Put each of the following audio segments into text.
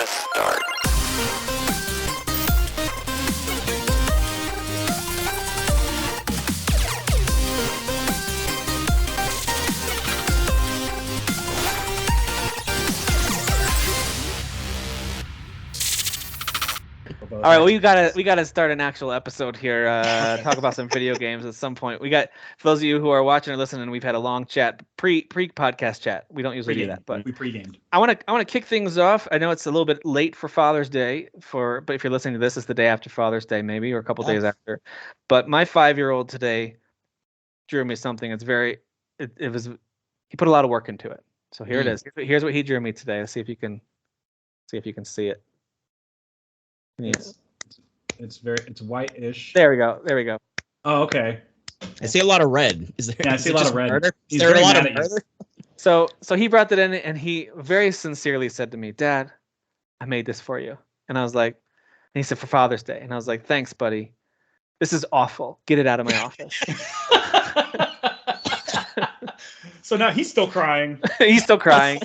Press start. All right, well, we gotta start an actual episode here. Talk about some video games at some point. We got, for those of you who are watching or listening, we've had a long chat, pre podcast chat. We don't usually do that, but we pre-gamed. I want to kick things off. I know it's a little bit late for Father's Day, but if you're listening to this, it's the day after Father's Day, maybe, or a couple days after. But my 5-year-old today drew me something. It's he put a lot of work into it. So here it is. Here's what he drew me today. Let's see if you can see it. It's white-ish. There we go. Oh, okay. I see a lot of red. I see a lot of red. Murder? Is there a lot of murder? So he brought that in, and he very sincerely said to me, "Dad, I made this for you." And I was like, and he said, "For Father's Day." And I was like, "Thanks, buddy. This is awful. Get it out of my office." So now he's still crying. He's still crying.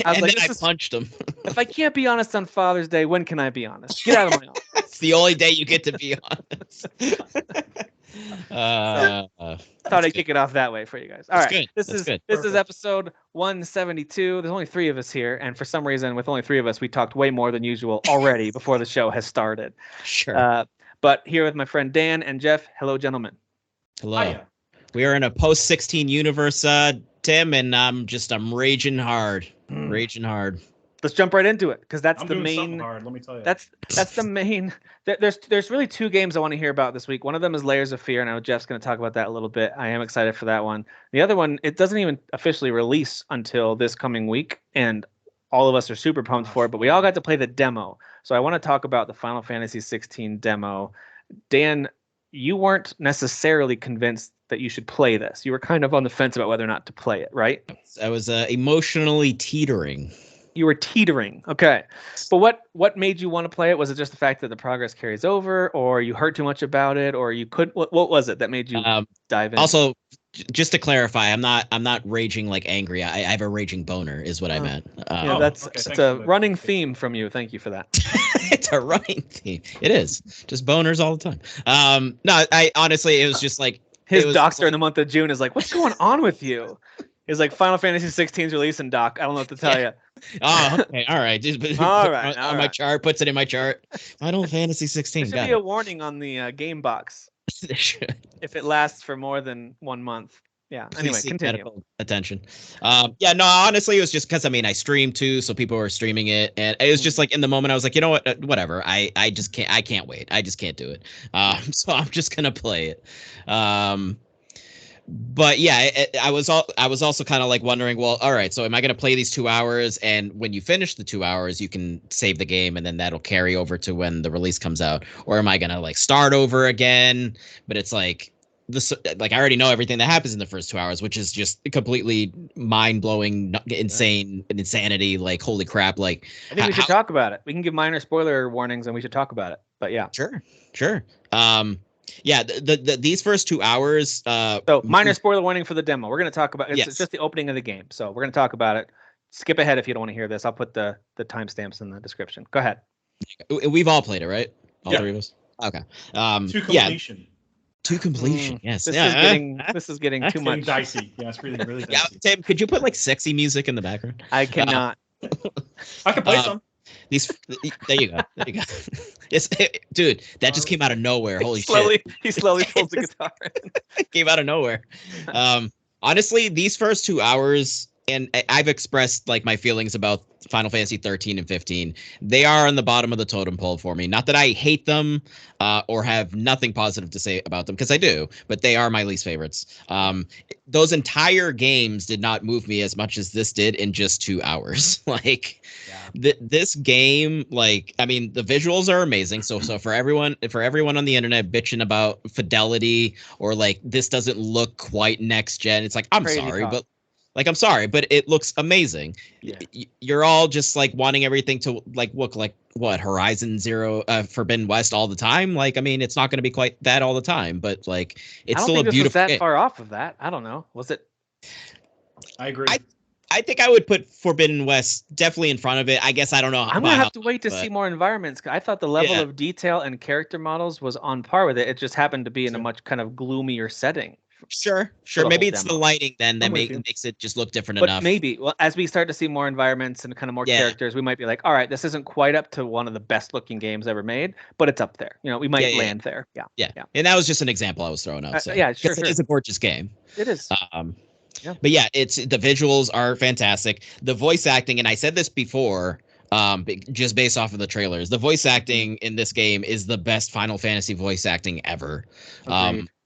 I punched him. If I can't be honest on Father's Day, when can I be honest? Get out of my office. It's the only day you get to be honest. Thought I'd kick it off that way for you guys. All right, good. This is episode 172. There's only 3 of us here, and for some reason, with only 3 of us, we talked way more than usual already before the show has started. Sure. But here with my friend Dan and Jeff. Hello, gentlemen. Hello. Hiya. We are in a post-16 universe, Tim, and I'm raging hard. Raging hard. Let's jump right into it, because that's I'm the doing main. something hard, let me tell you. That's the main. There's really 2 games I want to hear about this week. One of them is Layers of Fear, and I know Jeff's going to talk about that a little bit. I am excited for that one. The other one, it doesn't even officially release until this coming week, and all of us are super pumped for it. But we all got to play the demo, so I want to talk about the Final Fantasy XVI demo. Dan, you weren't necessarily convinced that you should play this. You were kind of on the fence about whether or not to play it, right? I was emotionally teetering. You were teetering. Okay. But what made you want to play it? Was it just the fact that the progress carries over, or you heard too much about it, or you could what was it that made you dive in? Also, just to clarify, I'm not raging like angry. I have a raging boner is what I meant. Yeah, that's a running theme from you. Thank you for that. It's a running theme. It is. Just boners all the time. No, I honestly, it was just like his doctor in the month of June is like, "What's going on with you?" He's like, Final Fantasy 16's releasing, Doc. I don't know what to tell you. Oh, okay. All right. Just on my chart, puts it in my chart. Final Fantasy 16. There should be a warning on the game box. If it lasts for more than 1 month. Yeah. Anyway, continue. Medical attention. Yeah, no, honestly, it was just because, I streamed too, so people were streaming it. And it was just like in the moment, I was like, you know what? Whatever. I just can't wait. I just can't do it. So I'm just going to play it. But yeah, I was also kind of like wondering, well, all right, so am I going to play these 2 hours, and when you finish the 2 hours, you can save the game, and then that'll carry over to when the release comes out, or am I going to like start over again? But it's like this, like I already know everything that happens in the first 2 hours, which is just completely mind-blowing, insanity. Like, holy crap! Like, I think we should talk about it. We can give minor spoiler warnings, and we should talk about it. But yeah, sure. Yeah, these first 2 hours. So minor spoiler warning for the demo. We're going to talk about it. It's just the opening of the game, so we're going to talk about it. Skip ahead if you don't want to hear this. I'll put the timestamps in the description. Go ahead. We've all played it, right? All 3 of us. Okay. To completion. Yeah. To completion. Yes. This is getting too much dicey. Yeah, it's really dicey. Yeah, Tim, could you put like sexy music in the background? I cannot. I can play some. There you go. Dude, that just came out of nowhere. Holy shit. He slowly pulls the guitar in. Came out of nowhere. Honestly, these first 2 hours, and I've expressed like my feelings about Final Fantasy 13 and 15. They are on the bottom of the totem pole for me. Not that I hate them or have nothing positive to say about them, because I do, but they are my least favorites. Those entire games did not move me as much as this did in just 2 hours. Like, this game, like, I mean, the visuals are amazing. So for everyone on the internet bitching about fidelity or like this doesn't look quite next gen, it's like, I'm sorry, but it looks amazing. Yeah. You're all just like wanting everything to like look like what, Horizon Zero, Forbidden West all the time. Like, I mean, it's not going to be quite that all the time, but like, it's still a beautiful game. That far off of that. I don't know. Was it? I agree. I think I would put Forbidden West definitely in front of it. I guess I don't know. I'm gonna have to wait to see more environments. 'Cause I thought the level of detail and character models was on par with it. It just happened to be in a much kind of gloomier setting. Sure. Maybe it's the lighting then that makes it just look different enough. Maybe, well, as we start to see more environments and kind of more characters, we might be like, all right, this isn't quite up to one of the best looking games ever made, but it's up there. We might land there. Yeah. And that was just an example I was throwing out. So. Sure. It is a gorgeous game. It is. But yeah, it's the visuals are fantastic. The voice acting, and I said this before, just based off of the trailers, the voice acting in this game is the best Final Fantasy voice acting ever.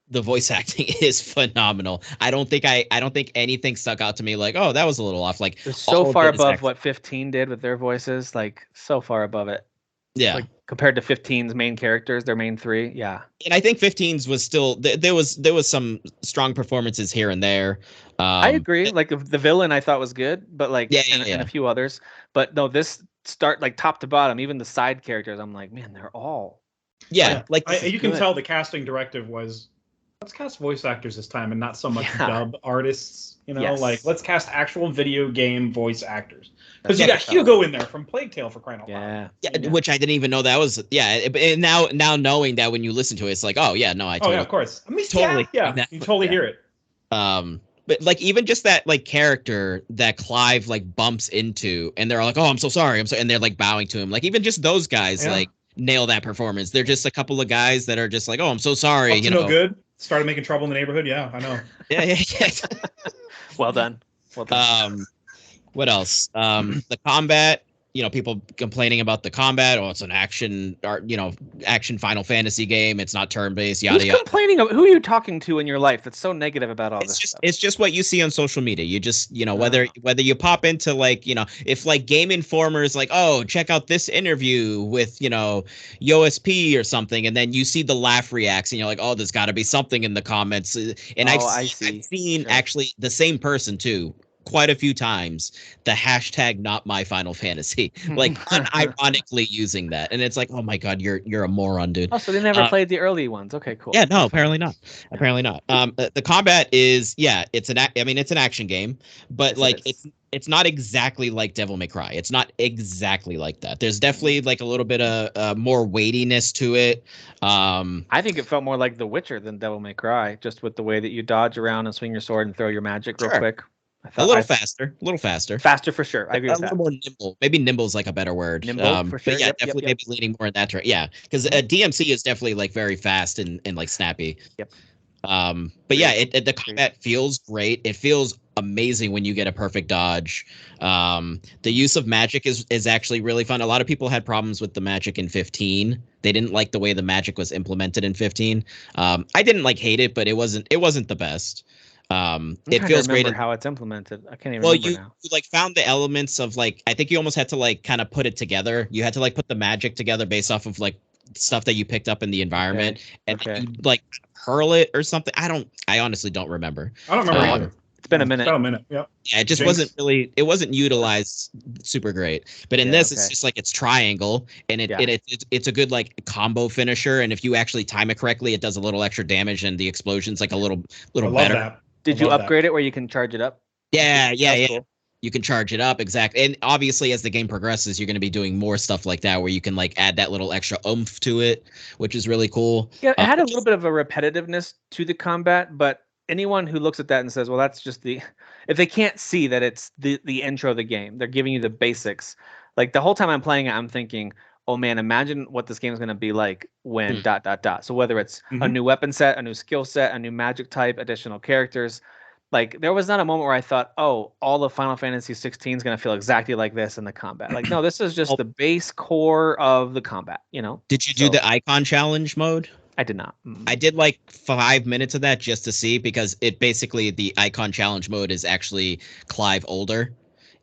The voice acting is phenomenal. I don't think anything stuck out to me like, oh, that was a little off. Like, they're so far above what 15 did with their voices, like so far above it. Yeah. Like compared to 15's main characters, their main three. Yeah. And I think 15's was still there was some strong performances here and there. I agree. Like the villain I thought was good, but like and a few others. But no, this start like top to bottom, even the side characters, I'm like, man, they're all you can tell the casting directive was, let's cast voice actors this time and not so much dub artists. Like let's cast actual video game voice actors. Because you got Hugo in there from Plague Tale, for crying out loud. Yeah, which I didn't even know that was. Yeah, and now knowing that when you listen to it, it's like, oh yeah, no, I totally. Oh yeah, of course. I mean, totally. Yeah, you totally hear it. But like even just that like character that Clive like bumps into, and they're like, oh, I'm so sorry, and they're like bowing to him. Like even just those guys like nail that performance. They're just a couple of guys that are just like, oh, I'm so sorry. No good. Started making trouble in the neighborhood. Yeah, I know. Yeah. Well done. What else? The combat, people complaining about the combat. Oh, it's an action Final Fantasy game. It's not turn-based, yada, Who's complaining? Who are you talking to in your life that's so negative about all this stuff? It's just what you see on social media. You just, whether you pop into like, if like Game Informer's like, oh, check out this interview with, YoSP or something. And then you see the laugh reacts and you're like, oh, there's got to be something in the comments. And I've seen actually the same person too. Quite a few times the hashtag not my Final Fantasy, like unironically using that, and it's like, oh my god, you're a moron, dude. Oh, so they never played the early ones. Okay, cool. Yeah, no, apparently not. The combat is it's an action game, but it's not exactly like Devil May Cry. It's not exactly like that. There's definitely like a little bit of more weightiness to it. I think it felt more like The Witcher than Devil May Cry, just with the way that you dodge around and swing your sword and throw your magic real quick. A little faster. Faster for sure. I agree with that. A little more nimble. Maybe nimble is like a better word. Nimble for sure. But yeah, definitely maybe leaning more in that direction. Yeah, because DMC is definitely like very fast and like snappy. Yep. But yeah, the combat feels great. It feels amazing when you get a perfect dodge. The use of magic is actually really fun. A lot of people had problems with the magic in 15. They didn't like the way the magic was implemented in 15. I didn't like hate it, but it wasn't the best. It feels great. How it's implemented, I can't even. Well, you like found the elements of like, I think you almost had to like kind of put it together. You had to like put the magic together based off of like stuff that you picked up in the environment, and you like hurl it or something. I honestly don't remember. I don't remember either. It's been a minute. It's about a minute. Yep. Yeah, it just wasn't utilized super great. But in this, it's just like it's triangle, and it's a good like combo finisher. And if you actually time it correctly, it does a little extra damage, and the explosion's like a little better. That. Did you upgrade it where you can charge it up? Yeah. Cool. You can charge it up, exactly. And obviously, as the game progresses, you're going to be doing more stuff like that, where you can like add that little extra oomph to it, which is really cool. Yeah, it had a little bit of a repetitiveness to the combat, but anyone who looks at that and says, well, that's just if they can't see that it's the intro of the game, they're giving you the basics. Like the whole time I'm playing it, I'm thinking, oh man, imagine what this game is going to be like when ... So whether it's a new weapon set, a new skill set, a new magic type, additional characters, like there was not a moment where I thought, oh, all of Final Fantasy 16 is going to feel exactly like this in the combat. Like, no, this is just the base core of the combat, Did you do the icon challenge mode? I did not. I did like 5 minutes of that just to see, because it basically, the icon challenge mode is actually Clive older,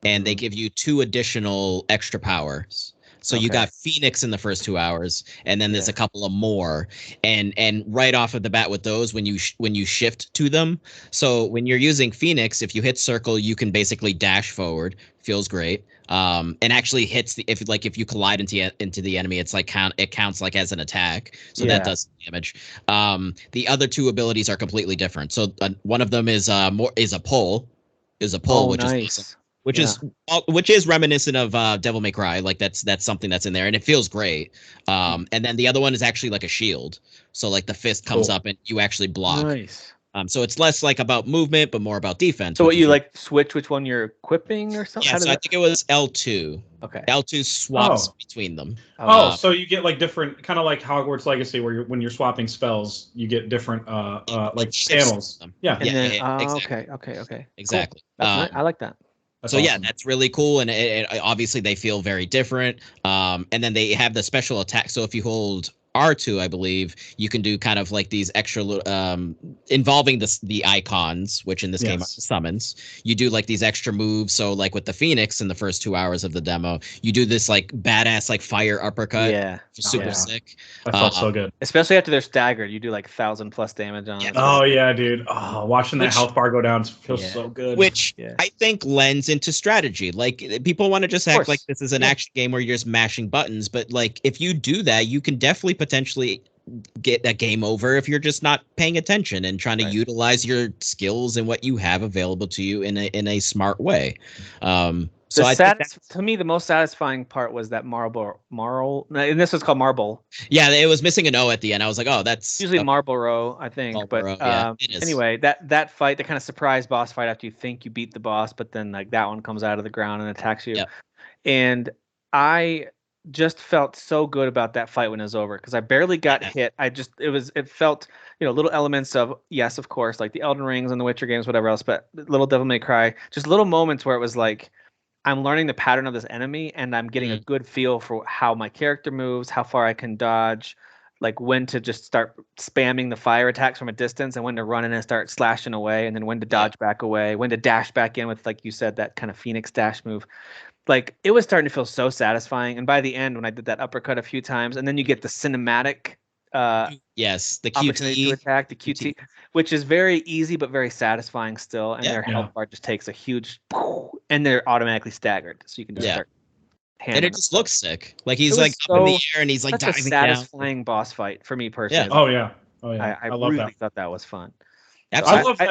and they give you 2 additional extra powers. So you got Phoenix in the first 2 hours, and then there's a couple of more, and right off of the bat with those, when you shift to them. So when you're using Phoenix, if you hit circle, you can basically dash forward. Feels great. And actually hits if you collide into the enemy, it's like it counts like as an attack. So that does damage. The other 2 abilities are completely different. So one of them is a pull. Which nice. is awesome. which is reminiscent of Devil May Cry. Like that's something that's in there, and it feels great. And then the other one is actually like a shield, so like the fist comes up and you actually block. Nice. So it's less like about movement, but more about defense. So what you like switch which one you're equipping or something? Yeah, so I think it was L2. Okay. L2 swaps between them. So you get like different, kind of like Hogwarts Legacy, where when you're swapping spells, you get different like channels. Yeah. Exactly. Okay. Exactly. Cool. I like that. That's awesome. Yeah, that's really cool, and it, obviously they feel very different. And then they have the special attack. So if you hold R2, I believe, you can do kind of like these extra involving the icons, which in this game are summons. You do like these extra moves. So like with the Phoenix in the first 2 hours of the demo, you do this like badass like fire uppercut. Yeah. Super sick. That felt so good. Especially after they're staggered, you do like 1,000+ damage on them. Oh yeah, dude. Oh, watching that health bar go down feels so good. Which I think lends into strategy. Like people want to just act like this is an action game where you're just mashing buttons, but like if you do that, you can definitely potentially get a game over if you're just not paying attention and trying to utilize your skills and what you have available to you in a smart way. So to me, the most satisfying part was that marble, and this was called Marble. Yeah, it was missing an O at the end. I was like, oh, that's usually Marlboro, I think. Marlboro, but anyway, that fight, the kind of surprise boss fight after you think you beat the boss, but then like that one comes out of the ground and attacks you. And I just felt so good about that fight when it was over because I barely got hit. It felt, little elements of, yes, of course, like the Elden Rings and the Witcher games, whatever else, but little Devil May Cry, just little moments where it was like, I'm learning the pattern of this enemy and I'm getting a good feel for how my character moves, how far I can dodge, like when to just start spamming the fire attacks from a distance and when to run in and start slashing away and then when to dodge back away, when to dash back in with, like you said, that kind of Phoenix dash move. Like it was starting to feel so satisfying. And by the end, when I did that uppercut a few times and then you get the cinematic the QT to attack, the QT, which is very easy but very satisfying still, and their health bar just takes a huge, and they're automatically staggered, so you can just start. And it just looks sick. Like he's like up in the air and he's like diving down. Satisfying boss fight for me personally. Yeah. I really thought that was fun. I love that.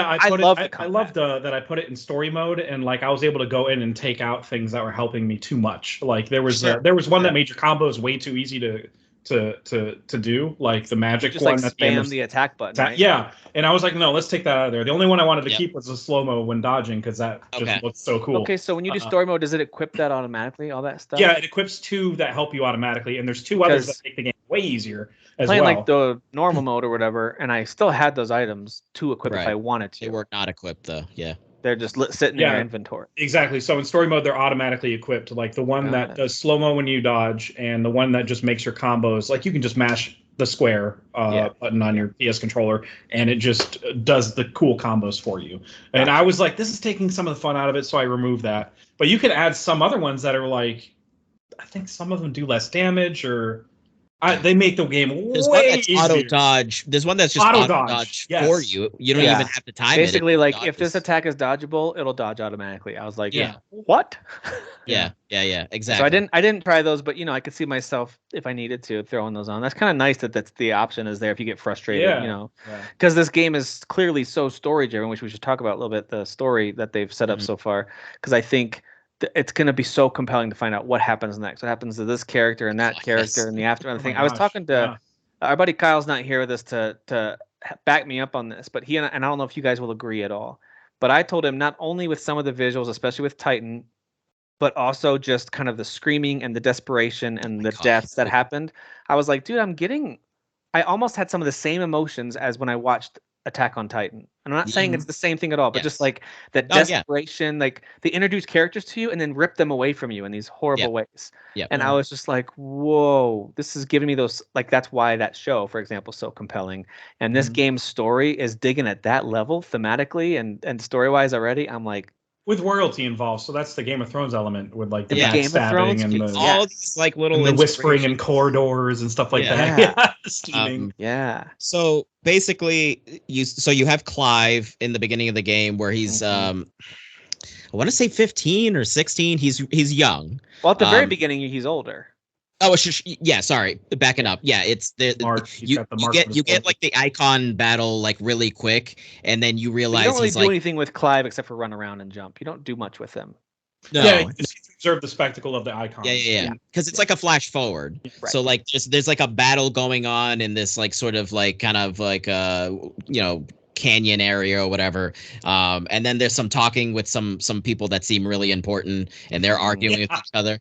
I loved that I put it in story mode, and like I was able to go in and take out things that were helping me too much. Like there was one that made your combos way too easy to do, like the magic just one. Like spam the attack button. Right? Yeah, and I was like, no, let's take that out of there. The only one I wanted to keep was the slow mo when dodging because that just looks so cool. Okay, so when you do story mode, does it equip that automatically? All that stuff? Yeah, it equips 2 that help you automatically, and there's 2 others that make the game way easier as playing well. Like the normal mode or whatever, and I still had those items to equip if I wanted to. They were not equipped though. Yeah. They're just sitting in your inventory. Exactly. So in story mode, they're automatically equipped. Like the one that does slow-mo when you dodge and the one that just makes your combos. Like you can just mash the square button on your PS controller and it just does the cool combos for you. And I was like, this is taking some of the fun out of it, so I removed that. But you could add some other ones that are like, I think some of them do less damage or... they make the game way easier. Auto dodge. There's one that's just auto dodge for you. You don't even have to time it. Basically, like if this attack is dodgeable, it'll dodge automatically. I was like, what? Yeah, exactly. So I didn't try those, but I could see myself if I needed to throwing those on. That's kind of nice that's the option is there if you get frustrated, because this game is clearly so story driven, which we should talk about a little bit. The story that they've set up so far, because I think it's going to be so compelling to find out what happens next. What happens to this character and that character and the aftermath thing. I was talking to our buddy Kyle's not here with us to back me up on this, but and I don't know if you guys will agree at all. But I told him not only with some of the visuals, especially with Titan, but also just kind of the screaming and the desperation and the deaths that happened. I was like, dude, I almost had some of the same emotions as when I watched Attack on Titan. And I'm not saying it's the same thing at all, but just like that desperation, like they introduce characters to you and then rip them away from you in these horrible ways. And I was just like, whoa, this is giving me those, like, that's why that show, for example, is so compelling. And this game's story is digging at that level thematically and story-wise already. I'm like, with royalty involved, so that's the Game of Thrones element with like the Game of Thrones and the, all these like little and the whispering in corridors and stuff like that. The scheming. So basically, you have Clive in the beginning of the game where he's I want to say 15 or 16. He's young. Well, at the very beginning, he's older. Oh, sorry. Backing up. Yeah, it's you get like the icon battle like really quick, and then you realize you don't really do anything with Clive except for run around and jump. You don't do much with him. No. Yeah, you just observe the spectacle of the icon. Yeah. Because it's like a flash forward. Right. So like there's like a battle going on in this like sort of like kind of like canyon area or whatever, and then there's some talking with some people that seem really important, and they're arguing with each other.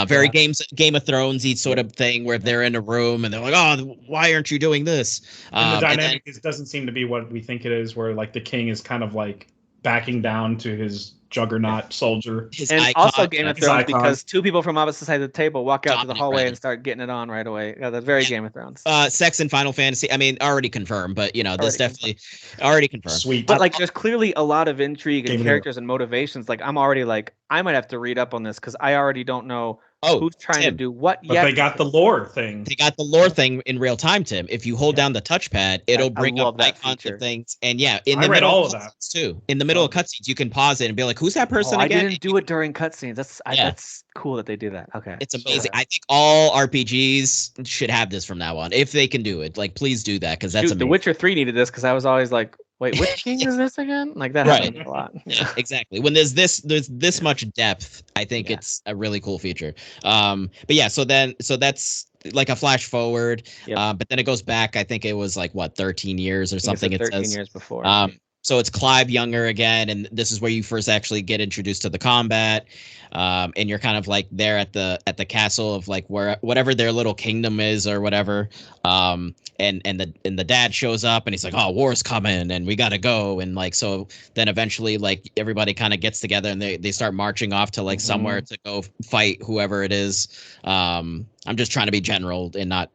Very Game of Thrones-y sort of thing, where they're in a room and they're like, "Oh, why aren't you doing this?" And the dynamic doesn't seem to be what we think it is, where like the king is kind of like backing down to his juggernaut soldier. And icon, also Game of Thrones, because two people from opposite sides of the table walk out to the hallway and start getting it on right away. Yeah, that's very Game of Thrones. Sex in Final Fantasy, I mean, already confirmed, but this definitely already confirmed. Sweet. But like there's clearly a lot of intrigue and characters and motivations. Like I'm already like, I might have to read up on this because I already don't know who's trying to do what yet. But they got the lore thing. They got the lore thing in real time, Tim. If you hold down the touchpad, it'll bring up icons of things. And in the middle all of that too. In the middle of cutscenes, you can pause it and be like, "Who's that person again?" I didn't do it during cutscenes. That's cool that they do that. Okay, it's amazing. I think all RPGs should have this from now on, if they can do it. Like, please do that, because that's amazing. The Witcher 3 needed this, because I was always like, wait, which king is this again? Like that happens a lot. Yeah, exactly. When there's this much depth, I think it's a really cool feature. But yeah, so that's like a flash forward. But then it goes back. I think it was like 13 years or something. It 13 years before. So it's Clive younger again, and this is where you first actually get introduced to the combat. And you're kind of like there at the castle of like whatever their little kingdom is or whatever. And the dad shows up and he's like, "Oh, war's coming and we gotta go." And like, so then eventually like everybody kind of gets together and they start marching off to like somewhere to go fight whoever it is. I'm just trying to be general and not.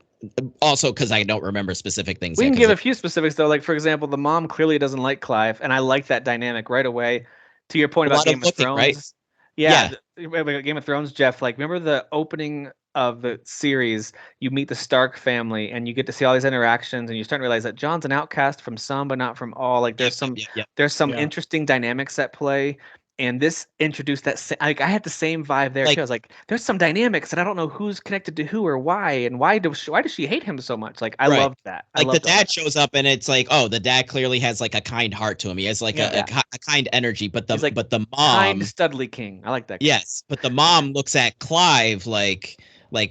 Also, because I don't remember specific things. We can give a few specifics though. Like for example, the mom clearly doesn't like Clive, and I like that dynamic right away. To your point about Game of Thrones, right? Yeah. Game of Thrones, Jeff. Like, remember the opening of the series? You meet the Stark family, and you get to see all these interactions, and you start to realize that Jon's an outcast from some, but not from all. Like, there's some interesting dynamics at play. And this introduced that. I had the same vibe there too. I was like, "There's some dynamics, and I don't know who's connected to who or why, and why does she hate him so much?" Like, I loved that. Like the dad shows up, and it's like, oh, the dad clearly has like a kind heart to him. He has like a kind energy. But the mom, kind Studley King. I like that. Yes, but the mom looks at Clive like my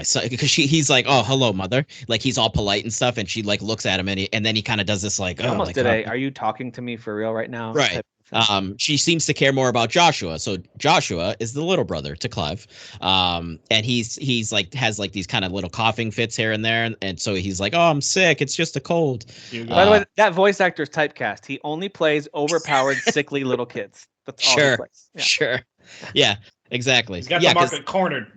son, because he's like, "Oh, hello, mother." Like he's all polite and stuff, and she like looks at him, and then he kind of does this like, are you talking to me for real right now? Right. She seems to care more about Joshua. So Joshua is the little brother to Clive. And he's like has like these kind of little coughing fits here and there. And so he's like, "Oh, I'm sick. It's just a cold." By the way, that voice actor is typecast. He only plays overpowered, sickly little kids. That's all he plays. Yeah. Sure. Yeah. Exactly. He's got the market cornered.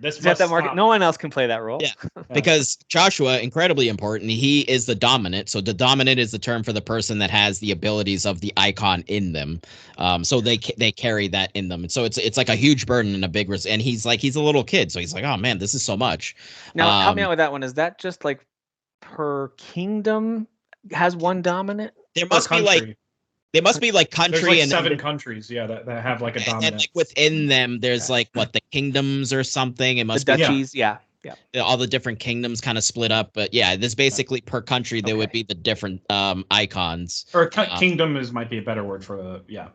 No one else can play that role. Yeah, because Joshua, incredibly important. He is the dominant. So the dominant is the term for the person that has the abilities of the icon in them. So they carry that in them. And so it's like a huge burden and a big risk. And he's a little kid. So he's like, "Oh man, this is so much." Now help me out with that one. Is that just like per kingdom has one dominant? There must be like. They must be like country. There's like and 7 countries, that have like a dominant. And like within them, there's like the kingdoms or something. It must be duchies, all the different kingdoms kind of split up. But yeah, this basically per country there would be the different icons. Or kingdom might be a better word for yeah.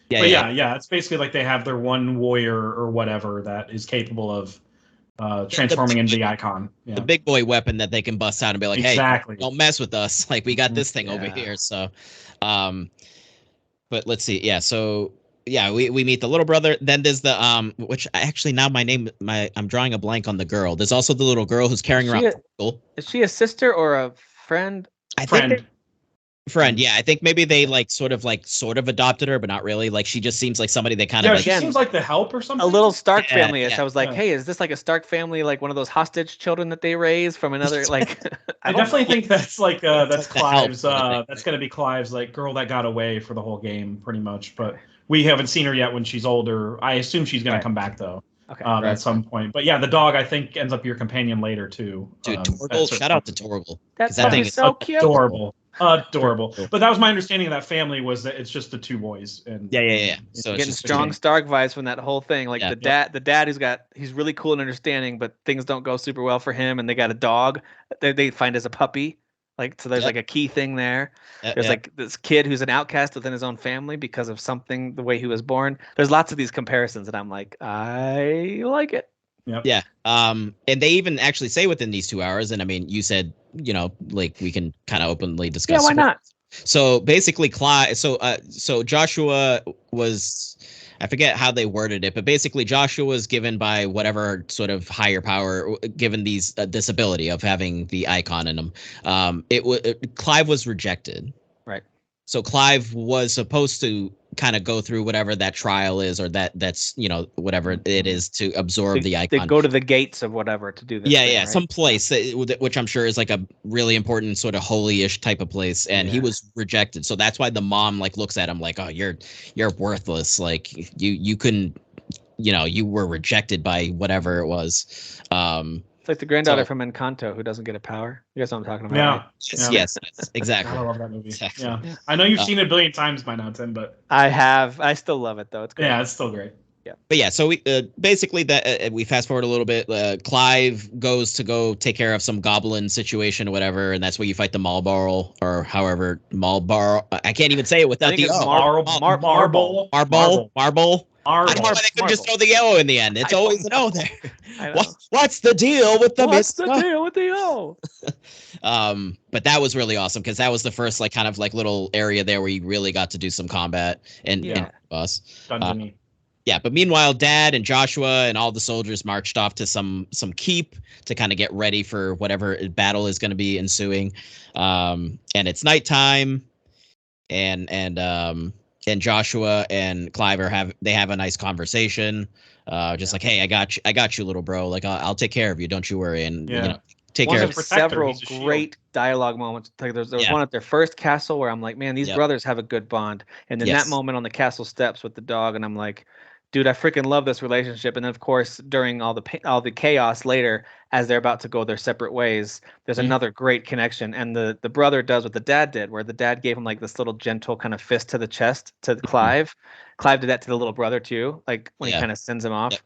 It's basically like they have their one warrior or whatever that is capable of transforming into the icon. Yeah. The big boy weapon that they can bust out and be like, "Hey, don't mess with us. Like we got this thing over here." So, but let's see. Yeah. So we meet the little brother. Then there's the which actually now I'm drawing a blank on the girl. There's also the little girl who's carrying around. Is she a sister or a friend? Friend, yeah. I think maybe they sort of adopted her, but not really. Like she just seems like somebody they kind of. She seems like the help or something. A little Stark family-ish. Yeah. I was like, hey, is this like a Stark family, like one of those hostage children that they raise from another like? I definitely think that's like that's Clive's. That's gonna be Clive's like girl that got away for the whole game, pretty much. But we haven't seen her yet when she's older. I assume she's gonna come back though. Okay. At some point, but yeah, the dog I think ends up your companion later too. Dude, Torgal! Shout out to Torgal. That thing is so cute. Adorable. But that was my understanding of that family, was that it's just the 2 boys. And So getting strong Stark vibes from that whole thing. Like the dad he's really cool and understanding, but things don't go super well for him, and they got a dog that they find as a puppy. Like, so there's like a key thing there. There's like this kid who's an outcast within his own family because of something, the way he was born. There's lots of these comparisons, and I'm like, I like it. Yep. Yeah. And they even actually say within these 2 hours, and I mean, you said, like we can kind of openly discuss. Yeah, why not? So basically, so Joshua was, I forget how they worded it, but basically Joshua was given by whatever sort of higher power, given this ability of having the icon in him. Clive was rejected. Right. So Clive was supposed to kind of go through whatever that trial is, or that's whatever it is, to absorb the icon. They go to the gates of whatever to do this. Yeah, right? Some place which I'm sure is like a really important sort of holy-ish type of place, and he was rejected. So that's why the mom like looks at him like, oh, you're worthless. Like you couldn't, you were rejected by whatever it was. It's like the granddaughter from Encanto who doesn't get a power. You guys know what I'm talking about? Yeah. Right? Yes, exactly. I love that movie. Exactly. Yeah. I know you've seen it a billion times by now, Tim, but I have. I still love it though. It's great. Yeah, it's still great. Yeah. But yeah, so we basically that we fast forward a little bit. Clive goes to go take care of some goblin situation or whatever, and that's where you fight the Marlborough, or however Marlborough. I can't even say it without the Marble. I don't know why they could just throw the O in the end. It's always an O there. What's the deal with the deal with the O? But that was really awesome because that was the first like kind of like little area there where you really got to do some combat and boss. Yeah, but meanwhile, Dad and Joshua and all the soldiers marched off to some keep to kind of get ready for whatever battle is going to be ensuing. And it's nighttime, and Joshua and Clive have a nice conversation, like, hey, I got you, little bro. Like I'll take care of you. Don't you worry. And take care of several great dialogue moments. Like there was one at their first castle where I'm like, man, these brothers have a good bond. And then that moment on the castle steps with the dog, and I'm like, dude, I freaking love this relationship. And then of course, during all the chaos later, as they're about to go their separate ways, there's another great connection. And the brother does what the dad did, where the dad gave him like this little gentle kind of fist to the chest to Clive. Clive did that to the little brother too, like when he kind of sends him off.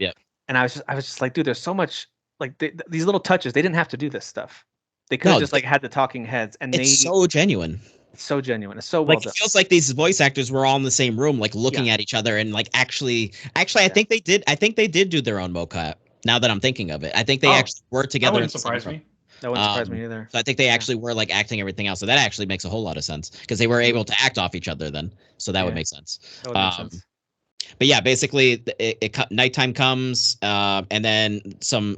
And I was just like, dude, there's so much like these little touches. They didn't have to do this stuff. They could have just like had the talking heads, and it's so genuine. It's so genuine. It's so well done. It feels like these voice actors were all in the same room, like looking at each other, and like actually, I think they did. I think they did do their own mocap. Now that I'm thinking of it, I think they actually were together. That wouldn't surprise me. That wouldn't surprise me either. So I think they actually were like acting everything else. So that actually makes a whole lot of sense because they were able to act off each other then. So that would make sense. That would make sense. But yeah, basically, nighttime comes, and then some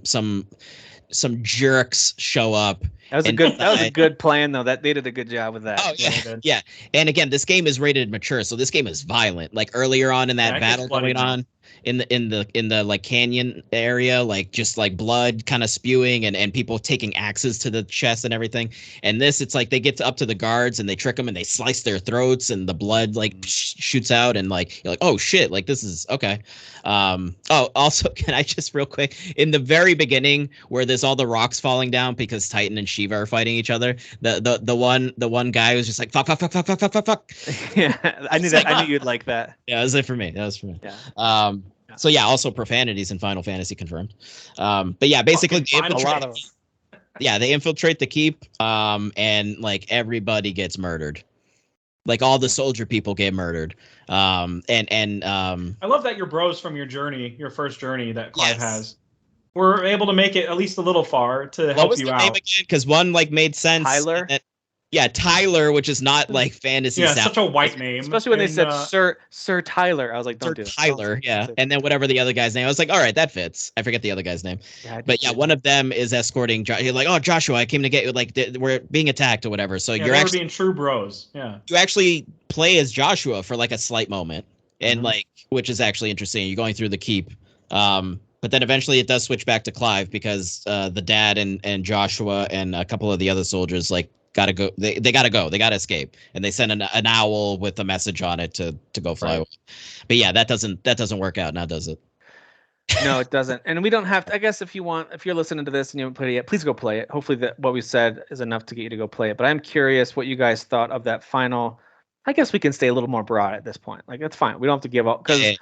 jerks show up. That was a good plan though. That they did a good job with that. Oh yeah, yeah. And again, this game is rated mature, so this game is violent. Like earlier on in that battle going on in the like canyon area, like just like blood kind of spewing and people taking axes to the chest and everything. And this, it's like they get up to the guards and they trick them and they slice their throats and the blood like shoots out and like you're like, oh shit, like this is okay. Also, can I just real quick, in the very beginning where there's all the rocks falling down because Titan and Shiva are fighting each other, the one guy was just like fuck. Yeah, I knew that. I knew you'd like that. Yeah, that was it for me. Yeah. So yeah, also profanities in Final Fantasy confirmed. But yeah, basically they infiltrate the keep, and like everybody gets murdered. Like all the soldier people get murdered. I love that your bros from your first journey that Clive has, were able to make it at least a little far to help you out. Because one like made sense. Tyler. Tyler, which is not like fantasy. Yeah, such a white name. Especially when they said Sir Tyler. I was like, don't do that. Tyler, yeah. And then whatever the other guy's name, I was like, all right, that fits. I forget the other guy's name. But yeah, one of them is escorting. You're like, oh, Joshua, I came to get you. Like, we're being attacked or whatever. So you're actually being true bros. Yeah. You actually play as Joshua for like a slight moment, and like, which is actually interesting. You're going through the keep. But then eventually it does switch back to Clive because the dad and Joshua and a couple of the other soldiers like gotta go. They gotta go. They gotta escape. And they send an owl with a message on it to go fly away. But yeah, that doesn't work out now, does it? No, it doesn't. And we don't have to. I guess if you're listening to this and you haven't played it yet, please go play it. Hopefully that what we said is enough to get you to go play it. But I'm curious what you guys thought of that final. I guess we can stay a little more broad at this point. Like it's fine. We don't have to give up because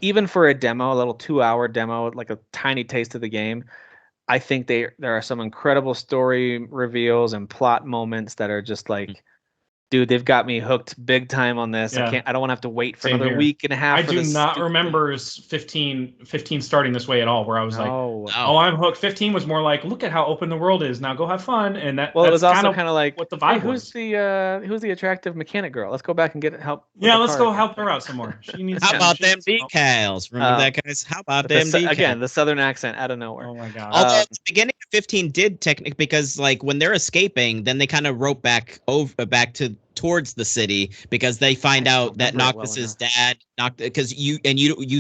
even for a demo, a little 2-hour demo, like a tiny taste of the game, I think there are some incredible story reveals and plot moments that are just like, dude, they've got me hooked big time on this. Yeah. I don't want to have to wait for Same another here. week and a half. I do not remember 15 starting this way at all, where I was like, oh, I'm hooked. 15 was more like, look at how open the world is. Now go have fun. And that's it was also kind of like what the vibe was. Who's the attractive mechanic girl? Let's go back and get help. Yeah, let's go help her out some more. She needs. How about them decals? Remember that, guys? How about them decals? Again, the southern accent out of nowhere. Oh my god. Although at the beginning of 15 did technically, because like when they're escaping, then they kind of rope back towards the city, because they find out that Noctis's dad because you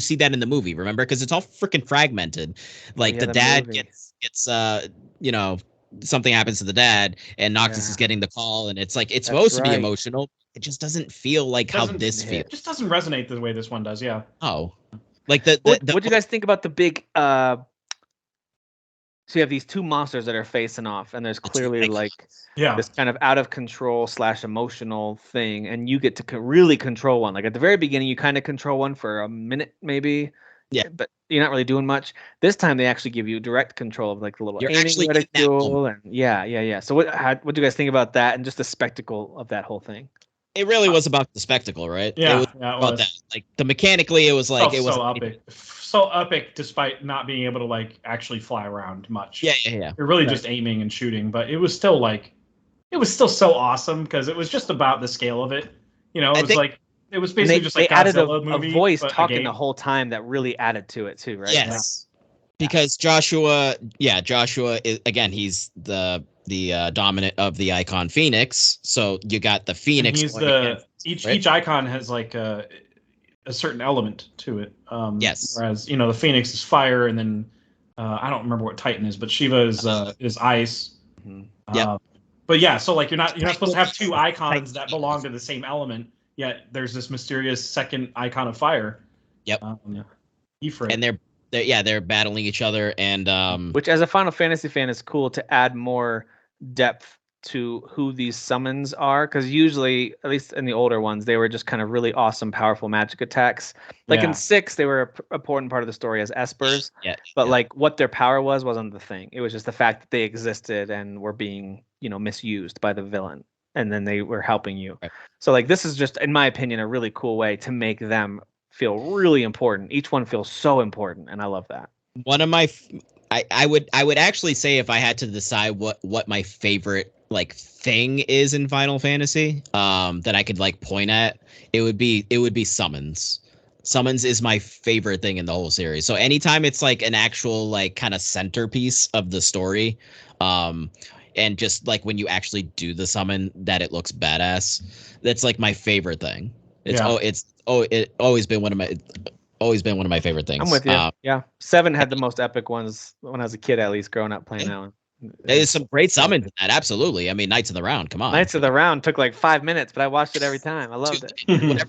see that in the movie, remember, because it's all freaking fragmented. Like the dad gets something happens to the dad, and Noctis is getting the call, and it's like it's supposed to be emotional. It just doesn't feel like how this feels. It just doesn't resonate the way this one does. Yeah. Oh, like what do you guys think about the big? So you have these two monsters that are facing off, and there's clearly like this kind of out of control / emotional thing, and you get to really control one. Like at the very beginning, you kind of control one for a minute, maybe. Yeah. But you're not really doing much. This time they actually give you direct control of like the little aiming reticule, and yeah. So what do you guys think about that, and just the spectacle of that whole thing? It really was about the spectacle, right? Yeah, it was about that. Like mechanically, it was like it was so epic. So epic, despite not being able to like actually fly around much. Yeah. You're really just aiming and shooting, but it was still so awesome because it was just about the scale of it. You know, it was basically just like added a movie, voice talking the whole time that really added to it too, right? Yes. Because Joshua is, again, he's the dominant of the icon Phoenix, so you got the Phoenix. And he's each icon has like a certain element to it. Yes. Whereas the Phoenix is fire, and then I don't remember what Titan is, but Shiva is ice. Yeah. But yeah, so like you're not supposed to have two icons that belong to the same element, yet there's this mysterious second icon of fire. Yep. Ifrit. And they're battling each other, and which as a Final Fantasy fan is cool to add more depth to who these summons are, because usually, at least in the older ones, they were just kind of really awesome, powerful magic attacks. Like in 6, they were an important part of the story as espers, but like what their power wasn't the thing. It was just the fact that they existed and were being misused by the villain, and then they were helping you. Right. So like this is just, in my opinion, a really cool way to make them feel really important. Each one feels so important, and I love that. One of my I would actually say, if I had to decide what my favorite like thing is in Final Fantasy, that I could like point at, it would be summons. Summons is my favorite thing in the whole series. So anytime it's like an actual like kind of centerpiece of the story, and just like when you actually do the summon, that it looks badass, that's like my favorite thing. It's always been one of my favorite things. I'm with you. 7 had the most epic ones when I was a kid, at least growing up playing that one. There's some great summons in that, absolutely. I mean, Knights of the Round, come on. Knights of the Round took like 5 minutes, but I watched it every time. I loved it.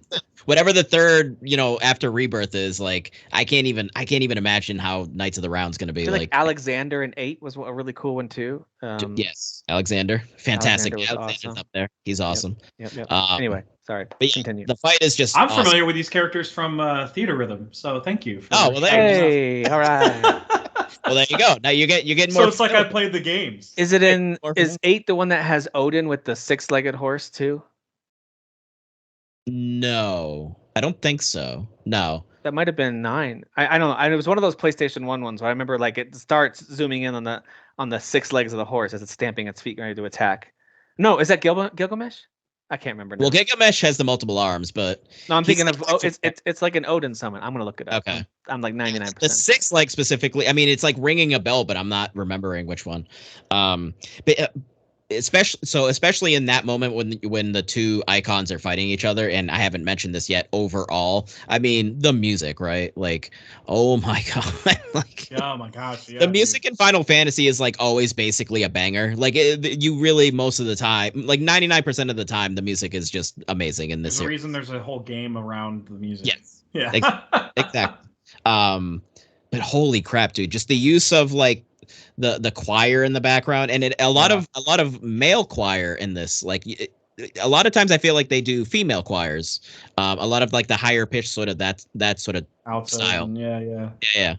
Whatever the third, after Rebirth is, like, I can't even imagine how Knights of the Round's going to be. Like Alexander in 8 was a really cool one too. Yes, Alexander, fantastic. Alexander's awesome. Up there. He's awesome. Yep. Anyway, sorry. Continue. The fight is just. I'm familiar with these characters from Theater Rhythm, so thank you. All right. Well, there you go. Now you get more. So it's like I played the games. Is 8 the one that has Odin with the 6-legged horse too? No, I don't think so. No. That might have been 9. I don't know. It was one of those PlayStation 1 ones where I remember like it starts zooming in on the 6 legs of the horse as it's stamping its feet ready to attack. No, is that Gilgamesh? I can't remember now. Well, Gilgamesh has the multiple arms, but no, I'm thinking of it's like an Odin summon. I'm gonna look it up. Okay, I'm like 99%. The 6 leg specifically. I mean, it's like ringing a bell, but I'm not remembering which one. But especially in that moment when the two icons are fighting each other, and I haven't mentioned this yet. Overall, I mean, the music, right? Like, oh my god, like, oh my gosh, the music in Final Fantasy is like always basically a banger. Like, you really, most of the time, like 99% of the time, the music is just amazing in this. There's a reason there's a whole game around the music. Yes, yeah, exactly. But holy crap, dude! Just the use of like the choir in the background, and a lot of male choir in this. Like a lot of times I feel like they do female choirs, a lot of like the higher pitch sort of that sort of style.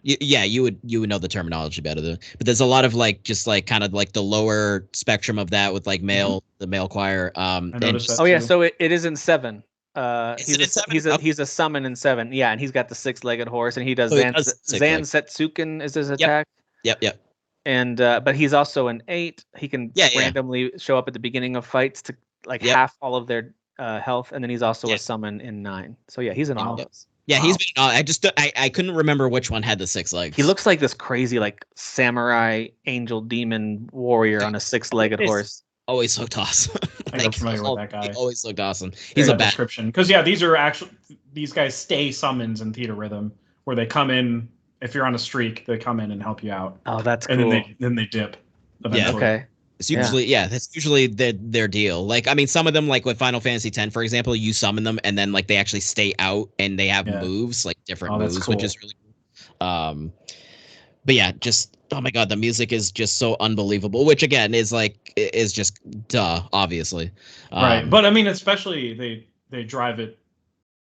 You would know the terminology better than, but there's a lot of like just like kind of like the lower spectrum of that with like the male choir. So it is in 7. He's a summon in 7. Yeah, and he's got the 6-legged horse, and he does Zansetsuken is his attack. Yep. And but he's also an 8. He can randomly show up at the beginning of fights to like half all of their health, and then he's also a summon in 9. So yeah, he's in all of those. Yeah, he's been. I couldn't remember which one had the 6 legs. He looks like this crazy like samurai angel demon warrior on a 6-legged horse. Always looked awesome. I'm familiar with that guy. He always looked awesome. He's a bad description because these guys stay summons in Theater Rhythm where they come in. If you're on a streak, they come in and help you out. Oh, that's cool. And then they dip. Eventually. Yeah. Okay. It's usually that's usually their deal. Like I mean, some of them like with Final Fantasy X, for example, you summon them and then like they actually stay out and they have moves like different moves, cool. Which is really cool. But yeah, just oh my god, the music is just so unbelievable. Which again is just obviously. Right, but I mean, especially they drive it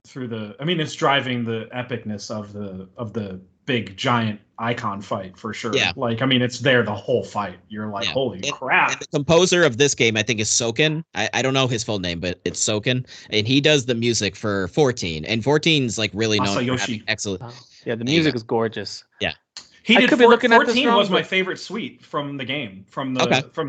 through the. I mean, it's driving the epicness of the big giant icon fight for sure. Yeah. Like, I mean, it's there the whole fight. You're like, holy crap. And the composer of this game, I think, is Soken. I don't know his full name, but it's Soken. And he does the music for 14. And 14's like really known for having excellent. Oh. Yeah, the music is gorgeous. Yeah. He did 14 was my favorite suite from the game, from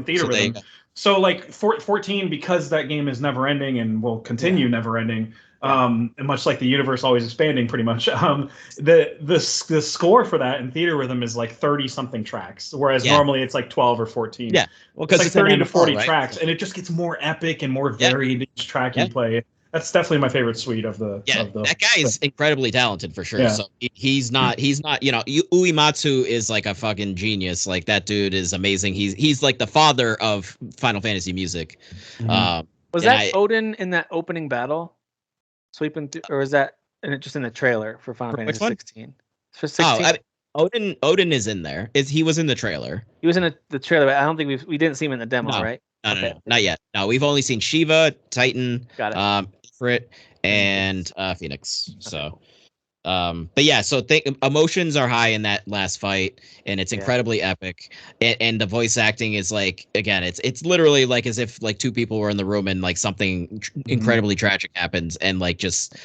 Theater Rhythm. So like 14, because that game is never ending and will continue never ending. And much like the universe always expanding, pretty much. The score for that in Theater Rhythm is like 30-something tracks, whereas normally it's like 12 or 14. Yeah, well, because it's like 30 to 40 tracks, and it just gets more epic and more varied each track you play. That's definitely my favorite suite of the. Yeah, that guy is incredibly talented for sure. Yeah. So he's not. Uematsu is like a fucking genius. Like that dude is amazing. He's like the father of Final Fantasy music. Mm-hmm. Was that Odin in that opening battle? Sweeping through, or is that just in the trailer for Final Fantasy 16? For 16? Odin is in there. He was in the trailer. He was in the trailer, but I don't think we didn't see him in the demo, right? No, not yet. No, we've only seen Shiva, Titan, Ifrit, and Phoenix. So, but yeah, so emotions are high in that last fight, and it's incredibly epic. And the voice acting is like, again, it's literally like as if like two people were in the room and like something incredibly tragic happens, and like just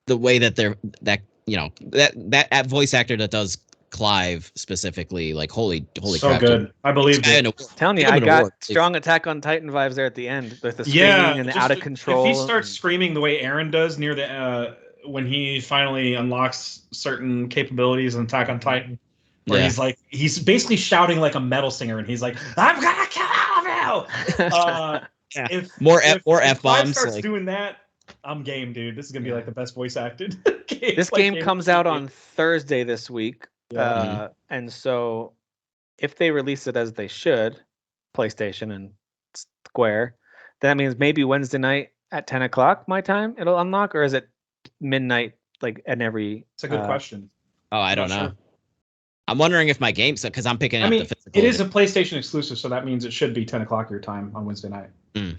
the way that that voice actor that does Clive specifically, like holy so crap, good. Dude. I believe it. Telling you, I got strong Attack on Titan vibes there at the end with the screaming and the out of control. If he starts screaming the way Aaron does near the when he finally unlocks certain capabilities in Attack on Titan, where he's basically shouting like a metal singer, and he's like, "I'm gonna kill all of you." If more F-bombs, starts doing that, I'm game, dude. This is gonna be like the best voice acted game. This game comes out on Thursday this week. And so if they release it as they should, PlayStation and Square, that means maybe Wednesday night at 10 o'clock my time it'll unlock, or is it midnight like at every? It's a good question. Oh, I don't know. Sure. I'm wondering if my game's because I'm picking up the physical. It is a PlayStation exclusive, so that means it should be 10 o'clock your time on Wednesday night.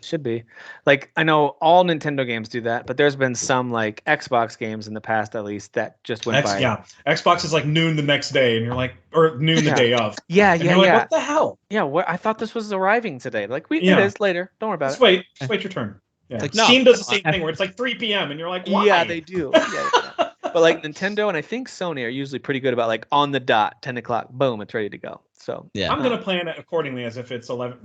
Should be. Like, I know all Nintendo games do that, but there's been some like Xbox games in the past, at least, that just went by. Yeah, Xbox is like noon the next day, and you're like, or noon the day of. Like, what the hell? Yeah, I thought this was arriving today. Like, it is later. Don't worry about it. Just wait your turn. Yeah. Like, Steam does the same thing where it's like 3 p.m. and you're like, why? Yeah, they do. But like Nintendo and I think Sony are usually pretty good about like on the dot, 10 o'clock, boom, it's ready to go. So I'm gonna plan it accordingly as if it's 11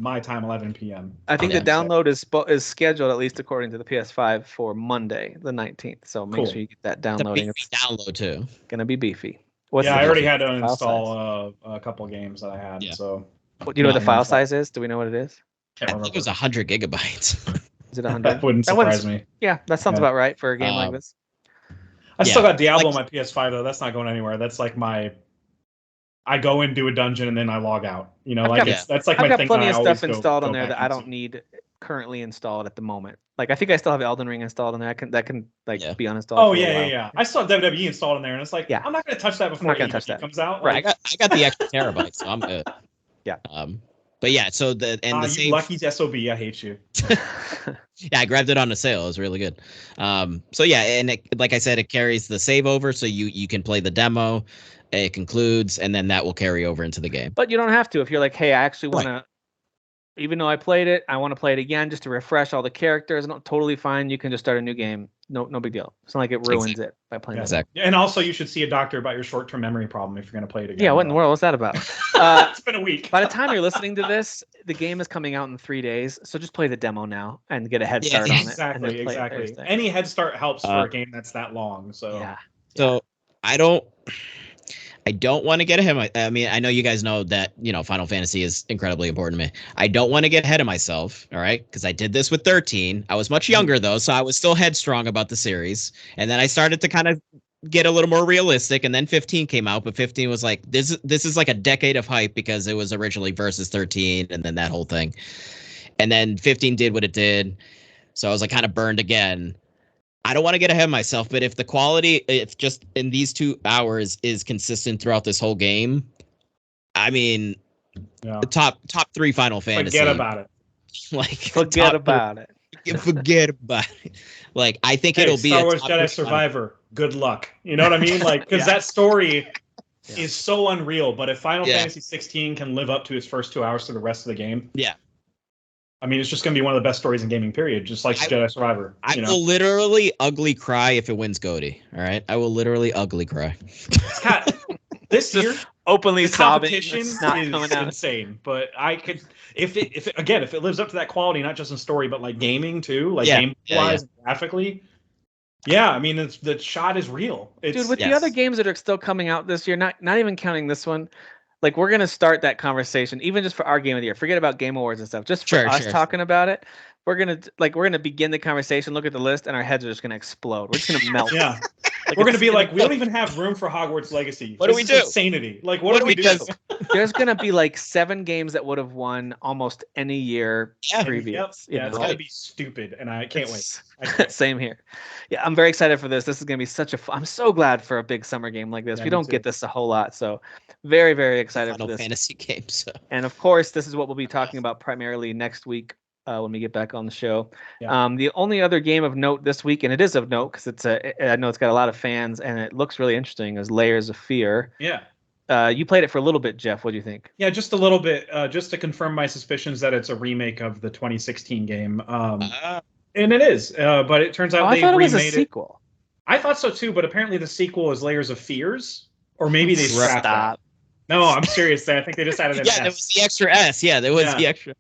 p.m. I think the download is scheduled at least according to the PS5 for Monday, the 19th. So make sure you get that downloading. It's a beefy download too. Gonna be beefy. I already had to install a couple games that I had. Yeah. So do you know what the file size is? Do we know what it is? I think it was 100 gigabytes. Is it 100? That wouldn't surprise me. Yeah, that sounds about right for a game like this. I still got Diablo on my PS5 though. That's not going anywhere. That's like I go in, do a dungeon, and then I log out. You know, that's like my thing. I've got plenty of stuff installed on there that I don't need currently installed at the moment. Like I think I still have Elden Ring installed on there. That can be uninstalled. Oh yeah. I still have WWE installed in there, and it's like I'm not going to touch that before it comes out. Right. I got the extra terabyte, so I'm good. Yeah. But yeah, so the you lucky SOB, I hate you. Yeah, I grabbed it on a sale. It was really good. So yeah, and like I said, it carries the save over, so you can play the demo. It concludes, and then that will carry over into the game. But you don't have to if you're like, hey, I actually want to. Even though I played it, I want to play it again just to refresh all the characters. No, totally fine. You can just start a new game. No big deal. It's not like it ruins it by playing it. Exactly. And also, you should see a doctor about your short-term memory problem if you're going to play it again. Yeah, what in the world was that about? It's been a week. By the time you're listening to this, the game is coming out in 3 days. So just play the demo now and get a head start on it. Exactly. Any head start helps for a game that's that long. So yeah. So I don't want to get ahead. I mean, I know you guys know that, Final Fantasy is incredibly important to me. I don't want to get ahead of myself, all right? Because I did this with 13. I was much younger, though, so I was still headstrong about the series. And then I started to kind of get a little more realistic, and then 15 came out, but 15 was like, this is like a decade of hype because it was originally versus 13, and then that whole thing. And then 15 did what it did, so I was like kind of burned again. I don't want to get ahead of myself, but if the quality, if just in these 2 hours is consistent throughout this whole game, I mean, the top 3 Final Fantasy. Forget about it. Forget about it. Forget about it. Like, I think it'll be Star Wars Jedi Survivor. Good luck. You know what I mean? Like, because that story is so unreal. But if Final Fantasy 16 can live up to its first 2 hours to the rest of the game, I mean, it's just going to be one of the best stories in gaming, period. Just like Jedi Survivor. I will literally ugly cry if it wins GOTY. All right, I will literally ugly cry. Scott, this year, openly the competition is insane. But I could, if it lives up to that quality, not just in story, but like gaming too, like game-wise, and graphically. Yeah, I mean, the shot is real. Dude, with the other games that are still coming out this year, not even counting this one. Like, we're going to start that conversation, even just for our game of the year. Forget about Game Awards and stuff. Just for us talking about it, we're going to begin the conversation, look at the list, and our heads are just going to explode. We're just going to melt. Yeah. We're going to be like, we don't even have room for Hogwarts Legacy. What do we do? Insanity. Like, what do we do? There's going to be like 7 games that would have won almost any year previous. Yeah, it's going to be stupid, and I can't wait. Same here. Yeah, I'm very excited for this. This is going to be such a I'm so glad for a big summer game like this. We don't get this a whole lot, so very, very excited for this. Final Fantasy game. So. And of course, this is what we'll be talking about primarily next week when we get back on the show. Yeah. The only other game of note this week, and it is of note because I know it's got a lot of fans and it looks really interesting, is Layers of Fear. Yeah. You played it for a little bit, Jeff. What do you think? Yeah, just a little bit, just to confirm my suspicions that it's a remake of the 2016 game. And it is, but it turns out they remade it. I thought it was a sequel. I thought so too, but apparently the sequel is Layers of Fears, or maybe they scrapped that. No, I'm serious. I think they just added an S. Yeah, there was the extra S. Yeah, there was the extra.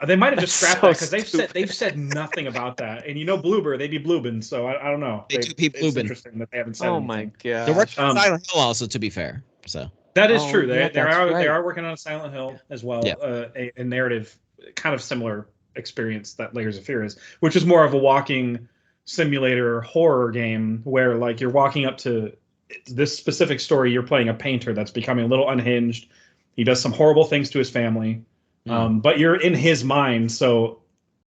They might have just scrapped that because they've said nothing about that. And Bloober, they be bloobin', so I don't know. They do be bloobin'. It's interesting that they haven't said anything. My god. They're working on Silent Hill also, to be fair. So that is true. They are working on Silent Hill as well. Yeah. A narrative kind of similar experience that Layers of Fear is, which is more of a walking simulator horror game where like you're walking up to this specific story. You're playing a painter that's becoming a little unhinged. He does some horrible things to his family, but you're in his mind. So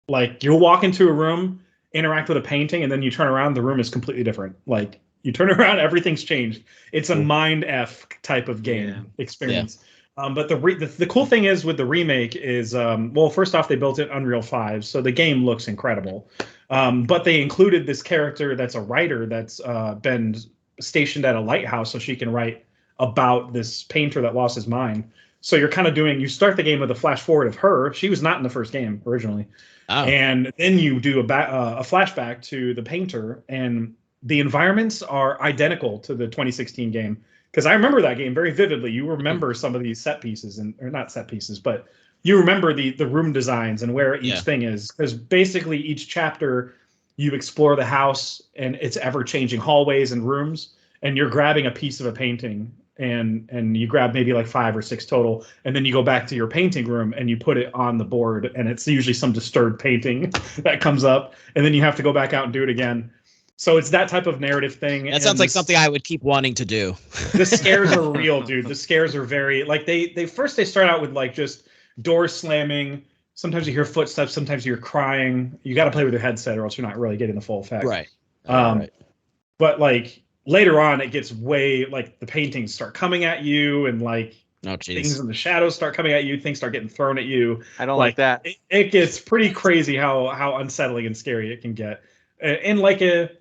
like you'll walk into a room, interact with a painting, and then you turn around, the room is completely different. Like you turn around, everything's changed. It's a mind F type of game experience. But the cool thing is with the remake is, well, first off, they built it Unreal 5, so the game looks incredible. But they included this character that's a writer that's been stationed at a lighthouse so she can write about this painter that lost his mind. So you're kind of you start the game with a flash forward of her. She was not in the first game originally. Oh. And then you do a flashback to the painter, and the environments are identical to the 2016 game. Because I remember that game very vividly. You remember some of these set pieces, or not set pieces, but you remember the room designs and where each thing is. Because basically each chapter, you explore the house and its ever-changing hallways and rooms, and you're grabbing a piece of a painting, and you grab maybe like 5 or 6 total, and then you go back to your painting room and you put it on the board, and it's usually some disturbed painting that comes up, and then you have to go back out and do it again. So it's that type of narrative thing. That sounds like something I would keep wanting to do. The scares are real, dude. The scares are very like they start out with like just doors slamming. Sometimes you hear footsteps. Sometimes you're crying. You got to play with your headset, or else you're not really getting the full effect. Right. But like later on, it gets way like the paintings start coming at you, and like Oh, jeez. Things in the shadows start coming at you. Things start getting thrown at you. I don't like that. It gets pretty crazy how unsettling and scary it can get. In like a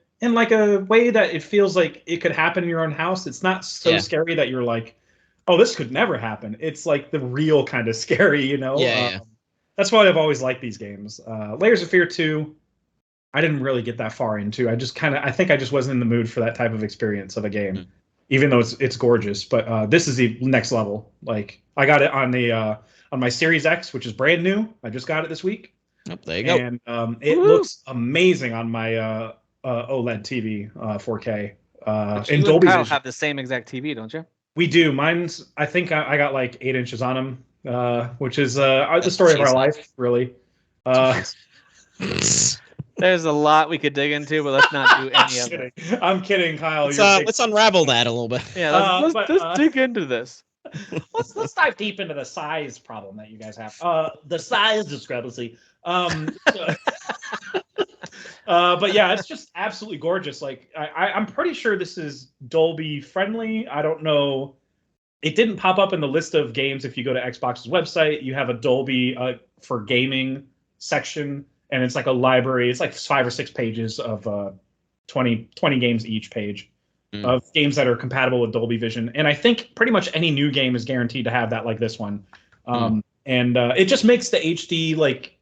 way that it feels like it could happen in your own house. It's not so scary that you're like, oh, this could never happen. It's like the real kind of scary, you know? Yeah. That's why I've always liked these games. Layers of Fear 2, I didn't really get that far into. I think I just wasn't in the mood for that type of experience of a game, even though it's gorgeous. But this is the next level. Like, I got it on my Series X, which is brand new. I just got it this week. Oh, there you go. And it looks amazing on my OLED TV, 4K. And Dolby Vision. Have the same exact TV, don't you? We do. Mine's. I think I got like 8 inches on them, which is the story of our life, really. There's a lot we could dig into, but let's not do any of it. I'm kidding, Kyle. Let's unravel that a little bit. Yeah, let's dig into this. Let's dive deep into the size problem that you guys have. The size discrepancy. But yeah, it's just absolutely gorgeous. Like I'm pretty sure this is Dolby friendly. I don't know. It didn't pop up in the list of games. If you go to Xbox's website, you have a Dolby for gaming section. And it's like a library. It's like 5 or 6 pages of 20 games each page of games that are compatible with Dolby Vision. And I think pretty much any new game is guaranteed to have that, like this one. And it just makes the HD, like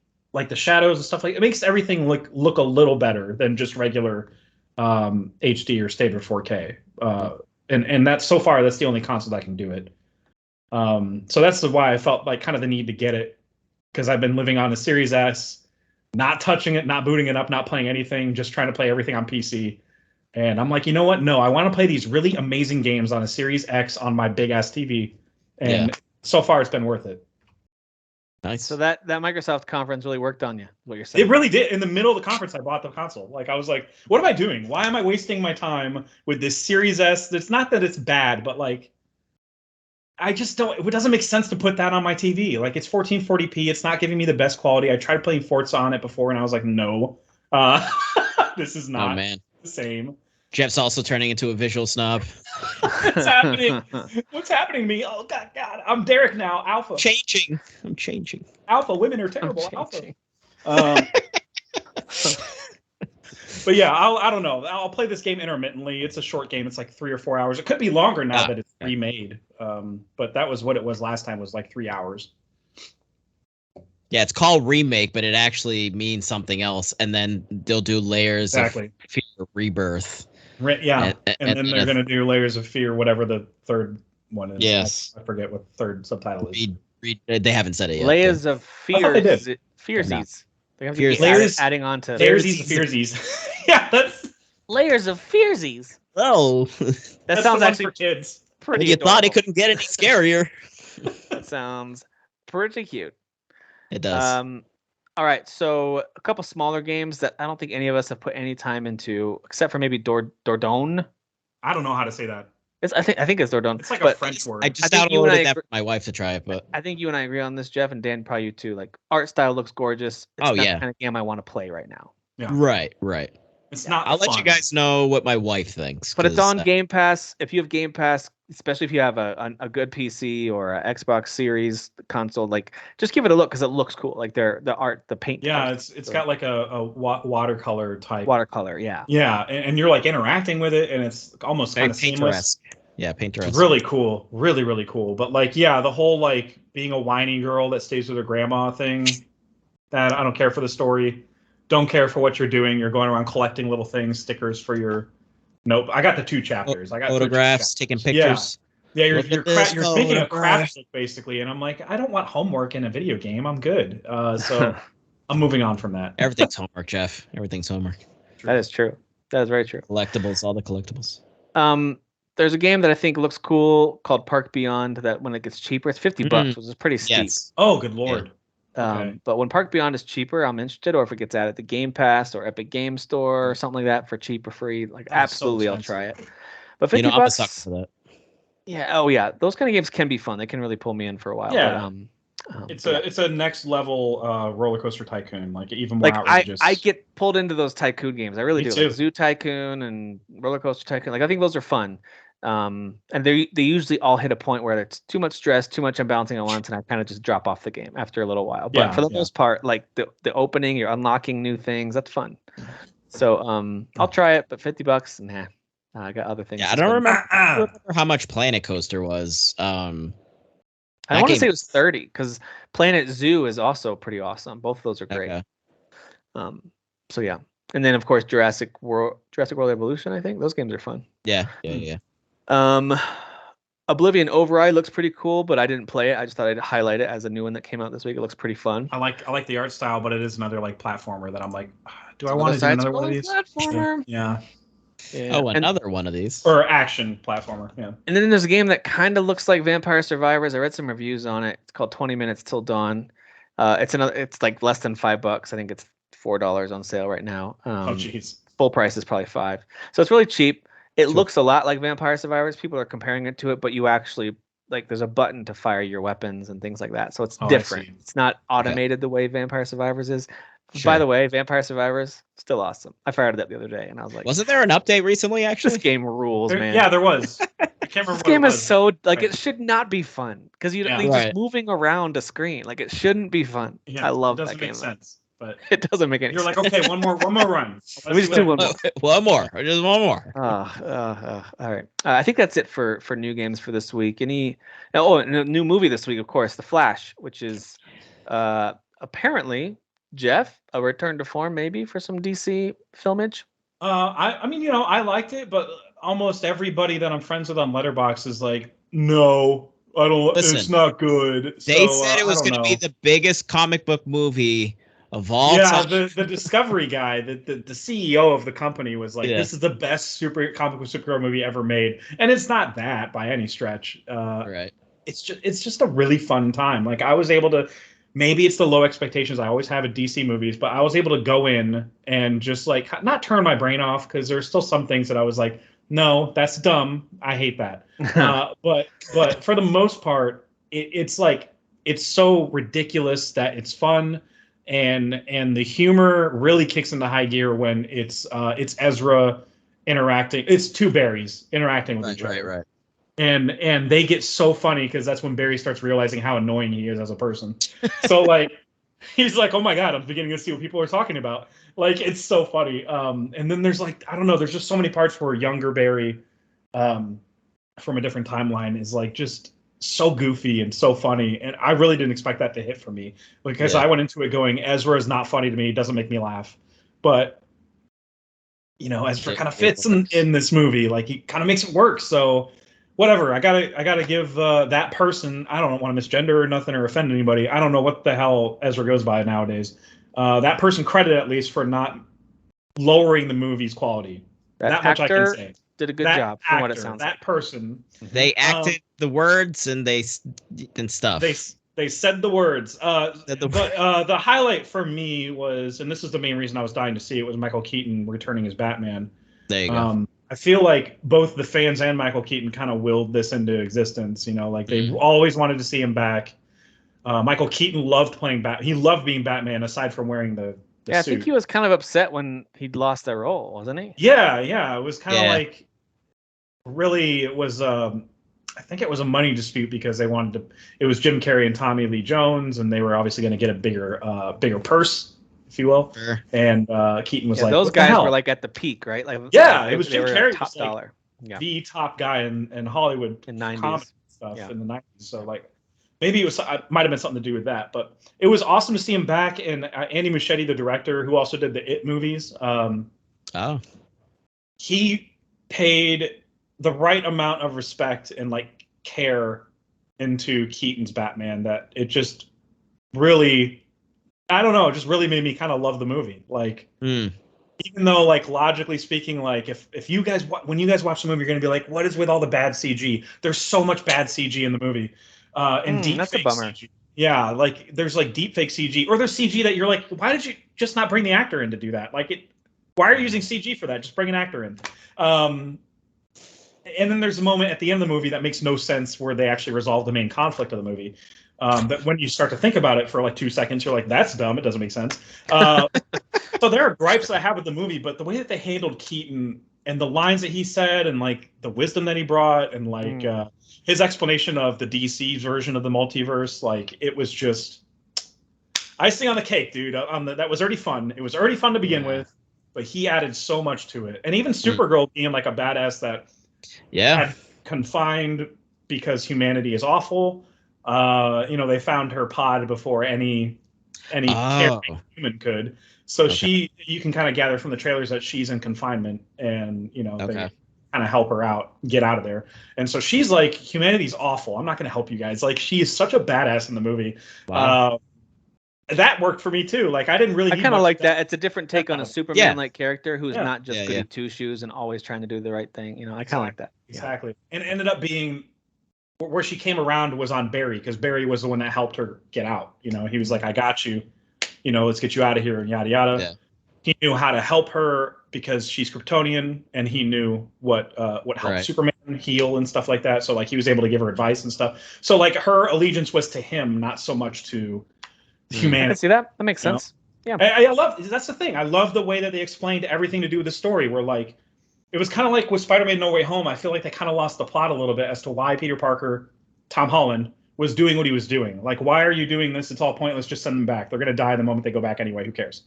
the shadows and stuff, like it makes everything look a little better than just regular HD or standard 4K. And that's, so far, that's the only console that can do it. So that's why I felt like kind of the need to get it, because I've been living on a Series S, not touching it, not booting it up, not playing anything, just trying to play everything on PC. And I'm like, you know what? No, I want to play these really amazing games on a Series X on my big ass TV. And so far, it's been worth it. Nice. So that Microsoft conference really worked on you, what you're saying. It really did. In the middle of the conference, I bought the console. Like, I was like, what am I doing? Why am I wasting my time with this Series S? It's not that it's bad, but like, I just don't. It doesn't make sense to put that on my TV. Like, it's 1440p. It's not giving me the best quality. I tried playing Forza on it before, and I was like, no, this is not the same. Jeff's also turning into a visual snob. What's happening? What's happening to me? Oh God, I'm Derek now. Alpha. I'm changing. Alpha. Women are terrible. Alpha. But yeah, I don't know. I'll play this game intermittently. It's a short game. It's like 3 or 4 hours. It could be longer now that it's remade. But that was what it was last time, was like 3 hours. Yeah, it's called remake, but it actually means something else. And then they'll do Layers of Fear Rebirth. And then they're going to do Layers of Fear, whatever the third one is. Yes. I forget what the third subtitle is. They haven't said it yet. Layers of Fear. Fearsies. They have to keep adding on to Fearsies. Yeah, that's Layers of Fearsies. Oh, that sounds actually for kids. Pretty. You thought it couldn't get any scarier. That sounds pretty cute. It does. All right, so a couple smaller games that I don't think any of us have put any time into, except for maybe Dordogne. I don't know how to say that. I think it's Dordogne. It's like a French word. I just downloaded that for my wife to try it, but I think you and I agree on this, Jeff, and Dan, probably you too. Like, art style looks gorgeous. It's not the kind of game I want to play right now. Yeah. Right. It's not. I'll let you guys know what my wife thinks. But it's on Game Pass. If you have Game Pass, especially if you have a good PC or a Xbox Series console, like, just give it a look because it looks cool. Like the paint. Yeah, it's got like a watercolor type. Watercolor, yeah. Yeah, and you're like interacting with it, and it's almost kind of seamless. Yeah, Painterest. It's really cool, really cool. But like, yeah, the whole like being a whiny girl that stays with her grandma thing, that I don't care for the story. Don't care for what you're doing. You're going around collecting little things, stickers for your. Nope, I got the 2 chapters. I got photographs, taking pictures. Yeah, you're making a craft book basically, and I'm like, I don't want homework in a video game. I'm good. So I'm moving on from that. Everything's homework, Jeff. Everything's homework. That is true. That is very true. Collectibles, all the collectibles. There's a game that I think looks cool called Park Beyond. That when it gets cheaper, it's $50, which is pretty steep. Yes. Oh, good lord. Yeah. But when Park Beyond is cheaper, I'm interested. Or if it gets added to Game Pass or Epic Game Store or something like that for cheap or free, like absolutely, I'll try it. But $50, I'm a sucker for that. Yeah. Oh yeah, those kind of games can be fun. They can really pull me in for a while. Yeah. But, it's a next level roller coaster tycoon, like even more outrageous. I get pulled into those tycoon games. I really do. Too. Like Zoo Tycoon and Roller Coaster Tycoon. Like I think those are fun. And they usually all hit a point where it's too much stress, too much unbalancing at once, and I kind of just drop off the game after a little while. But for the most part, like the opening, you're unlocking new things. That's fun. So I'll try it, but $50, nah. I got other things. Yeah, I don't remember how much Planet Coaster was. I want to say it was 30 because Planet Zoo is also pretty awesome. Both of those are great. Okay. So yeah, and then of course Jurassic World Evolution. I think those games are fun. Yeah. Oblivion Override looks pretty cool, but I didn't play it. I just thought I'd highlight it as a new one that came out this week. It looks pretty fun. I like the art style, but it is another like platformer that I'm like, do I want to do another one of these? Platformer. Yeah. Oh, another one of these. Or action platformer, yeah. And then there's a game that kind of looks like Vampire Survivors. I read some reviews on it. It's called 20 Minutes Till Dawn. It's like less than $5. I think it's $4 on sale right now. Oh, jeez. Full price is probably $5. So it's really cheap. It looks a lot like Vampire Survivors. People are comparing it to it, but you actually like there's a button to fire your weapons and things like that. So it's different. It's not automated the way Vampire Survivors is. Sure. By the way, Vampire Survivors, still awesome. I fired it up the other day, and I was like, wasn't there an update recently, actually? This game rules, man. Yeah, there was. I can't remember. This game is so, like, it should not be fun, because you're just moving around a screen. Like, it shouldn't be fun. Yeah, I love that game. It doesn't make sense, but it doesn't make any sense. You're like, okay, one more run. Let me just do one more. One more. Just one more. All right. I think that's it for new games for this week. And a new movie this week, of course, The Flash, which is apparently... Jeff, a return to form maybe for some DC filmage? I mean, I liked it, but almost everybody that I'm friends with on Letterboxd is like, no, I don't. Listen, it's not good. They said it was going to be the biggest comic book movie of all time. Yeah, the Discovery guy, the CEO of the company was like, this is the best comic book superhero movie ever made, and it's not that by any stretch. Right. It's just a really fun time. Like I was able to. Maybe it's the low expectations I always have at DC movies, but I was able to go in and just like not turn my brain off because there's still some things that I was like, no, that's dumb. I hate that. But for the most part, it's like it's so ridiculous that it's fun, and the humor really kicks into high gear when it's Ezra interacting. It's two Barrys interacting with each other. Right. And they get so funny because that's when Barry starts realizing how annoying he is as a person. So like, he's like, oh my God, I'm beginning to see what people are talking about. Like, it's so funny. And then there's like, I don't know, there's just so many parts where younger Barry from a different timeline is like just so goofy and so funny. And I really didn't expect that to hit for me because I went into it going, Ezra is not funny to me. Doesn't make me laugh. But, Ezra kind of fits in this movie. Like, he kind of makes it work. So... whatever, I gotta give that person. I don't want to misgender or nothing or offend anybody. I don't know what the hell Ezra goes by nowadays. That person credit at least for not lowering the movie's quality. That much I can say. Did a good job from what it sounds like. That person. They acted the words and stuff. They said the words. But the highlight for me was, and this is the main reason I was dying to see it, was Michael Keaton returning as Batman. There you go. I feel like both the fans and Michael Keaton kind of willed this into existence. Like they always wanted to see him back. Michael Keaton loved playing He loved being Batman, aside from wearing the suit. I think he was kind of upset when he'd lost that role, wasn't he? Yeah. It was kind of like, really, it was. I think it was a money dispute because they wanted to. It was Jim Carrey and Tommy Lee Jones, and they were obviously going to get a bigger purse, if you will. Sure. And Keaton was like, those guys were like at the peak, right? Like, it was Jim Carrey, top dollar, the top guy in Hollywood in '90s comedy stuff in the '90s. So like, maybe it might have been something to do with that. But it was awesome to see him back. And Andy Muschietti, the director, who also did the It movies, he paid the right amount of respect and like care into Keaton's Batman that it just really. I don't know. It just really made me kind of love the movie. Like, even though, like, logically speaking, like, if you guys, when you guys watch the movie, you're going to be like, what is with all the bad CG? There's so much bad CG in the movie. And deep that's fake a bummer. CG. Yeah, like, there's, like, deep fake CG. Or there's CG that you're like, why did you just not bring the actor in to do that? Like, why are you using CG for that? Just bring an actor in. And then there's a moment at the end of the movie that makes no sense where they actually resolve the main conflict of the movie. That when you start to think about it for like 2 seconds, you're like, that's dumb. It doesn't make sense. So there are gripes I have with the movie, but the way that they handled Keaton and the lines that he said, and like the wisdom that he brought, and like his explanation of the DC version of the multiverse, like it was just icing on the cake, dude. That was already fun. It was already fun to begin with, but he added so much to it. And even Supergirl being like a badass that had confined because humanity is awful. They found her pod before any caring human could. So you can kind of gather from the trailers that she's in confinement, and they kind of help her out, get out of there. And so she's like, humanity's awful. I'm not going to help you guys. Like, she is such a badass in the movie. Wow. That worked for me too. Like, I didn't really. I kind of like that. It's a different take on a Superman-like character who's not just goody two shoes and always trying to do the right thing. I kind of like that. Exactly. And it ended up being where she came around was on Barry, because Barry was the one that helped her get out. He was like, I got you. Let's get you out of here, and yada yada. Yeah. He knew how to help her because she's Kryptonian, and he knew what helped Superman heal and stuff like that. So like he was able to give her advice and stuff. So like her allegiance was to him, not so much to humanity. I can see that. That makes sense. Yeah. I love, that's the thing. I love the way that they explained everything to do with the story, where like it was kind of like with Spider-Man No Way Home. I feel like they kind of lost the plot a little bit as to why Peter Parker, Tom Holland, was doing what he was doing. Like, why are you doing this? It's all pointless. Just send them back. They're going to die the moment they go back anyway. Who cares?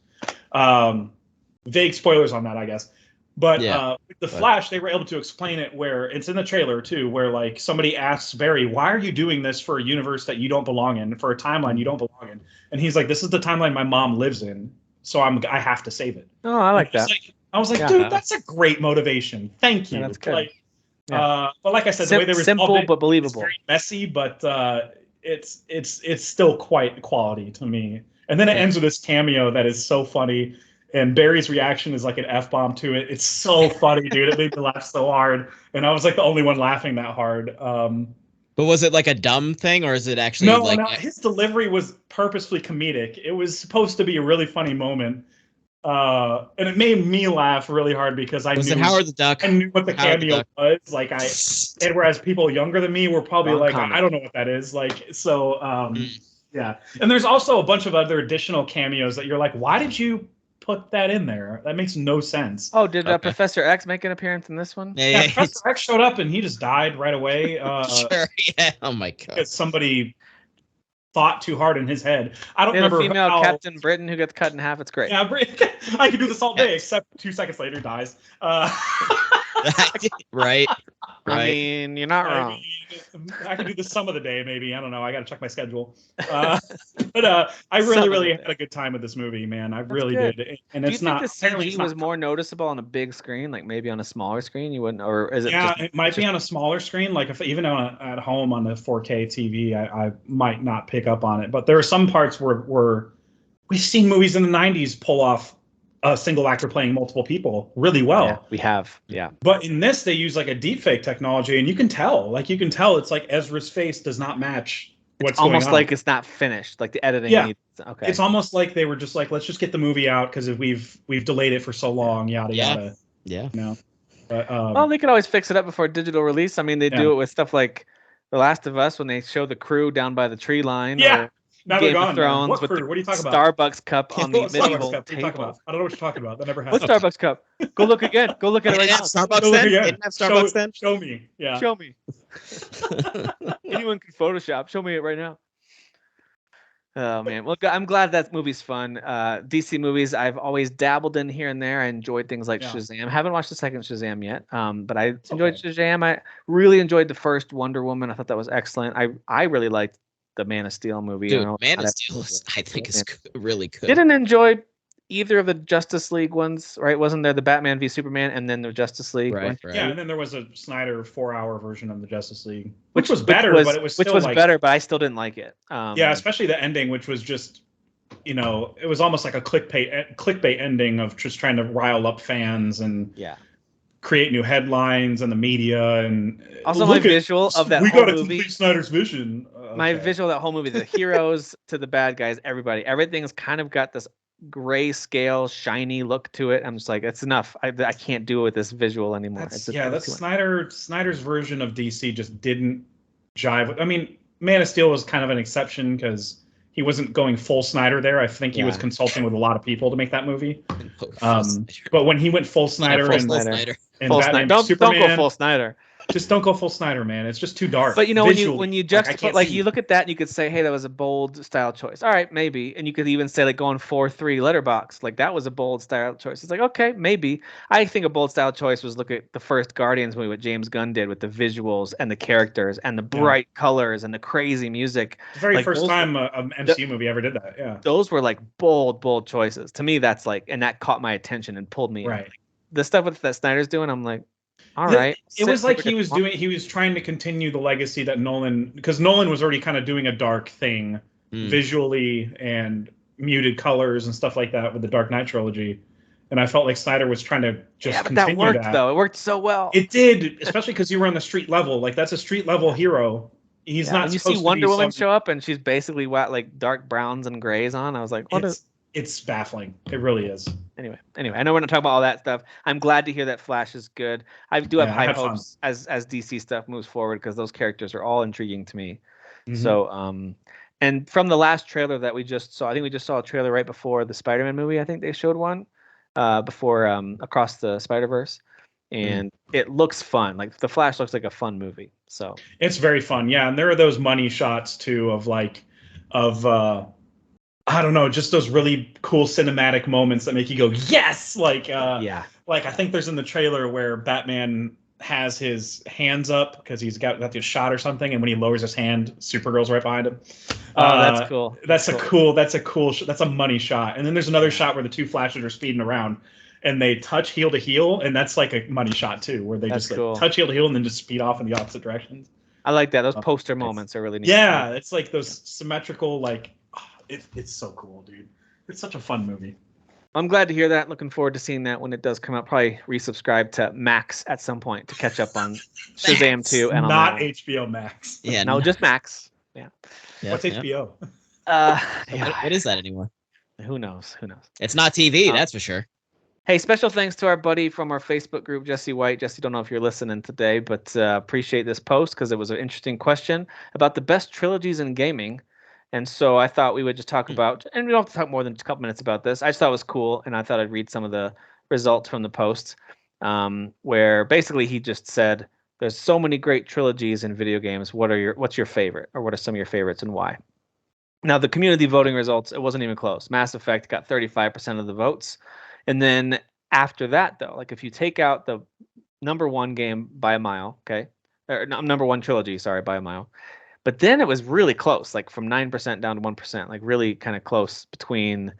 Vague spoilers on that, I guess. But with the Flash, they were able to explain it where it's in the trailer too, where like somebody asks Barry, why are you doing this for a universe that you don't belong in, for a timeline you don't belong in? And he's like, this is the timeline my mom lives in, so I have to save it. Oh, I like that. I was like, dude, that's a great motivation. Thank you. Yeah, that's good. Like, but like I said, the way they were simple but believable. Very messy, but it's still quite quality to me. And then it ends with this cameo that is so funny, and Barry's reaction is like an F-bomb to it. It's so funny, dude. It made me laugh so hard, and I was like the only one laughing that hard. But was it like a dumb thing, or is it actually no? His delivery was purposefully comedic. It was supposed to be a really funny moment. And it made me laugh really hard because I knew Howard the Duck. I knew what the cameo was. Like and whereas people younger than me were probably like, I don't know what that is. Like, so yeah. And there's also a bunch of other additional cameos that you're like, why did you put that in there? That makes no sense. Oh, did Professor X make an appearance in this one? Yeah, Professor X showed up and he just died right away. Sure, yeah. Oh my god. Because somebody thought too hard in his head. I don't remember. Female Captain Britain who gets cut in half. It's great. Yeah, I could do this all day, except 2 seconds later dies. Right. I mean, you're not wrong. I could do this some of the day, maybe. I don't know. I got to check my schedule. But I really had a good time with this movie, man. I really did. And do you think the CG was more noticeable on a big screen, like maybe on a smaller screen? You wouldn't, or is it? Yeah, it might be on a smaller screen. Like if even at home on the 4K TV, I might not pick up on it. But there are some parts where we've seen movies in the 90s pull off a single actor playing multiple people really well. Yeah, we have, yeah. But in this, they use like a deepfake technology, and you can tell. Like, it's like Ezra's face does not match what's going on. Almost like it's not finished. Like the editing. Yeah. Okay. It's almost like they were just like, let's just get the movie out because we've delayed it for so long. Yada yada. Yeah. But, well, they could always fix it up before digital release. I mean, they do it with stuff like The Last of Us when they show the crew down by the tree line. Yeah. Or Game of Thrones with the what are you talking about? Starbucks cup on the medieval table. I don't know what you're talking about. That never happened. What Starbucks cup? Go look again. Go look at it right now. Starbucks then? Didn't have Starbucks then? Show me. Yeah. Show me. Anyone can Photoshop. Show me it right now. Oh man. Well, I'm glad that movie's fun. DC movies I've always dabbled in here and there. I enjoyed things like Shazam. I haven't watched the second Shazam yet. But I enjoyed Shazam. I really enjoyed the first Wonder Woman. I thought that was excellent. I really liked the Man of Steel movie. Dude, Man of Steel, I think, is really good. Didn't enjoy either of the Justice League ones, right? Wasn't there the Batman v Superman and then the Justice League? Right. Yeah, and then there was a Snyder 4-hour version of the Justice League, which was better, but it was still better, but I still didn't like it. Yeah, especially the ending, which was just, it was almost like a clickbait ending of just trying to rile up fans and create new headlines in the media. And also my visual of that whole movie. We got to complete Snyder's vision. My visual of that whole movie, the heroes to the bad guys, everything's kind of got this gray scale, shiny look to it. I'm just like, it's enough. I can't do it with this visual anymore. That's Snyder's version of DC just didn't jive. I mean, Man of Steel was kind of an exception because he wasn't going full Snyder there. I think he was consulting with a lot of people to make that movie. But when he went full Snyder, and full Batman Snyder. Superman. Don't go full Snyder. Just don't go full Snyder, man. It's just too dark. But visually. when you juxtapose, like you look at that, and you could say, hey, that was a bold style choice. All right, maybe. And you could even say like going 4-3 letterbox, like that was a bold style choice. It's like, okay, maybe. I think a bold style choice was look at the first Guardians movie, what James Gunn did with the visuals and the characters and the bright colors and the crazy music. The very first time an MCU movie ever did that. Yeah, those were like bold choices. To me, that's like, and that caught my attention and pulled me. Right. In. The stuff that Snyder's doing, I'm like, all right. It was like he was trying to continue the legacy that Nolan, because Nolan was already kind of doing a dark thing visually and muted colors and stuff like that with the Dark Knight trilogy. And I felt like Snyder was trying to just continue that. Worked, though. It worked so well. It did, especially because you were on the street level. Like, that's a street level hero. He's not. And you see Wonder Woman show up, and she's basically like dark browns and grays on. I was like, it's baffling. It really is. Anyway, I know we're not talking about all that stuff. I'm glad to hear that Flash is good. I do have high hopes as DC stuff moves forward because those characters are all intriguing to me. Mm-hmm. So, and from the last trailer that we just saw, I think we just saw a trailer right before the Spider-Man movie. I think they showed one before Across the Spider-Verse, and it looks fun. Like the Flash looks like a fun movie. So it's very fun, yeah. And there are those money shots too I don't know, just those really cool cinematic moments that make you go, yes! Like I think there's in the trailer where Batman has his hands up because he's got this shot or something, and when he lowers his hand, Supergirl's right behind him. Oh, that's cool. That's a money shot. And then there's another shot where the two Flashes are speeding around, and they touch heel to heel, and that's like a money shot too, where they just touch heel to heel and then just speed off in the opposite directions. I like that. Those poster moments are really neat. Yeah, it's like those symmetrical, like. It's so cool, dude. It's such a fun movie. I'm glad to hear that. Looking forward to seeing that when it does come out. Probably resubscribe to Max at some point to catch up on Shazam 2. And not HBO Max. Yeah, no, just Max. Yeah. What's HBO? What is that anymore? Who knows? It's not TV, that's for sure. Hey, special thanks to our buddy from our Facebook group, Jesse White. Jesse, don't know if you're listening today, but appreciate this post because it was an interesting question about the best trilogies in gaming. And so I thought we would just talk about, and we don't have to talk more than a couple minutes about this. I just thought it was cool, and I thought I'd read some of the results from the post, where basically he just said, "There's so many great trilogies in video games. What's your favorite, or what are some of your favorites, and why?" Now the community voting results, it wasn't even close. Mass Effect got 35% of the votes, and then after that, though, like if you take out the number one game by a mile, okay, or number one trilogy, sorry, by a mile. But then it was really close, like from 9% down to 1%, like really kind of close between,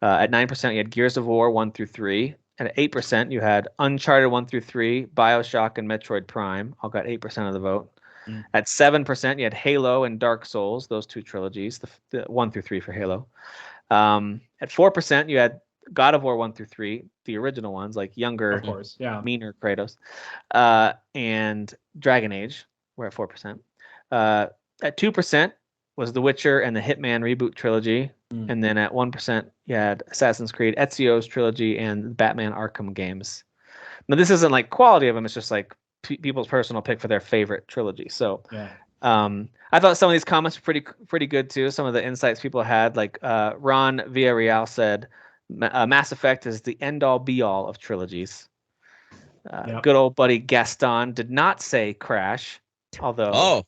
at 9% you had Gears of War 1 through 3, and at 8% you had Uncharted 1 through 3, BioShock and Metroid Prime, all got 8% of the vote. At 7% you had Halo and Dark Souls, those two trilogies, the 1 through 3 for Halo. At 4% you had God of War 1 through 3, the original ones, like younger, of course, meaner Kratos, and Dragon Age were at 4%. At 2% was The Witcher and the Hitman reboot trilogy. And then at 1%, you had Assassin's Creed, Ezio's trilogy, and Batman Arkham games. Now, this isn't like quality of them. It's just like people's personal pick for their favorite trilogy. So I thought some of these comments were pretty good, too. Some of the insights people had, like Ron Villarreal said, Mass Effect is the end-all, be-all of trilogies. Good old buddy Gaston did not say Crash, although...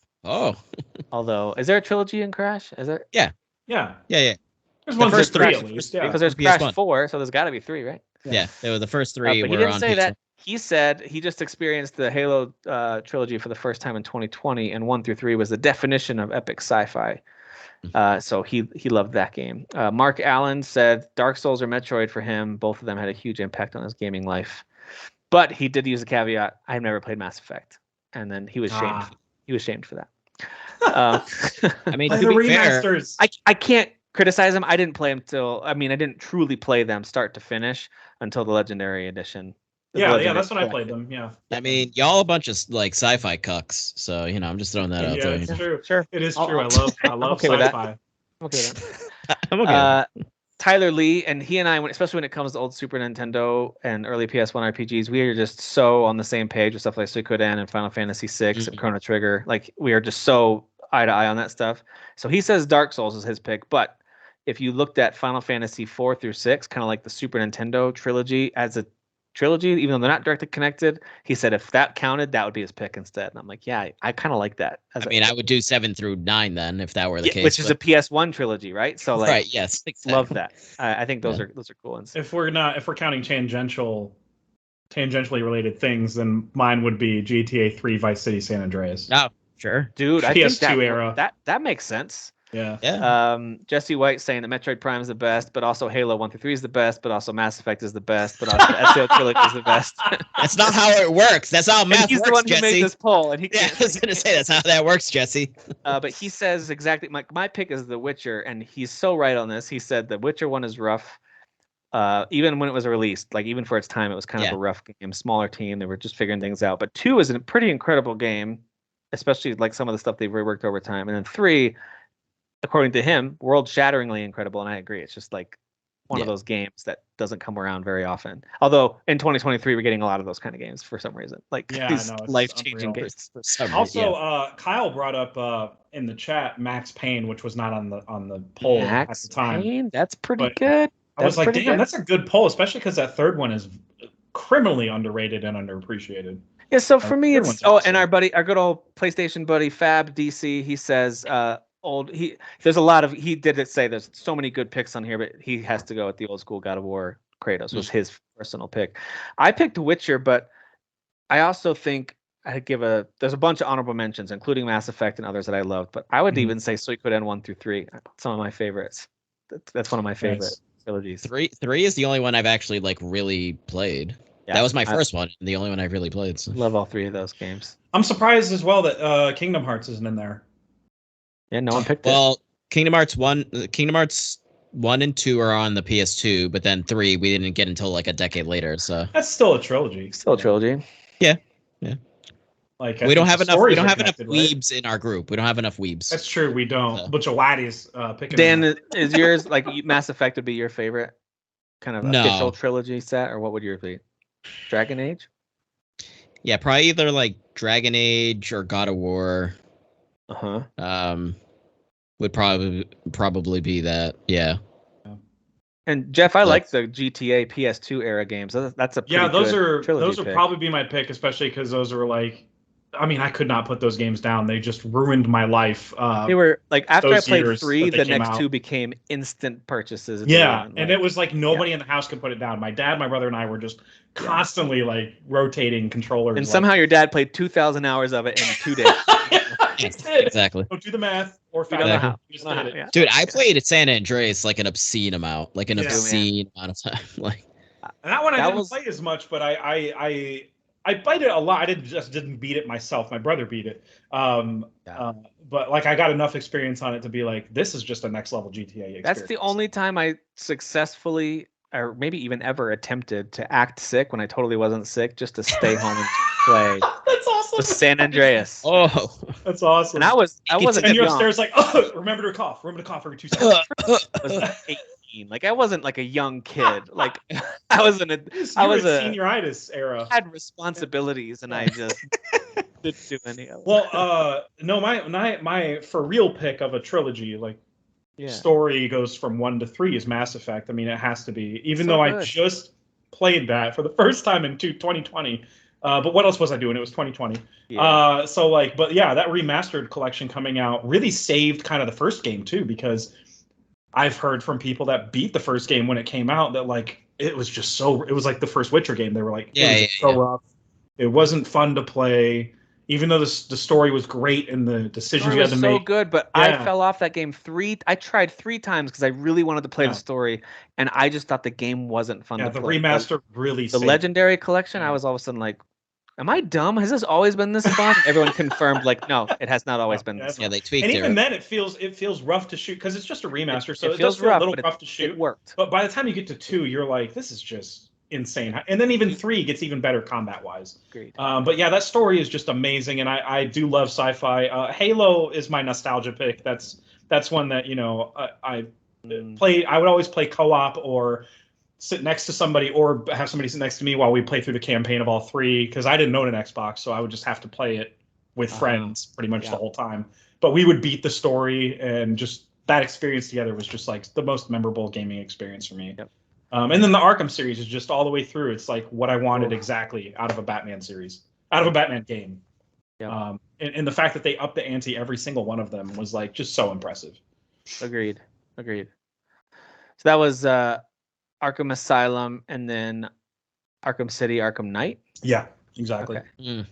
although, is there a trilogy in Crash? Is there? Yeah. There's one first three at least. Because there's Crash 4, so there's got to be 3, right? Yeah, they were the first 3. But he didn't say that. He said he just experienced the Halo trilogy for the first time in 2020, and 1 through 3 was the definition of epic sci-fi. So he loved that game. Mark Allen said Dark Souls or Metroid for him. Both of them had a huge impact on his gaming life. But he did use a caveat: I've never played Mass Effect, and then he was shamed. He was shamed for that. I mean, to be fair, I can't criticize him. I didn't play him I didn't truly play them start to finish until the Legendary Edition. That's when I played them. Yeah. I mean, y'all a bunch of like sci-fi cucks, so I'm just throwing that out there. It's true. Sure, it is true. I love okay sci-fi. I'm okay with that. I'm okay. Tyler Lee and he and I, especially when it comes to old Super Nintendo and early PS1 RPGs, we are just so on the same page with stuff like Suikoden and Final Fantasy VI and Chrono Trigger. Like we are just so eye to eye on that stuff. So he says Dark Souls is his pick, but if you looked at Final Fantasy 4 through 6, kind of like the Super Nintendo trilogy as a trilogy, even though they're not directly connected. He said if that counted, that would be his pick instead. And I'm like, yeah, I kind of like that. I would do 7 through 9 then if that were the case. Which is a PS1 trilogy, right? So like, right, yes, exactly. Love that. I think those are cool ones. If we're counting tangentially related things, then mine would be GTA 3, Vice City, San Andreas. Oh, sure, dude. I PS2 think era. That makes sense. Yeah. Jesse White saying that Metroid Prime is the best, but also Halo 1 through 3 is the best, but also Mass Effect is the best, but also Ezio Trilogy is the best. That's not how it works. That's how math he's works, the one Jesse. who made this poll, and I was gonna say that's how that works, Jesse. But he says exactly. My pick is The Witcher, and he's so right on this. He said The Witcher 1 is rough. Even when it was released, like even for its time, it was kind of a rough game. Smaller team, they were just figuring things out. But 2 is a pretty incredible game, especially like some of the stuff they've reworked over time. And then 3, according to him, world-shatteringly incredible, and I agree. It's just like one of those games that doesn't come around very often. Although in 2023, we're getting a lot of those kind of games for some reason, like these life-changing games. For some reason. Kyle brought up in the chat Max Payne, which was not on the poll at the time. Payne? That's pretty good. I was like, damn, that's a good poll, especially because that third one is criminally underrated and underappreciated. Yeah, so for me, it's awesome. And our good old PlayStation buddy Fab DC, he says there's a lot of, he did say there's so many good picks on here, but he has to go with the old school God of War. Kratos was his personal pick. I picked Witcher, but I also think there's a bunch of honorable mentions, including Mass Effect and others that I loved, but I would even say Suikoden 1 through 3, some of my favorites. That's one of my favorite trilogies. 3 is the only one I've actually like really played. Yeah, that was my first one, the only one I really played. So. Love all 3 of those games. I'm surprised as well that Kingdom Hearts isn't in there. Yeah, no one picked it. Well, Kingdom Hearts 1 and 2 are on the PS2, but then 3 we didn't get until like a decade later. So that's still a trilogy. Still a trilogy. Yeah. Like we don't have enough weebs in our group. We don't have enough weebs. That's true. We don't. A bunch of laddies picking. Dan, is yours like Mass Effect would be your favorite kind of official trilogy set, or what would yours be? Dragon Age? Yeah, probably either like Dragon Age or God of War. Would probably be that. Yeah. And Jeff, I like the GTA PS2 era games. That's a pretty those would probably be my pick, especially because those were like, I mean, I could not put those games down. They just ruined my life. They were like, after I played 3, the next 2 became instant purchases. Yeah, and it was like nobody in the house could put it down. My dad, my brother, and I were just constantly like rotating controllers. And somehow your dad played 2,000 hours of it in 2 days. Exactly. Don't do the math or Dude, I played San Andreas like an obscene amount, obscene amount of time. Like that one I didn't play as much, but I played it a lot. I didn't beat it myself. My brother beat it. But like I got enough experience on it to be like, this is just a next level GTA experience. That's the only time I successfully, or maybe even ever, attempted to act sick when I totally wasn't sick, just to stay home and play. That's awesome. San Andreas. Oh, that's awesome. And I wasn't. And you're upstairs like, oh, remember to cough every 2 seconds. I was 18. Like I wasn't like a young kid. Like I was a senioritis era. I had responsibilities, and I just didn't do any of it. Well, no, my for real pick of a trilogy, like story goes from 1 to 3 is Mass Effect. I mean, it has to be. Even though I just played that for the first time in 2020. But what else was I doing? It was 2020. Yeah. But yeah, that remastered collection coming out really saved kind of the first game too, because I've heard from people that beat the first game when it came out that like it was like the first Witcher game. They were like, rough. It wasn't fun to play, even though the story was great and the decisions you had to make. So good, but I fell off that game I tried 3 times because I really wanted to play the story, and I just thought the game wasn't fun to play. The remaster really the Legendary Collection, I was all of a sudden like, am I dumb? Has this always been this fun? Everyone confirmed, like, no, it has not always been this fun. Yeah, they tweaked it. And even then it feels rough to shoot because it's just a remaster, so it feels does feel rough, a little rough to shoot. It worked. But by the time you get to 2, you're like, this is just insane. And then even 3 gets even better combat-wise. Agreed. But yeah, that story is just amazing, and I do love sci-fi. Halo is my nostalgia pick. That's one that, I would always play co-op or sit next to somebody or have somebody sit next to me while we play through the campaign of all 3, because I didn't own an Xbox, so I would just have to play it with friends pretty much the whole time. But we would beat the story, and just that experience together was just like the most memorable gaming experience for me. Yep. And then the Arkham series is just all the way through. It's like what I wanted exactly out of a Batman series, out of a Batman game. Yeah. And the fact that they upped the ante every single one of them was like just so impressive. Agreed. So that was Arkham Asylum, and then Arkham City, Arkham Knight. Yeah, exactly. Okay.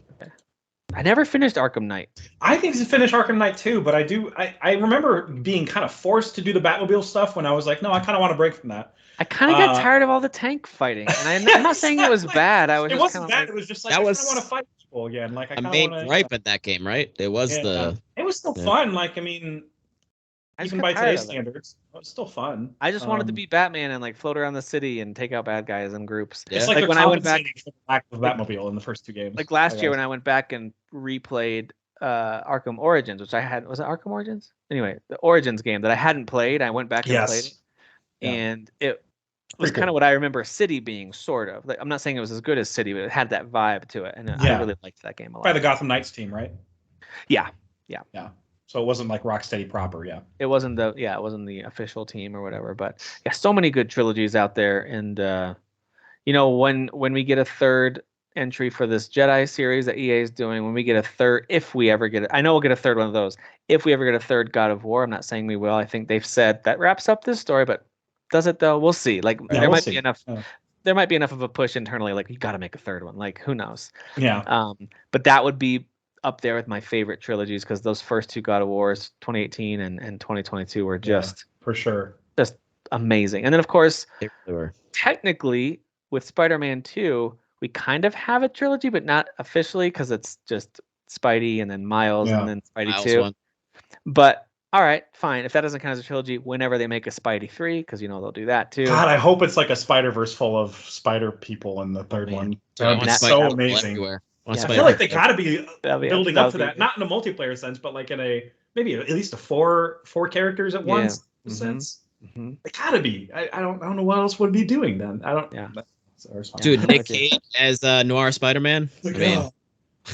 I never finished Arkham Knight. I think to finish Arkham Knight too, but I remember being kind of forced to do the Batmobile stuff when I was like, no, I kind of want to break from that. I kind of got tired of all the tank fighting, and I'm not saying it was bad. It wasn't bad. It was just like I want to fight people again. Like I kind of want to. Gripe at that game, right? It was it was still fun. Like I mean, even by today's standards, it was still fun. I just wanted to be Batman and like float around the city and take out bad guys in groups. It's like when I went back for the lack of Batmobile in the first two games. Like last year when I went back and replayed Arkham Origins, which I had, was it Arkham Origins? Anyway, the Origins game that I hadn't played, I went back and played it, and it was kind of what I remember City being, sort of. Like, I'm not saying it was as good as City, but it had that vibe to it, and I really liked that game a lot. By the Gotham Knights team, right? Yeah. So it wasn't like Rocksteady proper, It wasn't the official team or whatever, but yeah, so many good trilogies out there, and when we get a third entry for this Jedi series that EA is doing, when we get a third, if we ever get it, I know we'll get a third one of those. If we ever get a third God of War, I'm not saying we will. I think they've said that wraps up this story, but does it though? We'll see. Like there might be enough. There might be enough of a push internally, like you got to make a third one. Like who knows? Yeah. But that would be up there with my favorite trilogies, because those first two God of Wars, 2018 and 2022, were just for sure just amazing. And then of course, they really were. Technically with Spider-Man 2, we kind of have a trilogy, but not officially, because it's just Spidey and then Miles and then Spidey Miles 2. 1. But all right, fine. If that doesn't count as a trilogy, whenever they make a Spidey 3, because they'll do that too. God, I hope it's like a Spider-Verse full of Spider people in the third one. That would be so amazing. I feel like they got to be building up to that, not in a multiplayer sense, but like in a maybe at least a four characters at once sense. Mm-hmm. They got to be. I don't know what else would be doing then. I don't. Yeah. Dude, Nick Cage as Noir Spider-Man. I'm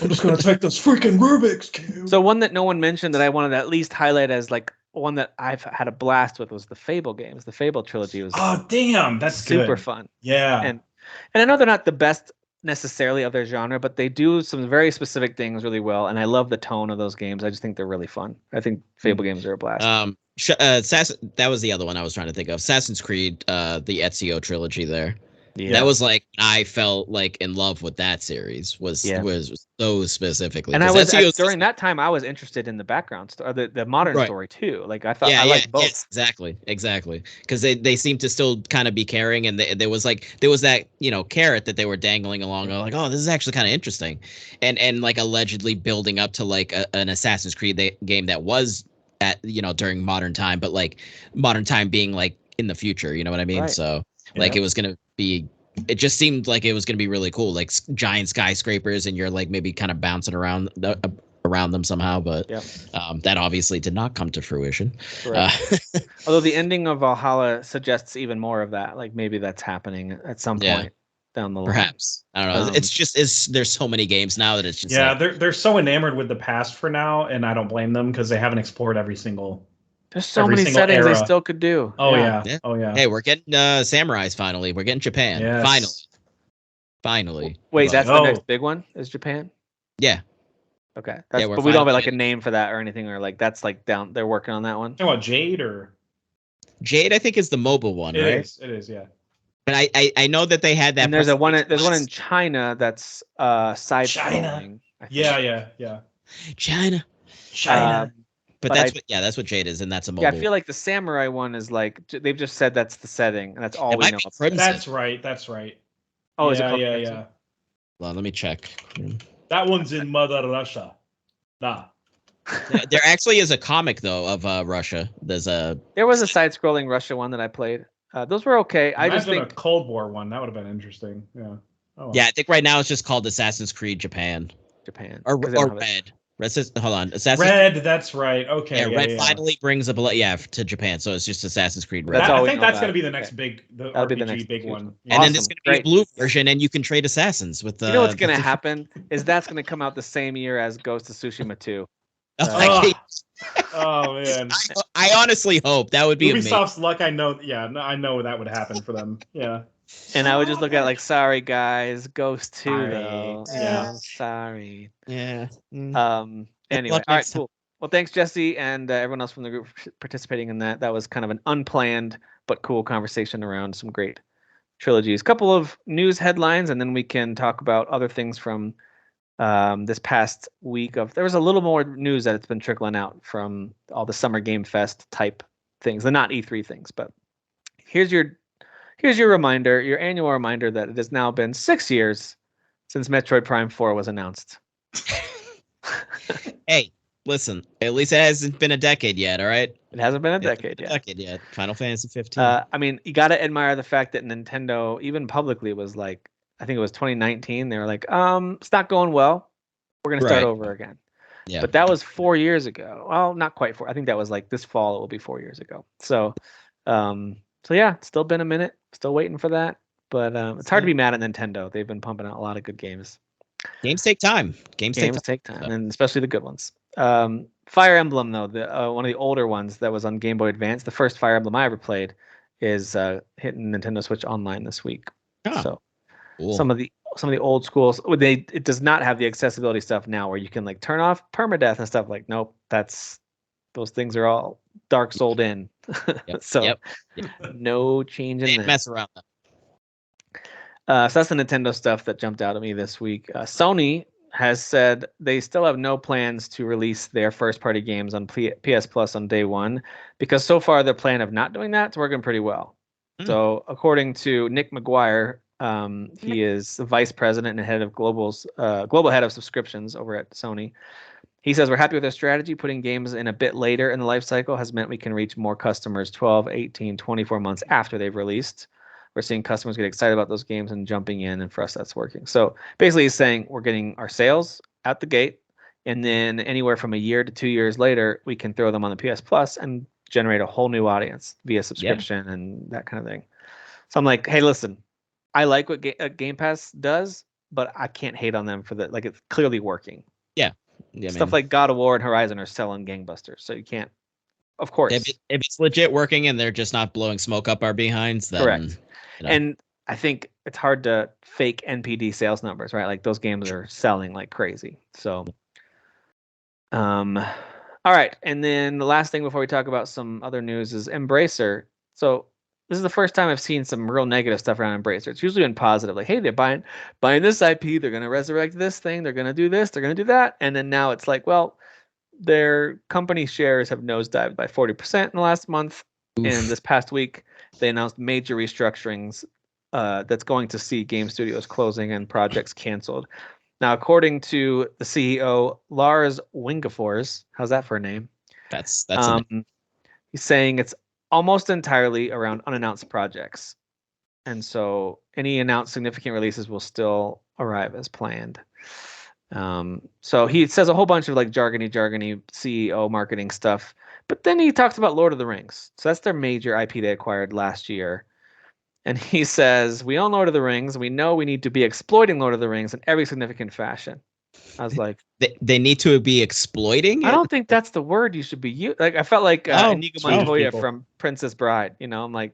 just gonna take this freaking Rubik's Cube. So one that no one mentioned that I wanted to at least highlight as like one that I've had a blast with was the Fable games. The Fable trilogy was that's super fun. Yeah. And I know they're not the best necessarily of their genre, but they do some very specific things really well, and I love the tone of those games. I just think they're really fun. I think Fable games are a blast. That was the other one I was trying to think of. Assassin's Creed, the Ezio trilogy there. Yeah. That was like, I felt like in love with that series was so specifically. And during that time I was interested in the background story, the modern story too. Like I thought I liked both. Exactly. Because they seemed to still kind of be caring, and there was that carrot that they were dangling along. Like, oh, this is actually kind of interesting, and like allegedly building up to like an Assassin's Creed game that was at during modern time, but like modern time being like in the future. You know what I mean? Right. So like it was gonna be. It just seemed like it was going to be really cool, like giant skyscrapers, and you're like maybe kind of bouncing around them somehow. But that obviously did not come to fruition. Although the ending of Valhalla suggests even more of that. Like maybe that's happening at some point down the line. Perhaps. I don't know. There's so many games now that it's just they're so enamored with the past for now, and I don't blame them because they haven't explored every single. There's so many settings they still could do. Oh yeah. Hey, we're getting samurais finally. We're getting Japan. Yes. Finally. Wait, that's the next big one? Is Japan? Yeah. Okay. But we don't have like a name for that or anything, or like that's like down. They're working on that one. You know what, Jade or? Jade, I think is the mobile one, right? It is. Yeah. But I know that they had that. And there's one in China that's side scrolling. Yeah. China. But that's what Jade is, and that's a mobile. Yeah, I feel like the samurai one is like they've just said that's the setting, and that's all we know. That's right. Oh, is it? Yeah. Well, let me check. That one's in Mother Russia. Nah. There actually is a comic though of Russia. There was a side-scrolling Russia one that I played. Those were okay. I just think a Cold War one that would have been interesting. Yeah. Oh. Yeah, I think right now it's just called Assassin's Creed Japan. Or Red. Hold on. Red, that's right. Okay. Yeah, Red finally brings to Japan, so it's just Assassin's Creed Red. I think that's going to be the next big one. Yeah. And then there's going to be a blue version, and you can trade assassins with the. You know what's going to happen is that's going to come out the same year as Ghost of Tsushima 2. Oh man. I honestly hope that would be Ubisoft's amazing. luck. I know. Yeah, I know that would happen for them. Yeah. And I would just look at it like, sorry guys, Ghost 2 Sorry. though. Yeah. Sorry. Yeah. Anyway, all right, cool. Well, thanks, Jesse, and everyone else from the group participating in that. That was kind of an unplanned but cool conversation around some great trilogies. Couple of news headlines, and then we can talk about other things from this past week. There was a little more news that it's been trickling out from all the Summer Game Fest type things, the not E3 things. But here's your reminder, your annual reminder that it has now been 6 years since Metroid Prime 4 was announced. Hey, listen, at least it hasn't been a decade yet, all right? It hasn't been a decade yet. Final Fantasy 15. I mean, you got to admire the fact that Nintendo, even publicly, was like, I think it was 2019. They were like, it's not going well. We're going to start over again. Yeah. But that was 4 years ago. Well, not quite 4. I think that was like this fall. It will be 4 years ago. So yeah, it's still been a minute. Still waiting for that. But it's hard to be mad at Nintendo. They've been pumping out a lot of good games. Games take time. Games take time, and especially the good ones. Fire Emblem, though, one of the older ones that was on Game Boy Advance, the first Fire Emblem I ever played, is hitting Nintendo Switch Online this week. Oh, so cool. Some of the old schools, it does not have the accessibility stuff now where you can like turn off permadeath and stuff. Like, nope, those things are all Dark Souled in. So no change in that. Mess around. So that's the Nintendo stuff that jumped out at me this week. Sony has said they still have no plans to release their first-party games on PS Plus on day one, because so far their plan of not doing that's working pretty well. So according to Nick McGuire, he is the vice president and head of global head of subscriptions over at Sony. He says, we're happy with our strategy. Putting games in a bit later in the life cycle has meant we can reach more customers 12, 18, 24 months after they've released. We're seeing customers get excited about those games and jumping in, and for us, that's working. So basically, he's saying we're getting our sales out the gate, and then anywhere from a year to 2 years later, we can throw them on the PS Plus and generate a whole new audience via subscription and that kind of thing. So I'm like, hey, listen, I like what Game Pass does, but I can't hate on them for that. Like, it's clearly working. Yeah. Stuff like God of War and Horizon are selling gangbusters, so you can't. Of course, if it's legit working and they're just not blowing smoke up our behinds, then correct. And I think it's hard to fake NPD sales numbers, right? Like those games are selling like crazy. So, all right. And then the last thing before we talk about some other news is Embracer. So this is the first time I've seen some real negative stuff around Embracer. It's usually been positive, like, hey, they're buying this IP, they're going to resurrect this thing, they're going to do this, they're going to do that. And then now it's like, well, their company shares have nosedived by 40% in the last month. Oof. And this past week, they announced major restructurings that's going to see game studios closing and projects canceled. Now, according to the CEO, Lars Wingefors, how's that for a name? That's he's saying it's almost entirely around unannounced projects. And so any announced significant releases will still arrive as planned. So he says a whole bunch of like jargony CEO marketing stuff. But then he talks about Lord of the Rings. So that's their major IP they acquired last year. And he says, we own Lord of the Rings. We know we need to be exploiting Lord of the Rings in every significant fashion. I was like, they need to be exploiting it? I don't think that's the word you should be using. Like, I felt like Inigo Montoya from Princess Bride. You know, I'm like,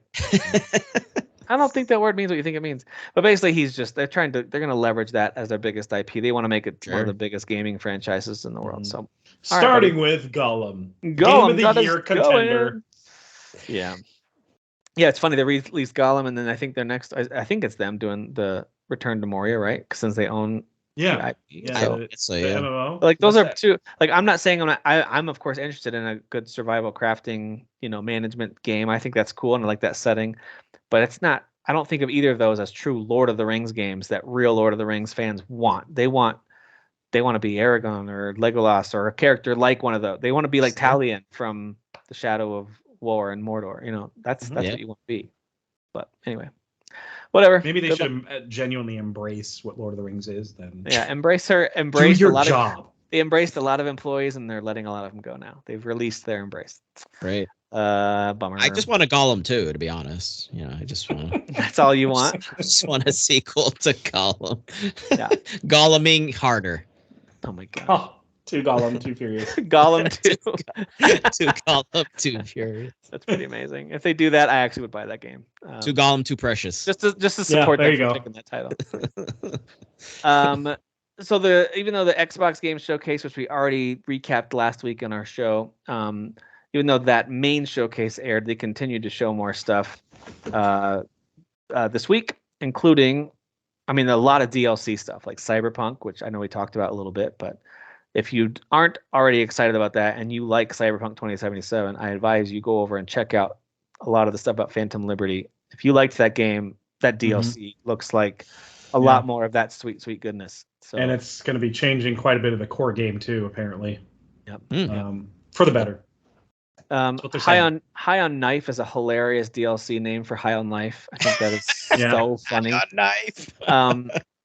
I don't think that word means what you think it means. But basically, they're going to leverage that as their biggest IP. They want to make it one of the biggest gaming franchises in the world. So, starting with Gollum. Game of the Year contender. Yeah. Yeah, it's funny. They released Gollum, and then I think their next, I think it's them doing the Return to Moria, right? Since they own. Yeah. I don't know. Like those are two. Like I'm not saying I'm of course interested in a good survival crafting, management game. I think that's cool, and I like that setting. But it's not. I don't think of either of those as true Lord of the Rings games that real Lord of the Rings fans want. They want to be Aragorn or Legolas or a character like one of those. They want to be like Talion from The Shadow of War and Mordor. That's what you want to be. But anyway, whatever. Maybe they should genuinely embrace what Lord of the Rings is then. Yeah, embrace do your job. They embraced a lot of employees, and they're letting a lot of them go now. They've released their embrace. Right. Bummer. I just want a Gollum too, to be honest. I just want. That's all you want. I just want a sequel to Gollum. Yeah. Golluming harder. Oh my god. Oh, Two Gollum, two Furious. Gollum 2. Two Gollum, two Furious. That's pretty amazing. If they do that, I actually would buy that game. Two Gollum, two Precious. Just to support them for go. picking that title. So even though the Xbox Game Showcase, which we already recapped last week in our show, even though that main showcase aired, they continued to show more stuff this week, including, a lot of DLC stuff like Cyberpunk, which I know we talked about a little bit, but if you aren't already excited about that and you like Cyberpunk 2077, I advise you go over and check out a lot of the stuff about Phantom Liberty. If you liked that game, that DLC looks like a lot more of that sweet, sweet goodness. So, and it's going to be changing quite a bit of the core game too, apparently. Yep. For the better. High on Knife is a hilarious DLC name for High on Life. I think that is so funny. High on Knife.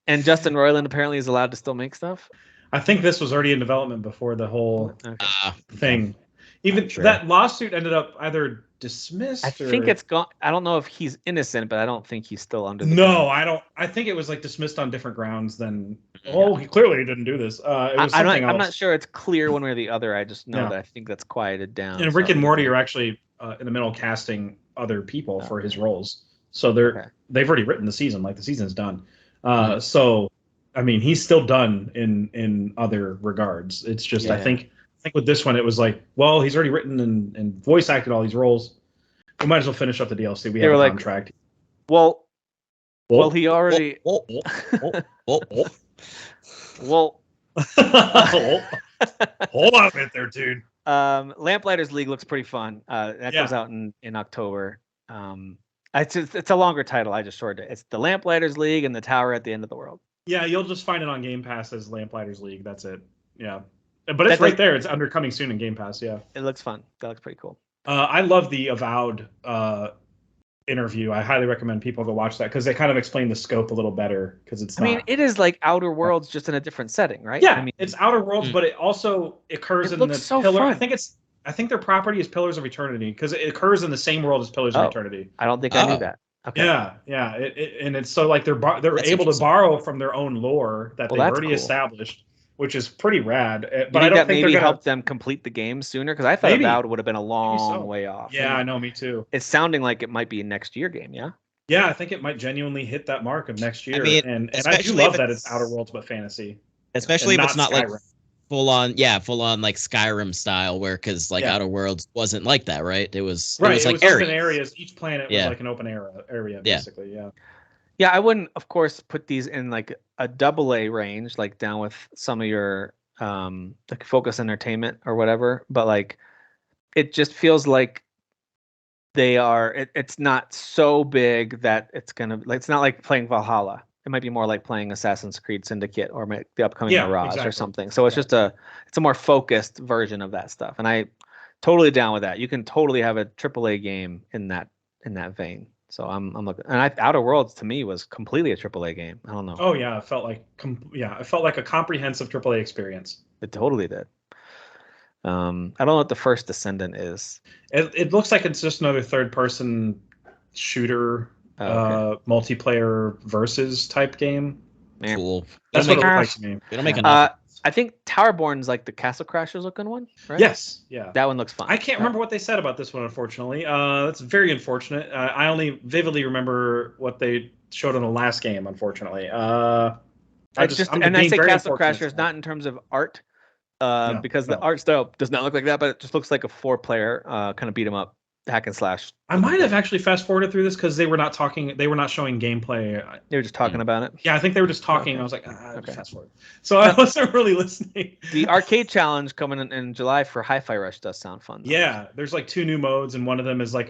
And Justin Roiland apparently is allowed to still make stuff. I think this was already in development before the whole thing. Even that lawsuit ended up either dismissed. I think it's gone. I don't know if he's innocent, but I don't think he's still under. I don't. I think it was like dismissed on different grounds than. Oh, he clearly didn't do this. It was something else. I'm not sure it's clear one way or the other. I just know that I think that's quieted down. And Rick and Morty are actually in the middle casting other people for his roles. So they've already written the season. Like the season's done. So. He's still done in other regards. It's just I think with this one it was like, well, he's already written and voice acted all these roles. We might as well finish up the DLC. We have a contract. Well, he already. Well. Hold on a minute there, dude. Lamplighters League looks pretty fun. That comes out in October. It's a longer title. I just shortened it. It's the Lamplighters League and the Tower at the End of the World. Yeah, you'll just find it on Game Pass as Lamplighters League. That's it. Yeah. But it's right there. It's under coming soon in Game Pass, yeah. It looks fun. That looks pretty cool. I love the Avowed interview. I highly recommend people go watch that because they kind of explain the scope a little better because it's it is like Outer Worlds just in a different setting, right? Yeah, it's Outer Worlds, but it also occurs in the Pillar. Fun. I think their property is Pillars of Eternity because it occurs in the same world as Pillars of Eternity. I don't think I knew that. Okay. Yeah. And it's so like they're able to borrow from their own lore that they've already established, which is pretty rad. But I don't think maybe help them complete the game sooner because I thought Avowed would have been a long way off. Yeah, I know, me too. It's sounding like it might be a next year game. Yeah. Yeah, I think it might genuinely hit that mark of next year. And I do love that it's Outer Worlds but fantasy, especially if it's not Skyrim. Like full on like Skyrim style, where because Outer Worlds wasn't like that, right? It was like open areas. Each planet was like an open area, basically. Yeah, I wouldn't, of course, put these in like a AA range, like down with some of your like Focus Entertainment or whatever. But like, it just feels like they are. It's not so big that it's gonna like. It's not like playing Valhalla. It might be more like playing Assassin's Creed Syndicate or the upcoming Mirage or something. So it's just it's a more focused version of that stuff. And I totally down with that. You can totally have a AAA game in that vein. So I'm looking. And Outer Worlds to me was completely a AAA game. I don't know. Oh yeah, it felt like a comprehensive AAA experience. It totally did. I don't know what the first Descendant is. It looks like it's just another third-person shooter. Multiplayer versus type game. Cool. That's what it looks like to me. They don't make enough. I think Towerborn's like the Castle Crashers looking one, right? Yes. Yeah. That one looks fun. I can't remember what they said about this one, unfortunately. That's very unfortunate. I only vividly remember what they showed on the last game, unfortunately. I say Castle Crashers not in terms of art, because the art style does not look like that, but it just looks like a 4-player kind of beat 'em up hack and slash. I might have actually fast forwarded through this because they were not showing gameplay. They were just talking about it. Yeah, I think they were just talking. Okay. I was like, fast forward. So I wasn't really listening. The arcade challenge coming in July for Hi-Fi Rush does sound fun. Yeah, there's like 2 new modes, and one of them is like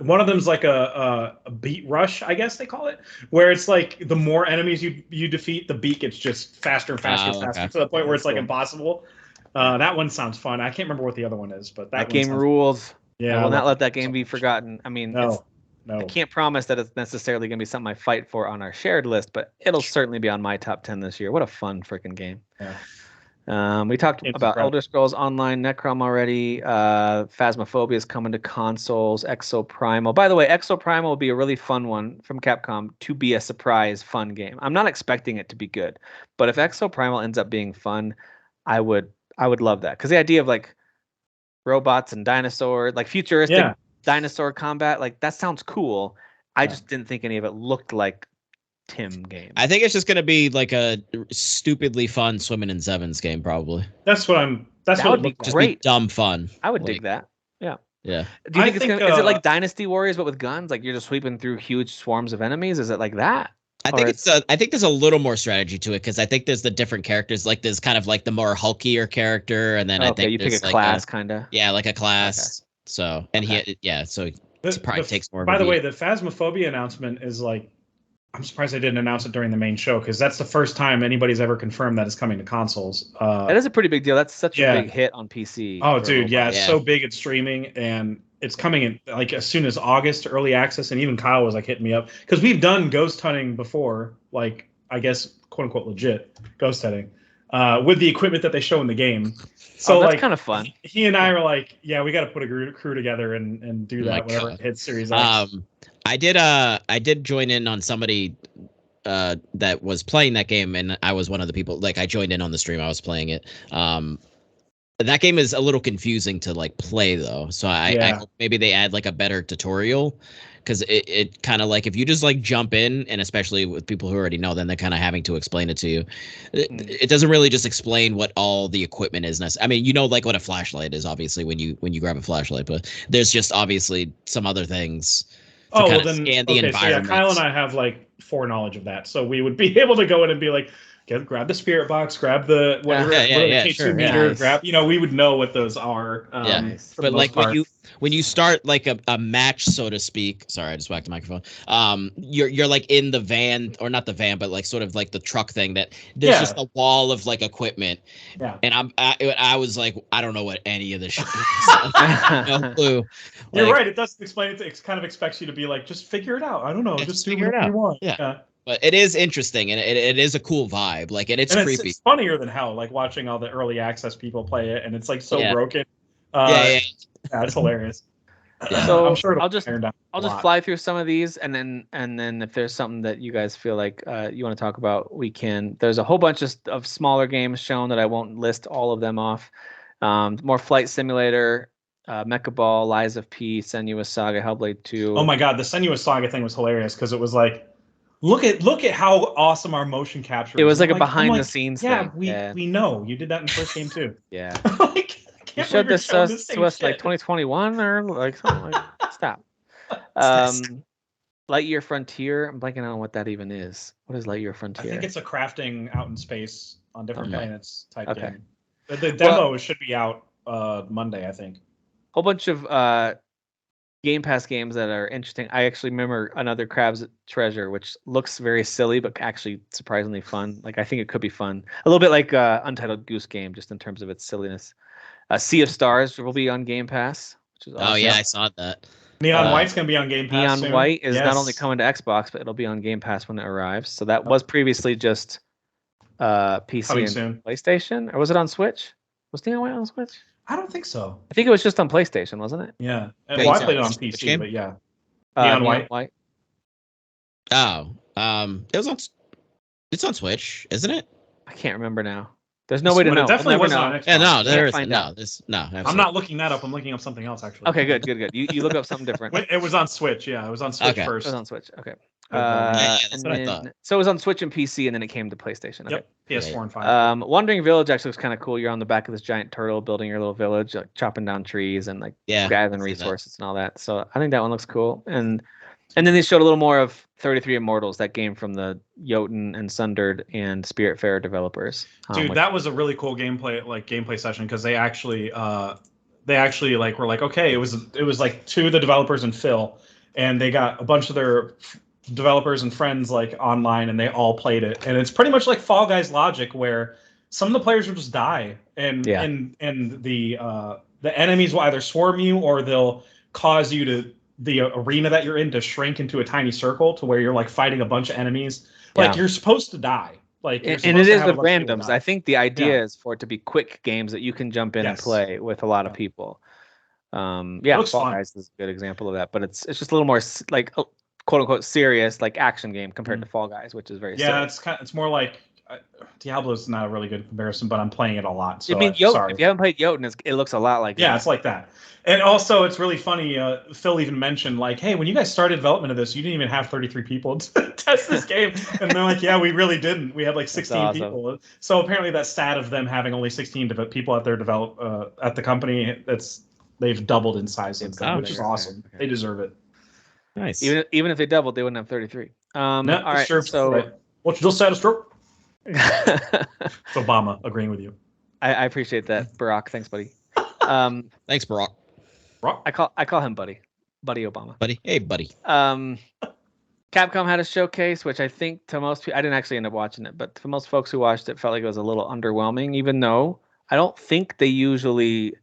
one of them's like a beat rush, I guess they call it, where it's like the more enemies you defeat, the beat gets just faster and faster to the point where it's like impossible. That one sounds fun. I can't remember what the other one is, but that game rules. Fun. Yeah, I will not let that game be forgotten. I mean, no. I can't promise that it's necessarily going to be something I fight for on our shared list, but it'll certainly be on my top 10 this year. What a fun freaking game. Yeah. We talked about Elder Scrolls Online Necrom already. Phasmophobia is coming to consoles. Exoprimal. By the way, Exoprimal will be a really fun one from Capcom to be a surprise fun game. I'm not expecting it to be good, but if Exoprimal ends up being fun, I would I would love that because the idea of like robots and dinosaurs, like futuristic dinosaur combat, like that sounds cool. I just didn't think any of it looked like Tim game. I think it's just gonna be like a stupidly fun swimming in sevens game, probably. That's what I'm. That would be great. Be dumb fun. I would dig that. Yeah. Yeah. Do you think is it like Dynasty Warriors but with guns? Like you're just sweeping through huge swarms of enemies? Is it like that? I think there's a little more strategy to it because I think there's the different characters. Like there's kind of like the more hulkier character, and then I think you pick a like class, kind of. Yeah, like a class. Okay. So and so it probably takes more. By the way, the Phasmophobia announcement is like, I'm surprised they didn't announce it during the main show because that's the first time anybody's ever confirmed that it's coming to consoles. That is a pretty big deal. That's such a big hit on PC. Oh, dude, it's so big it's streaming, and it's coming in like as soon as August, early access, and even Kyle was like hitting me up because we've done ghost hunting before, like I guess quote unquote legit ghost hunting, with the equipment that they show in the game. So that's like kind of fun. He and I were like, yeah, we got to put a crew together and do that whenever it hits Series X. I did join in on somebody that was playing that game, and I was one of the people. Like I joined in on the stream. I was playing it. That game is a little confusing to like play though, so I hope maybe they add like a better tutorial because it kind of like if you just like jump in, and especially with people who already know, then they're kind of having to explain it to you. It doesn't really just explain what all the equipment is. I mean, you know, like what a flashlight is, obviously when you grab a flashlight, but there's just obviously some other things. Scan the environment. So yeah, Kyle and I have like foreknowledge of that, so we would be able to go in and be like, grab the spirit box, grab the whatever, the K2 meter, grab. You know, we would know what those are. But like when you start like a match, so to speak. Sorry, I just whacked the microphone. You're like in the van, or not the van, but like sort of like the truck thing that there's just a wall of like equipment. Yeah. And I was like, I don't know what any of this shit is. No clue. You're right. It doesn't explain it. It kind of expects you to be like, just figure it out. I don't know. Just figure it out. You want. Yeah. But it is interesting, and it is a cool vibe. Like, and it's creepy. It's funnier than hell. Like watching all the early access people play it, and it's like so broken. It's hilarious. Yeah. So I'm sure I'll just fly through some of these, and then if there's something that you guys feel like you want to talk about, we can. There's a whole bunch of smaller games shown that I won't list all of them off. More Flight Simulator, Mecha Ball, Lies of P, Senua's Saga, Hellblade 2. Oh my God, the Senua's Saga thing was hilarious because it was like, look at how awesome our motion capture is. It was like a behind the scenes thing. We know you did that in the first game too. Yeah. Like, you showed this to us like 2021 or like something like stop. Lightyear Frontier. I'm blanking on what that even is. What is Lightyear Frontier? I think it's a crafting out in space on different planets type game. The demo should be out Monday, I think. Whole bunch of Game Pass games that are interesting. I actually remember another Crab's Treasure, which looks very silly, but actually surprisingly fun. Like I think it could be fun. A little bit like Untitled Goose Game, just in terms of its silliness. Sea of Stars will be on Game Pass, which is awesome. Oh yeah, I saw that. Neon White's gonna be on Game Pass. Neon White is not only coming to Xbox, but it'll be on Game Pass when it arrives. So that was previously just PC and PlayStation, or was it on Switch? Was Neon White on Switch? I don't think so. I think it was just on PlayStation, wasn't it? Yeah. Well, I played it on PC, but yeah. Neon White. Oh, it's on Switch, isn't it? I can't remember now. There's no way to know. It definitely was on Xbox. Yeah, no, there's no. I'm not looking that up. I'm looking up something else actually. Okay, good. You look up something different. It was on Switch. Yeah, it was on Switch first. It was on Switch. Okay. So it was on Switch and PC, and then it came to PlayStation. Okay. Yep. PS4 and 5. Wandering Village actually looks kind of cool. You're on the back of this giant turtle, building your little village, like chopping down trees and like gathering resources and all that. So I think that one looks cool. And then they showed a little more of 33 Immortals, that game from the Jotun and Sundered and Spiritfarer developers. Dude, that was a really cool gameplay session because they actually like were like, okay, it was like two of the developers and Phil, and they got a bunch of their developers and friends like online, and they all played it. And it's pretty much like Fall Guys logic, where some of the players will just die, and the enemies will either swarm you or they'll cause you to the arena that you're in to shrink into a tiny circle to where you're like fighting a bunch of enemies. Like you're supposed to die. Like and it is the randoms. I think the idea is for it to be quick games that you can jump in and play with a lot of people. Fall Guys is a good example of that, but it's just a little more like quote unquote serious like action game compared to Fall Guys, which is very silly. It's more like Diablo's not a really good comparison, but I'm playing it a lot. So I mean, sorry. If you haven't played Jotun, it looks a lot like that. Yeah, it's like that. And also, it's really funny. Phil even mentioned, like, hey, when you guys started development of this, you didn't even have 33 people to test this game. And they're like, yeah, we really didn't. We had like 16 awesome. people. So apparently that stat of them having only 16 people at their at the company, they've doubled in size since then, which is awesome. Okay. They deserve it. Nice. Even if they doubled, they wouldn't have 33. No, all right. Sure. So right. What's your status, stroke? It's Obama agreeing with you. I appreciate that, Barack. Thanks, buddy. Thanks, Barack. I call him Buddy Obama. Buddy, hey, buddy. Capcom had a showcase, which I think to most people, I didn't actually end up watching it, but for most folks who watched it, felt like it was a little underwhelming. Even though I don't think they usually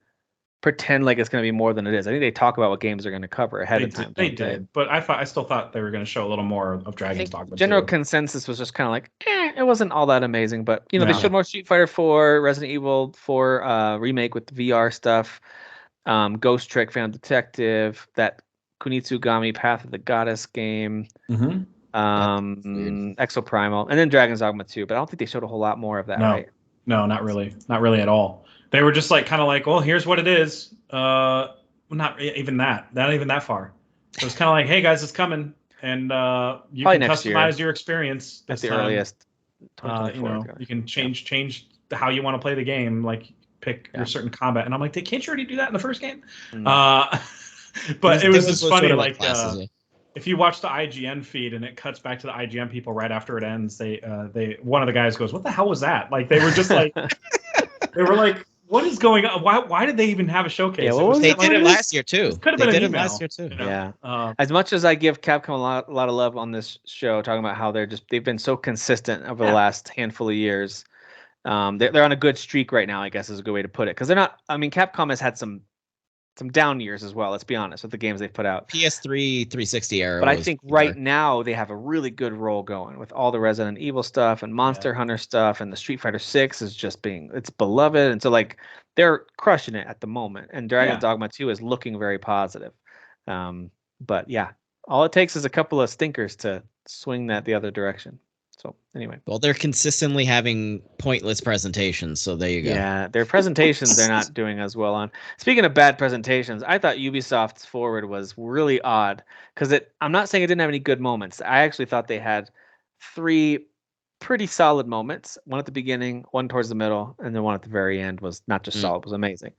pretend like it's going to be more than it is. I think they talk about what games they're going to cover ahead of time. They did, but I still thought they were going to show a little more of Dragon's Dogma. General consensus was just kind of like, it wasn't all that amazing. But they showed more Street Fighter 4, Resident Evil 4 remake with the VR stuff, Ghost Trick, Phantom Detective, that Kunitsugami Path of the Goddess game, Exoprimal, and then Dragon's Dogma 2. But I don't think they showed a whole lot more of that. Right? No, not really at all. They were just like kind of like, well, here's what it is. Not even that far. It was kind of like, hey guys, it's coming, and you can customize your experience at the earliest. You can change how you want to play the game, like pick your certain combat. And I'm like, can't you already do that in the first game? But it was just funny, like if you watch the IGN feed and it cuts back to the IGN people right after it ends, one of the guys goes, "What the hell was that?" Like they were just like, they were like, what is going on? Why did they even have a showcase? Yeah, they did it last year too. Could have been an email. Last year too. Yeah. As much as I give Capcom a lot of love on this show, talking about how they've been so consistent over the last handful of years. They're on a good streak right now, I guess is a good way to put it. Because they're not. I mean, Capcom has had some down years as well. Let's be honest with the games they've put out. PS3 360 era. But I think right now they have a really good roll going with all the Resident Evil stuff and Monster Hunter stuff, and the Street Fighter 6 is just it's beloved, and so like they're crushing it at the moment. And Dragon's Dogma 2 is looking very positive. But yeah, all it takes is a couple of stinkers to swing that the other direction. So anyway, well, they're consistently having pointless presentations, so there you go. Yeah, their presentations they're not doing as well on. Speaking of bad presentations, I thought Ubisoft's Forward was really odd because I'm not saying it didn't have any good moments. I actually thought they had 3 pretty solid moments. One at the beginning, one towards the middle, and then one at the very end was not just solid, it was amazing.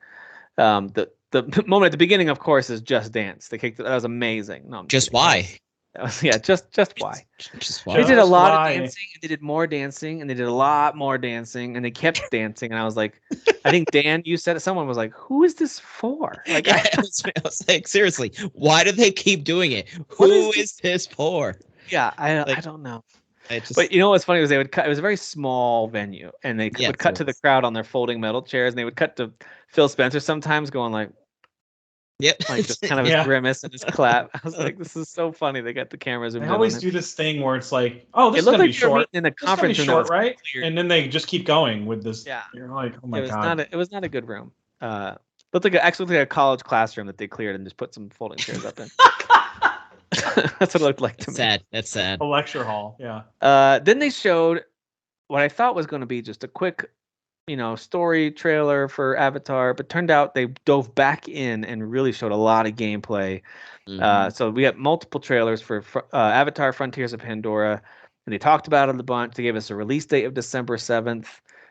The moment at the beginning, of course, is Just Dance. That was amazing. No, just why? That was, just why. Just why. They did a lot of dancing, and they did more dancing, and they did a lot more dancing, and they kept dancing. And I was like, I think Dan, you said it. Someone was like, "Who is this for?" Like, I was like, seriously, why do they keep doing it? Who is this for? Yeah, I don't know. But you know what's funny was they would cut. It was a very small venue, and they would cut to the crowd on their folding metal chairs, and they would cut to Phil Spencer sometimes going like. Yep. Like just kind of his grimace and his clap. I was like, this is so funny. They got the cameras. They always do this thing where it's like, oh, this is gonna be short. In the conference room, short, right? And then they just keep going with this. Yeah. You're like, oh my god. It was not a good room. Looked like a college classroom that they cleared and just put some folding chairs up in. That's what it looked like to me. Sad. That's sad. A lecture hall. Yeah. Then they showed what I thought was going to be just a quick story trailer for Avatar, but turned out they dove back in and really showed a lot of gameplay. So we got multiple trailers for Avatar Frontiers of Pandora, and they talked about it a bunch. They gave us a release date of December 7th.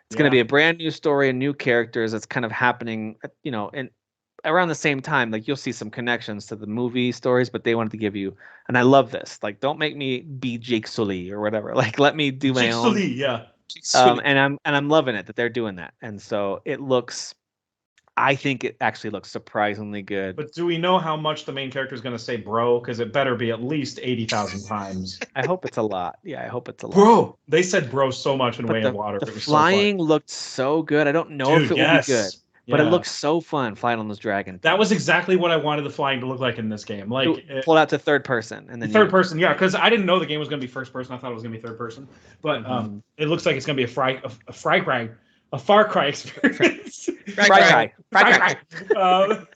It's going to be a brand new story and new characters. It's kind of happening, in around the same time. Like you'll see some connections to the movie stories, but they wanted to give you, and I love this. Like, don't make me be Jake Sully or whatever. Like, let me do my Jake own. Sully, yeah. And I'm loving it that they're doing that, and so I think it actually looks surprisingly good. But do we know how much the main character is going to say "bro"? Because it better be at least 80,000 times. I hope it's a lot. Yeah, I hope it's a lot. Bro, they said "bro" so much in Way of Water. The flying looked so good. I don't know if it will be good, but it looks so fun flying on those dragons. That was exactly what I wanted the flying to look like in this game. Like pull out to third person, and then third person, yeah. Because I didn't know the game was going to be first person. I thought it was going to be third person, but it looks like it's going to be a Far Cry experience. Fry Cry. That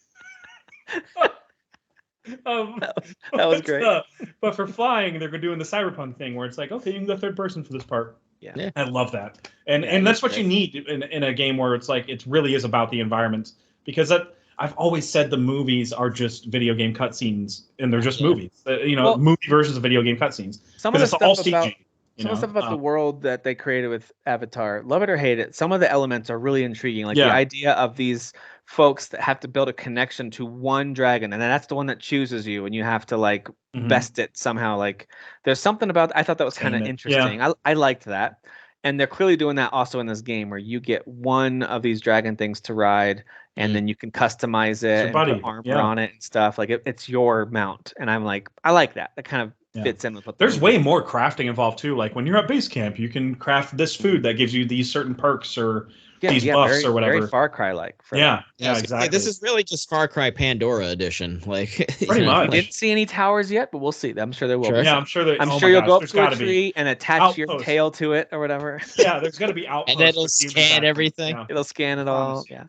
was great. But for flying, they're doing the Cyberpunk thing where it's like, okay, you can go third person for this part. Yeah. I love that, and that's what you need in a game where it's like it really is about the environment, because I've always said the movies are just video game cutscenes, and they're just movies. Movie versions of video game cutscenes. Some of the stuff about the world that they created with Avatar, love it or hate it, some of the elements are really intriguing. Like the idea of these folks that have to build a connection to one dragon, and then that's the one that chooses you, and you have to like best it somehow. Like there's something about I thought that was kind of interesting. I liked that. And they're clearly doing that also in this game, where you get one of these dragon things to ride, and then you can customize it and put armor on it and stuff. Like it's your mount, and I'm like, I like that. That kind of fits in with what. There's way more crafting involved too. Like when you're at base camp, you can craft this food that gives you these certain perks or these buffs or whatever. Very Far Cry like. Yeah, exactly. This is really just Far Cry Pandora edition. Like pretty much. We didn't see any towers yet, but we'll see. I'm sure there will. Yeah, I'm sure. I'm sure you'll go up to a tree and attach your tail to it or whatever. Yeah, there's gonna be outposts. And then it'll scan everything. Yeah. It'll scan it all. Yeah.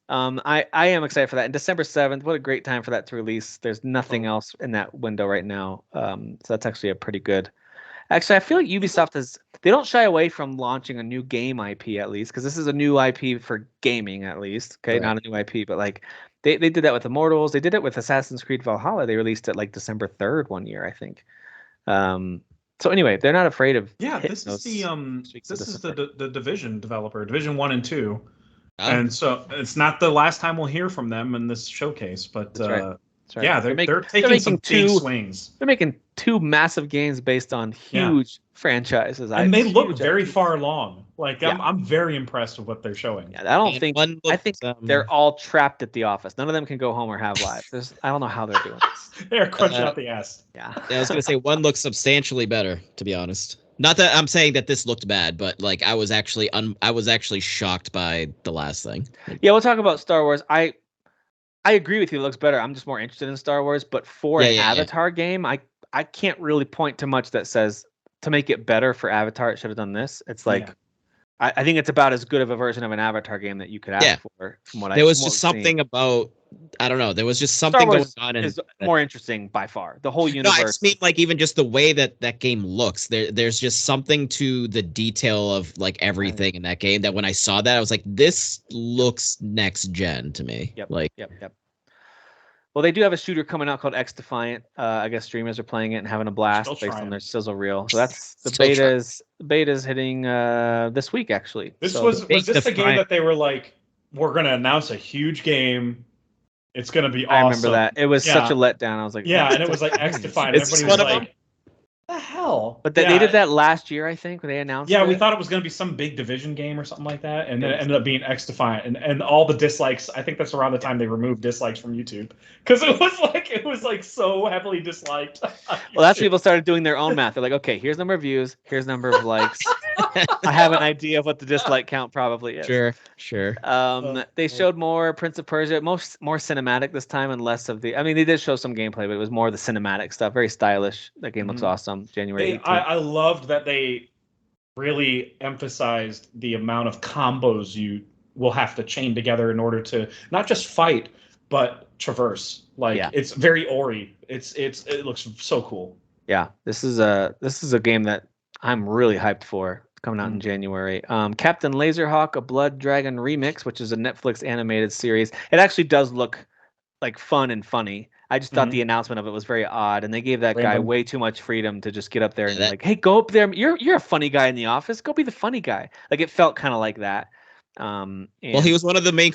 I am excited for that. And December 7th, what a great time for that to release. There's nothing else in that window right now. So that's actually a pretty good. Actually, I feel like Ubisoft they don't shy away from launching a new game IP at least, because this is a new IP for gaming at least. Okay, not a new IP, but like they did that with Immortals. They did it with Assassin's Creed Valhalla. They released it like December 3rd one year, I think. So anyway, they're not afraid of. Yeah, this is the Division developer, Division 1 and 2. And so it's not the last time we'll hear from them in this showcase, but yeah, they're taking some big swings. They're making 2 massive games based on huge franchises, and they look very far along. Like I'm very impressed with what they're showing. Yeah, I think they're all trapped at the office. None of them can go home or have lives. I don't know how they're doing this. They're crunching out the ass. Yeah, I was gonna say one looks substantially better, to be honest. Not that I'm saying that this looked bad, but like I was actually shocked by the last thing. Yeah, we'll talk about Star Wars. I agree with you. It looks better. I'm just more interested in Star Wars, but for an Avatar game, I can't really point to much that says to make it better for Avatar, it should have done this. It's like I think it's about as good of a version of an Avatar game that you could ask for. From what there was just something about. I don't know. There was just something going on. Is more interesting by far. The whole universe. No, I just mean like even just the way that game looks. There's just something to the detail of like everything in that game that when I saw that I was like, this looks next gen to me. Yep. Like, yep. Well, they do have a shooter coming out called X Defiant. I guess streamers are playing it and having a blast based on their sizzle reel. So that's the beta's hitting this week actually. Was this the game that they were like, we're gonna announce a huge game? It's gonna be awesome. I remember that. It was such a letdown. I was like, and it was like X Defiant. Everybody was like, the hell? But they did that last year, I think, when they announced we thought it was going to be some big Division game or something like that, and then it ended up being X Defiant, and all the dislikes. I think that's around the time they removed dislikes from YouTube, because it was like so heavily disliked. Well, that's people started doing their own math. They're like, okay, here's number of views, here's number of likes. I have an idea of what the dislike count probably is. Sure. They showed more Prince of Persia, more cinematic this time, and less of the. I mean, they did show some gameplay, but it was more the cinematic stuff. Very stylish. That game looks awesome. January 18th. I loved that they really emphasized the amount of combos you will have to chain together in order to not just fight but traverse. Like it's very Ori. It looks so cool. Yeah, this is a game that I'm really hyped for. Coming out in January. Captain Laserhawk, a Blood Dragon remix, which is a Netflix animated series. It actually does look like fun and funny. I just thought the announcement of it was very odd, and they gave that guy way too much freedom to just get up there and like, hey, go up there. You're a funny guy in the office. Go be the funny guy. Like it felt kind of like that. Well, he was one of the main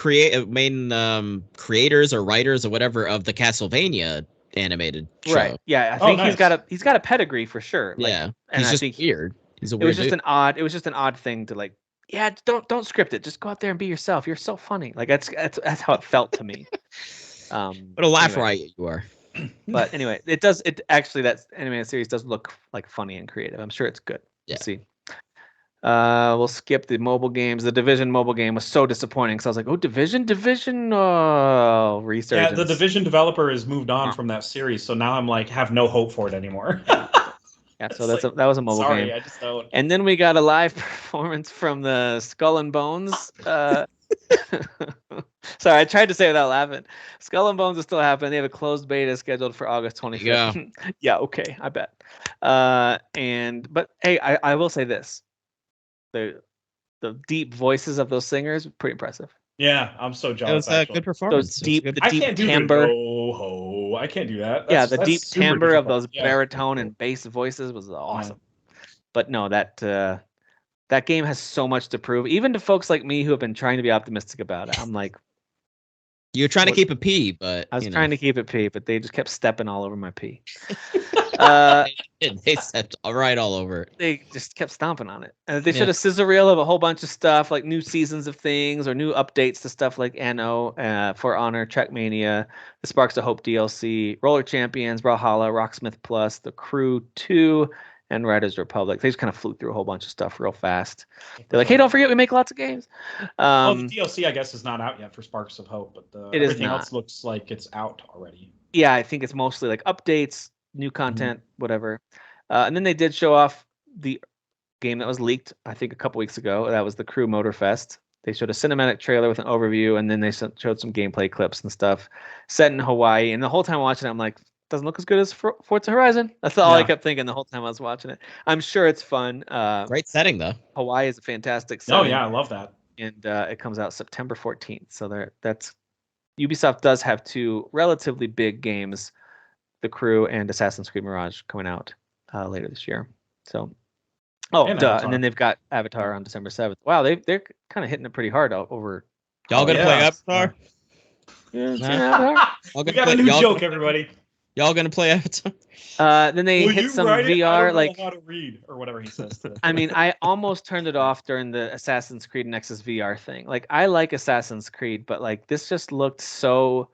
creators or writers or whatever of the Castlevania animated show. Right. Yeah, I think he's got a pedigree for sure. Like, and he's just weird. He's a weird. It was just an odd thing to like. Yeah, don't script it. Just go out there and be yourself. You're so funny. Like that's how it felt to me. What a laugh riot you are. But anyway, it actually that animated series does look like funny and creative. I'm sure it's good. Yeah. We'll see. We'll skip the mobile games. The Division mobile game was so disappointing because I was like, oh, Division, research. Yeah, the Division developer has moved on from that series, so now I'm like have no hope for it anymore. Yeah, so that was a mobile game. I just don't. And then we got a live performance from the Skull and Bones. Sorry, I tried to say it without laughing. Skull and Bones is still happening. They have a closed beta scheduled for August 25th. Yeah, okay, I bet. But hey, I will say this. the deep voices of those singers, pretty impressive. Yeah, I'm so jealous. It was a good performance. The deep I can't do timbre. Yo-ho. I can't do that. The deep timbre difficult. of those baritone and bass voices was awesome. Yeah. But no, that game has so much to prove, even to folks like me who have been trying to be optimistic about it. I'm like, you're trying to keep it P, but I was trying to keep it P, but they just kept stepping all over my P. They stepped right all over it. They just kept stomping on it. They showed a sizzle reel of a whole bunch of stuff, like new seasons of things or new updates to stuff like Anno, For Honor, Trackmania, the Sparks of Hope DLC, Roller Champions, Brawlhalla, Rocksmith Plus, The Crew 2, and Riders Republic. They just kind of flew through a whole bunch of stuff real fast. They're like, hey, don't forget, we make lots of games. The DLC, I guess, is not out yet for Sparks of Hope, but everything else looks like it's out already. Yeah, I think it's mostly like updates, new content, whatever. And then they did show off the game that was leaked, I think, a couple weeks ago. That was the Crew Motorfest. They showed a cinematic trailer with an overview, and then they showed some gameplay clips and stuff set in Hawaii. And the whole time watching it, I'm like, doesn't look as good as Forza Horizon. That's all I kept thinking the whole time I was watching it. I'm sure it's fun. Great setting, though. Hawaii is a fantastic setting. Oh, yeah, I love that. And it comes out September 14th. So that's Ubisoft does have two relatively big games, The Crew and Assassin's Creed Mirage, coming out later this year. So, and then they've got Avatar on December 7th. Wow, they're kind of hitting it pretty hard over. Y'all gonna play Avatar? Yeah. We got a new joke, everybody. Y'all gonna play Avatar? Then they hit some VR, I don't know how to read or whatever he says. I mean, I almost turned it off during the Assassin's Creed Nexus VR thing. Like, I like Assassin's Creed, but like this just looked so.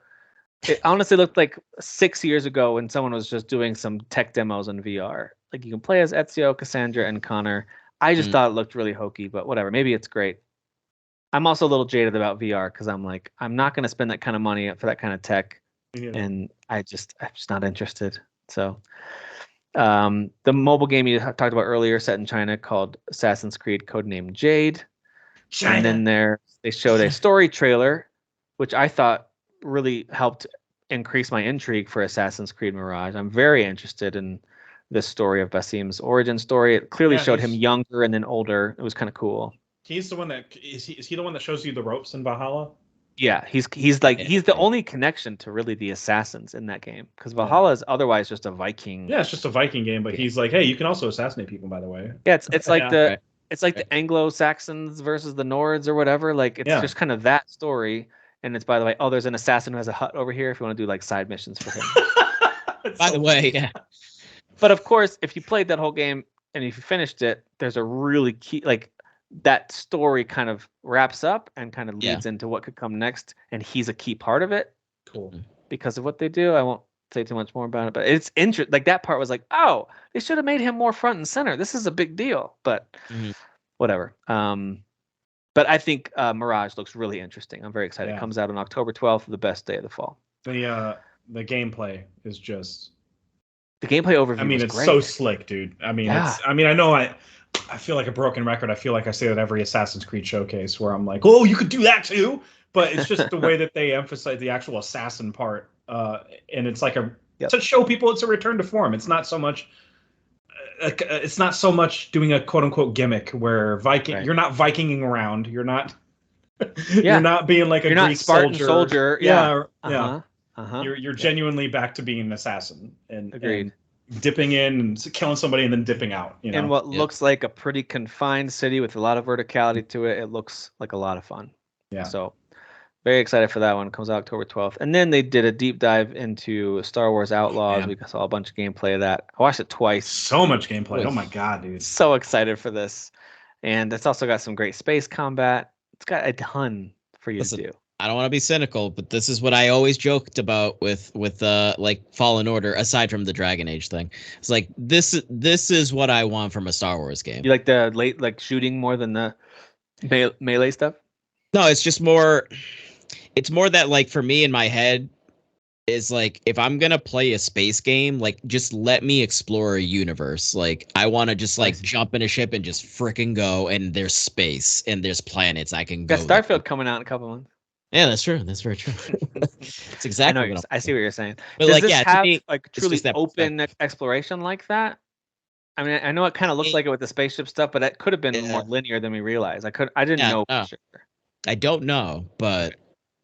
It honestly looked like 6 years ago when someone was just doing some tech demos on VR. Like, you can play as Ezio, Cassandra, and Connor. I just thought it looked really hokey, but whatever. Maybe it's great. I'm also a little jaded about VR because I'm like, I'm not going to spend that kind of money for that kind of tech. And I'm just not interested. So the mobile game you talked about earlier, set in China, called Assassin's Creed Codename Jade. China. And then they showed a story trailer, which I thought really helped increase my intrigue for Assassin's Creed Mirage. I'm very interested in this story of Basim's origin story. It clearly showed him younger and then older. It was kind of cool. He's the one that is he the one that shows you the ropes in Valhalla? Yeah, he's the only connection to really the assassins in that game, because Valhalla is otherwise just a Viking. Yeah, it's just a Viking game, but he's like, hey, you can also assassinate people, by the way. Yeah, it's like the Anglo-Saxons versus the Nords or whatever. Like, it's just kind of that story. And it's, by the way, there's an assassin who has a hut over here if you want to do like side missions for him. By the way, yeah. But of course, if you played that whole game and if you finished it, there's a really key, like, that story kind of wraps up and kind of leads into what could come next, and he's a key part of it. Cool. Because of what they do. I won't say too much more about it, but it's interesting. Like, that part was like, oh, they should have made him more front and center. This is a big deal, but whatever. But I think Mirage looks really interesting. I'm very excited. It comes out on October 12th, the best day of the fall. The gameplay is just the gameplay overview. I mean, it's great. So slick, dude. I mean, I know I feel like a broken record. I feel like I say that every Assassin's Creed showcase where I'm like, oh, you could do that too. But it's just the way that they emphasize the actual assassin part. And it's like to show people it's a return to form. It's not so much doing a quote unquote gimmick where you're not Vikinging around. You're not you're not being like a Greek Spartan soldier. You're genuinely back to being an assassin and agreed. And dipping in and killing somebody and then dipping out. You know? In what looks like a pretty confined city with a lot of verticality to it. It looks like a lot of fun. Yeah. So very excited for that one. It comes out October 12th. And then they did a deep dive into Star Wars Outlaws. We saw a bunch of gameplay of that. I watched it twice. So much gameplay. Oh my God, dude. So excited for this. And it's also got some great space combat. It's got a ton for you to do. I don't want to be cynical, but this is what I always joked about with like Fallen Order, aside from the Dragon Age thing. It's like this is what I want from a Star Wars game. You like the late shooting more than the melee stuff? No, it's just more. It's more that, like, for me in my head is like, if I'm gonna play a space game, like, just let me explore a universe. Like, I want to just like jump in a ship and just fricking go, and there's space and there's planets I can go. Got Starfield coming out in a couple months. Yeah, that's true. That's very true. It's exactly. I see what you're saying. But does like, this have me, like truly open exploration like that? I mean, I know it kind of looked like it with the spaceship stuff, but it could have been more linear than we realized. I didn't know for sure. I don't know, but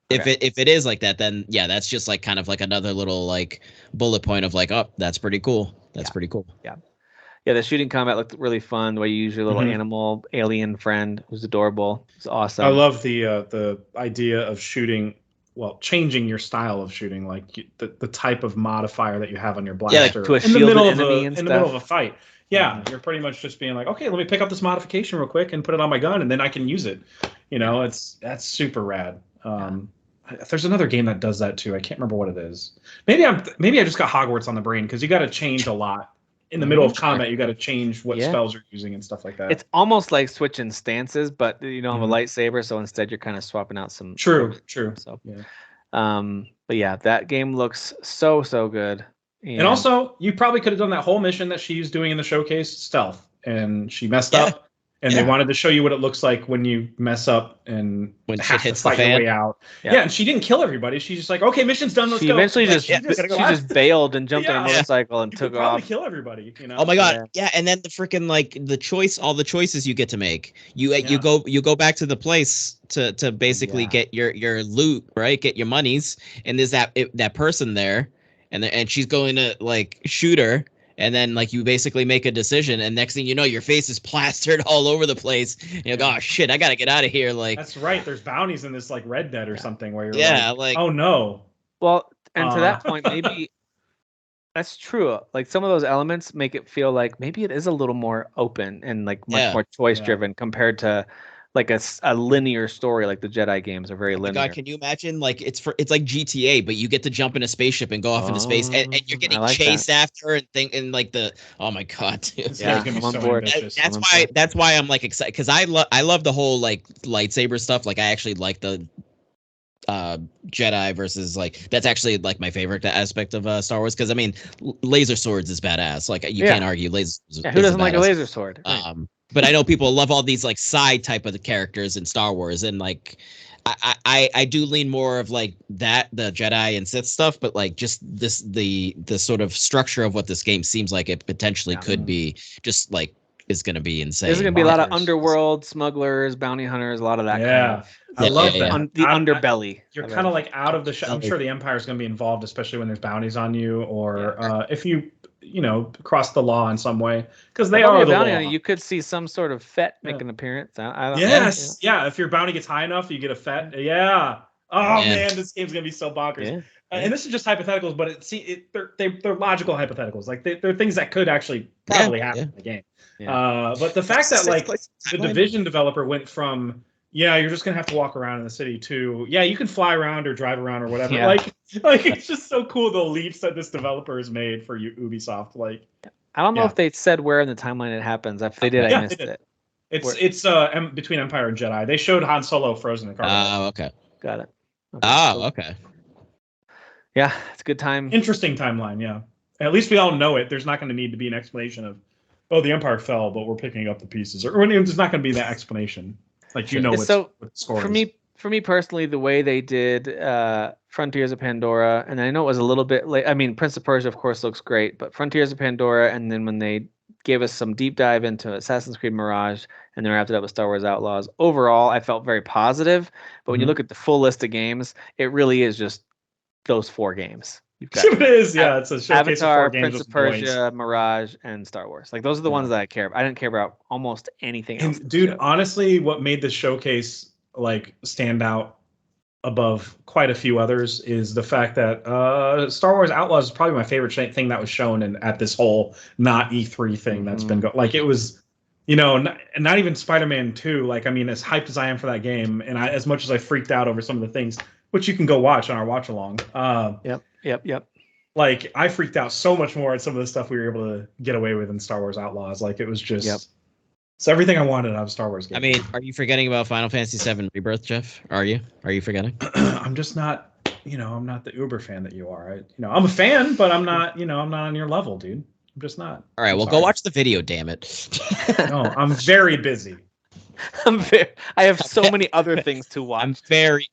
if it is like that, then that's just like kind of like another little like bullet point of like, oh, that's pretty cool. That's pretty cool. Yeah. Yeah, the shooting combat looked really fun. The way you use your little animal alien friend, who's adorable. It's awesome. I love the idea of shooting. Well, changing your style of shooting, like the type of modifier that you have on your blaster to a in the middle of a fight. Yeah, you're pretty much just being like, okay, let me pick up this modification real quick and put it on my gun, and then I can use it. That's super rad. There's another game that does that too. I can't remember what it is. Maybe I just got Hogwarts on the brain because you got to change a lot. In the middle of combat, you got to change what spells you're using and stuff like that. It's almost like switching stances, but you don't have a lightsaber, so instead you're kind of swapping out some. True. So, but yeah, that game looks so good. And also, you probably could have done that whole mission that she's doing in the showcase, stealth, and she messed up. And they wanted to show you what it looks like when you mess up and when have shit hits to fight the fan. your way out. Yeah, and she didn't kill everybody. She's just like, okay, mission's done. Let's go. Eventually, she just bailed and jumped on a motorcycle and took off. Kill everybody. Oh my god, and then the freaking like all the choices you get to make. You go back to the place to basically get your loot, right? Get your monies, and there's that person there, and she's going to like shoot her. And then, like, you basically make a decision, and next thing you know, your face is plastered all over the place. And you go, oh, shit, I got to get out of here. Like, that's right. There's bounties in this, like, Red Dead or something where you're like, oh, no. Well, and to that point, maybe that's true. Like, some of those elements make it feel like maybe it is a little more open and, like, much more choice-driven compared to, like, a linear story. Like, the Jedi games are very linear. God, can you imagine, like, it's like GTA, but you get to jump in a spaceship and go off into space, and you're getting chased after and like oh my god, dude. I'm on board. That's why I'm like excited, because I love the whole like lightsaber stuff. Like, I actually like the Jedi versus, like, that's actually like my favorite aspect of Star Wars, because I mean, laser swords is badass. Like, you can't argue laser. Who doesn't like a laser sword? Right. But I know people love all these like side type of the characters in Star Wars, and like I do lean more of like that, the Jedi and Sith stuff, but like just the sort of structure of what this game seems like it potentially could be, just like, is going to be insane. There's going to be a lot of underworld smugglers, bounty hunters, a lot of that kind of. I love that. The underbelly. You're kind of like out of the I'm sure the Empire is going to be involved, especially when there's bounties on you, or if you cross the law in some way, because they are the bounty law. You could see some sort of Fett make an appearance. I don't know. If your bounty gets high enough, you get a Fett. Yeah. Oh man, this game's gonna be so bonkers. And this is just hypotheticals, but they're logical hypotheticals. Like, they're things that could actually probably happen in the game. But the fact that like the Division developer went from you're just gonna have to walk around in the city to you can fly around or drive around or whatever. Like it's just so cool, the leaps that this developer has made for Ubisoft. Like, I don't know if they said where in the timeline it happens. If they did, I missed it. It's between Empire and Jedi. They showed Han Solo frozen in the car. Oh, okay. Got it. Okay, okay. Yeah, it's a good time. Interesting timeline, yeah. At least we all know it. There's not going to need to be an explanation of, the Empire fell, but we're picking up the pieces. Or there's not going to be that explanation. Like, what the score is. For me personally, the way they did Frontiers of Pandora, and I know it was a little bit late. I mean, Prince of Persia, of course, looks great, but Frontiers of Pandora, and then when they gave us some deep dive into Assassin's Creed Mirage, and then wrapped it up with Star Wars Outlaws, overall, I felt very positive. But when you look at the full list of games, it really is just those 4 games. You've got it is, it's a showcase Avatar, of 4 games Prince of Persia, Mirage, and Star Wars. Like, those are the ones that I care about. I didn't care about almost anything else. Dude, honestly, what made this showcase like stand out above quite a few others is the fact that Star Wars Outlaws is probably my favorite thing that was shown at this whole not E3 thing that's been going. Like, it was, not even Spider-Man 2. Like, I mean, as hyped as I am for that game, and as much as I freaked out over some of the things, which you can go watch on our watch along. Yep. Like, I freaked out so much more at some of the stuff we were able to get away with in Star Wars Outlaws. Like, it was just it's everything I wanted out of Star Wars games. I mean, are you forgetting about Final Fantasy VII Rebirth, Jeff? Are you forgetting? I'm just not, I'm not the uber fan that you are. I'm a fan, but I'm not, I'm not on your level, dude. I'm just not. All right, go watch the video, damn it. No, I'm very busy. I have so many other things to watch.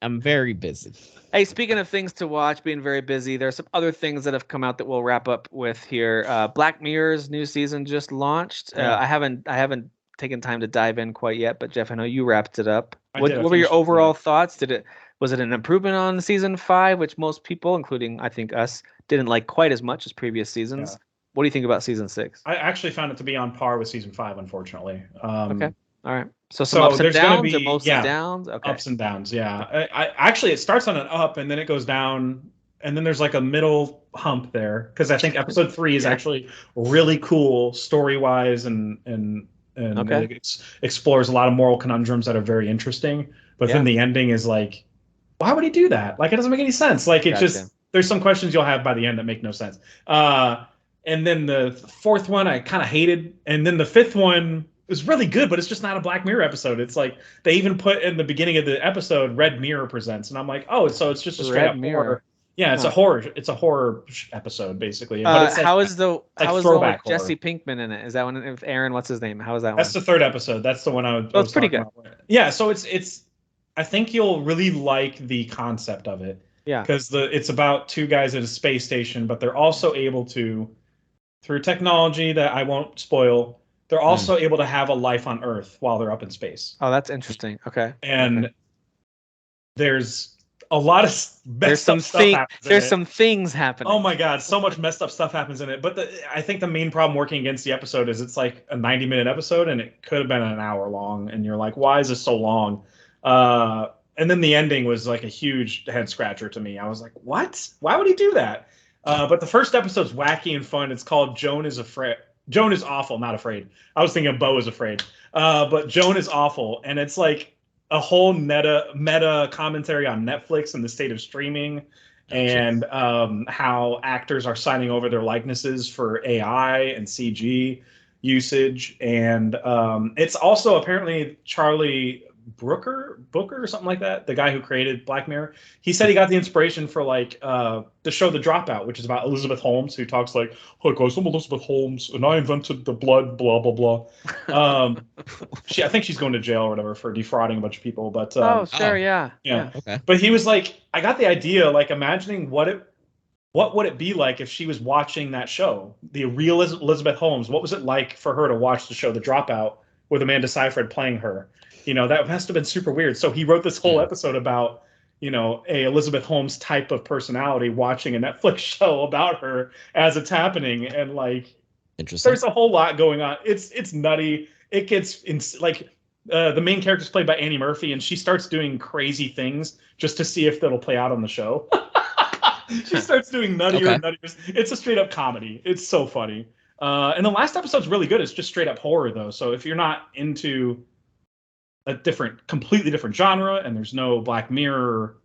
I'm very busy. Hey, speaking of things to watch, being very busy, there are some other things that have come out that we'll wrap up with here. Black Mirror's new season just launched. I haven't taken time to dive in quite yet, but Jeff, I know you wrapped it up. What were your overall thoughts? Was it an improvement on season 5, which most people, including I think us, didn't like quite as much as previous seasons? What do you think about season 6? I actually found it to be on par with season 5, unfortunately. Okay. All right. So some ups and downs, or mostly downs? Okay. Ups and downs, yeah. I actually, it starts on an up, and then it goes down, and then there's like a middle hump there, because I think episode 3 is actually really cool story-wise, and it explores a lot of moral conundrums that are very interesting. But then the ending is like, why would he do that? Like, it doesn't make any sense. Like, it just, there's some questions you'll have by the end that make no sense. And then the 4th one I kind of hated, and then the 5th one was really good, but it's just not a Black Mirror episode. It's like they even put in the beginning of the episode, Red Mirror presents, and I'm like, oh, so it's just a straight up horror. Yeah, it's a horror. It's a horror episode basically. But it's like, how is the one with Jesse Pinkman in it? Is that one with Aaron? What's his name? How is that one? That's the 3rd episode. That's the one I was. It's pretty good. Yeah, so it's. I think you'll really like the concept of it. Yeah. Because it's about 2 guys at a space station, but they're also able to, through technology that I won't spoil, they're also able to have a life on Earth while they're up in space. Oh, that's interesting. Okay. And there's a lot of messed up stuff. There's some things happening. Oh my God, so much messed up stuff happens in it. But I think the main problem working against the episode is it's like a 90-minute episode, and it could have been an hour long. And you're like, why is this so long? And then the ending was like a huge head scratcher to me. I was like, what? Why would he do that? But the first episode's wacky and fun. It's called Joan is Afraid. Joan is Awful, not afraid. I was thinking Bo is Afraid. But Joan is Awful. And it's like a whole meta commentary on Netflix and the state of streaming, and how actors are signing over their likenesses for AI and CG usage. And it's also apparently Charlie Booker or something like that, the guy who created Black Mirror. He said he got the inspiration for like the show The Dropout, which is about Elizabeth Holmes, who talks like, "Hi guys, I'm Elizabeth Holmes, and I invented the blood, blah blah blah." I think she's going to jail or whatever for defrauding a bunch of people. But yeah. Okay. But he was like, I got the idea, like imagining what would it be like if she was watching that show, the real Elizabeth Holmes. What was it like for her to watch the show The Dropout with Amanda Seyfried playing her? You know, that must have been super weird. So he wrote this whole episode about, you know, a Elizabeth Holmes type of personality watching a Netflix show about her as it's happening. And like, there's a whole lot going on. It's nutty. It gets the main character is played by Annie Murphy, and she starts doing crazy things just to see if that'll play out on the show. She starts doing nuttier and nuttier. It's a straight up comedy. It's so funny. And the last episode's really good. It's just straight up horror though. So if you're not into a completely different genre, and there's no Black Mirror,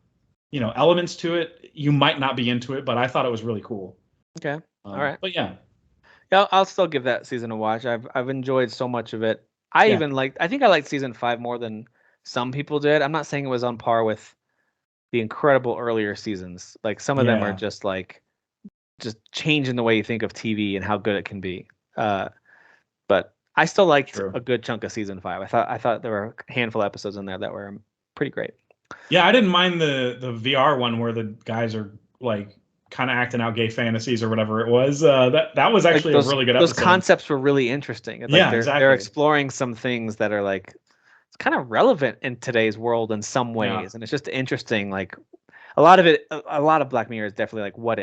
you know, elements to it, you might not be into it, but I thought it was really cool. Okay. All right. But yeah, I'll still give that season a watch. I've enjoyed so much of it. I think I liked season 5 more than some people did. I'm not saying it was on par with the incredible earlier seasons. Like some of them are just changing the way you think of TV and how good it can be. But I still liked a good chunk of season 5. I thought there were a handful of episodes in there that were pretty great. Yeah, I didn't mind the VR one where the guys are like kind of acting out gay fantasies or whatever it was. That was actually a really good episode. Those concepts were really interesting. Exactly. They're exploring some things that are like, it's kind of relevant in today's world in some ways, and it's just interesting. Like a lot of Black Mirror is definitely like, what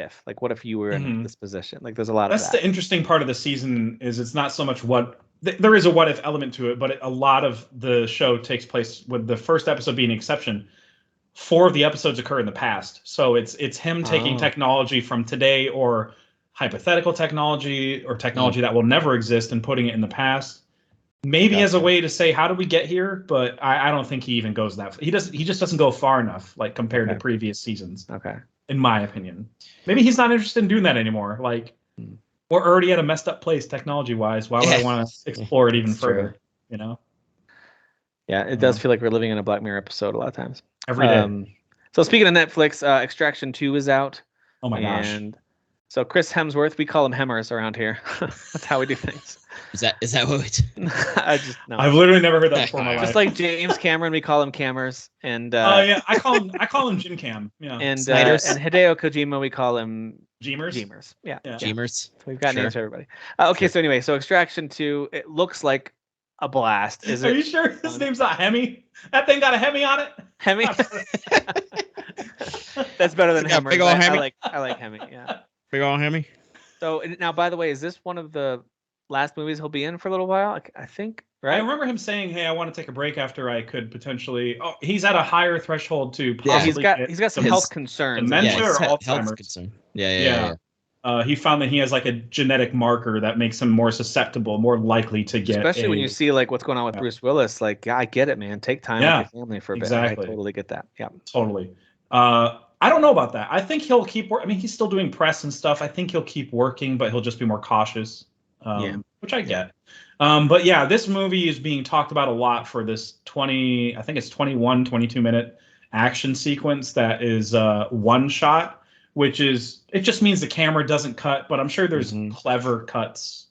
if you were in this position? Like there's a lot of that. That's the interesting part of the season, is it's not so much there is a what if element to it, but a lot of the show takes place, with the first episode being an exception. 4 of the episodes occur in the past. So it's him taking technology from today, or hypothetical technology, or technology that will never exist, and putting it in the past. Maybe as a way to say, how did we get here? But I don't think he even goes that far. He just doesn't go far enough, like compared to previous seasons. Okay. In my opinion. Maybe he's not interested in doing that anymore. Like, we're already at a messed up place technology wise. Why would I want to explore it even further? True. You know? Yeah, it does feel like we're living in a Black Mirror episode a lot of times. Every day. So speaking of Netflix, Extraction 2 is out. Oh my gosh. And So Chris Hemsworth, we call him Hemmers around here. That's how we do things. Is that what we do? I've literally never heard that before in my life. Just like James Cameron, we call him Cammers, and yeah, I call him Jim Cam. Yeah, and Hideo Kojima, we call him Jeemers. Yeah. Jeemers. So we've got names for everybody. Okay, so anyway, so Extraction 2, it looks like a blast. Are you sure his name's not Hemi? That thing got a Hemi on it. Hemi. That's better than Hemmer. Big ol' Hemi. I like Hemi. Yeah. Big ol' Hemi. So now, by the way, is this one of the last movies he'll be in for a little while? I think, right? I remember him saying, "Hey, I want to take a break after I could potentially." Oh, he's at a higher threshold to possibly. Yeah, he's got some health concerns. Dementia or Alzheimer's. Yeah. He found that he has like a genetic marker that makes him more susceptible, more likely to get. Especially when you see like what's going on with Bruce Willis. Like, I get it, man. Take time with your family for a bit. Exactly. I totally get that. Yeah. Totally. I don't know about that. I think he'll keep working. I mean, he's still doing press and stuff. I think he'll keep working, but he'll just be more cautious, which I get. But yeah, this movie is being talked about a lot for this 22-minute action sequence that is one shot, which is, it just means the camera doesn't cut, but I'm sure there's clever cuts,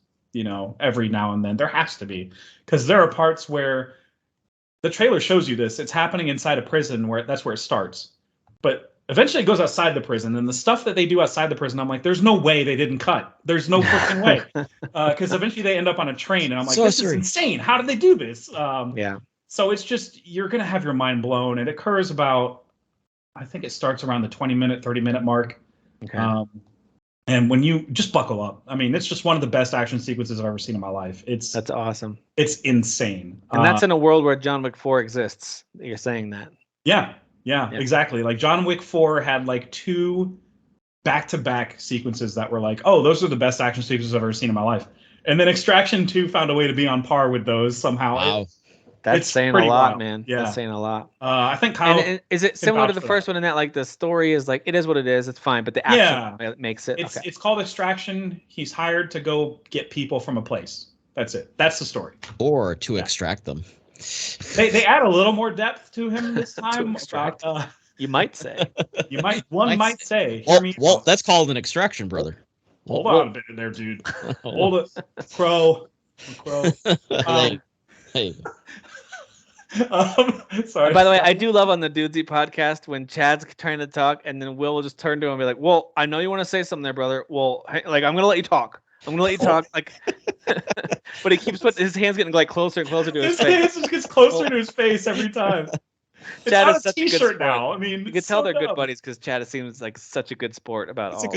every now and then. There has to be, because there are parts where the trailer shows you this. It's happening inside a prison that's where it starts. But eventually it goes outside the prison, and the stuff that they do outside the prison, I'm like, there's no way they didn't cut. There's no freaking way. Because eventually they end up on a train, and I'm like, this is insane. How did they do this? So it's just, you're going to have your mind blown. It occurs about, I think it starts around the 20-minute, 30-minute mark. Okay. And when you just buckle up, I mean, it's just one of the best action sequences I've ever seen in my life. That's awesome. It's insane. And that's in a world where John Wick 4 exists. You're saying that. Yeah, exactly. Like John Wick 4 had like 2 back-to-back sequences that were like, oh, those are the best action sequences I've ever seen in my life. And then Extraction 2 found a way to be on par with those somehow. Wow. That's saying a lot, man. Yeah. That's saying a lot. I think Kyle. And is it similar to the first one in that, like, the story is like, it is what it is, it's fine, but the action makes it. It's called Extraction. He's hired to go get people from a place. That's it. That's the story. Or to extract them. They add a little more depth to him this time. You might say. One might say. Well, that's called an extraction, brother. Hold on a bit there, dude. Hold it, Crow. Hey. Sorry. By the way, I do love on the Dudesy podcast when Chad's trying to talk and then Will will just turn to him and be like, "Well, I know you want to say something there, brother. Well, like, I'm gonna let you talk. Like, but he keeps putting his hands getting like closer and closer to his face. His hands just gets closer to his face every time. It's Chad on is a such t-shirt a good now. I mean, you can tell they're good buddies because Chad seems like such a good sport about all.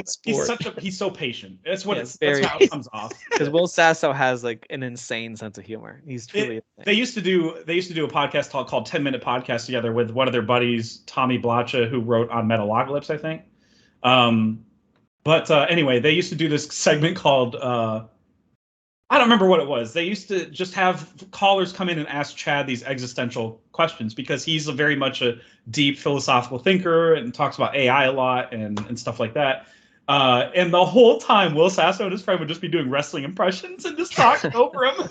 He's so patient. That's what that's how it comes off. Because Will Sasso has like an insane sense of humor. He's truly. They used to do a podcast called 10-Minute Podcast together with one of their buddies, Tommy Blacha, who wrote on Metalocalypse, I think. But anyway, they used to do this segment called I don't remember what it was. They used to just have callers come in and ask Chad these existential questions because he's very much a deep philosophical thinker and talks about AI a lot and stuff like that. And the whole time, Will Sasso and his friend would just be doing wrestling impressions and just talking over him.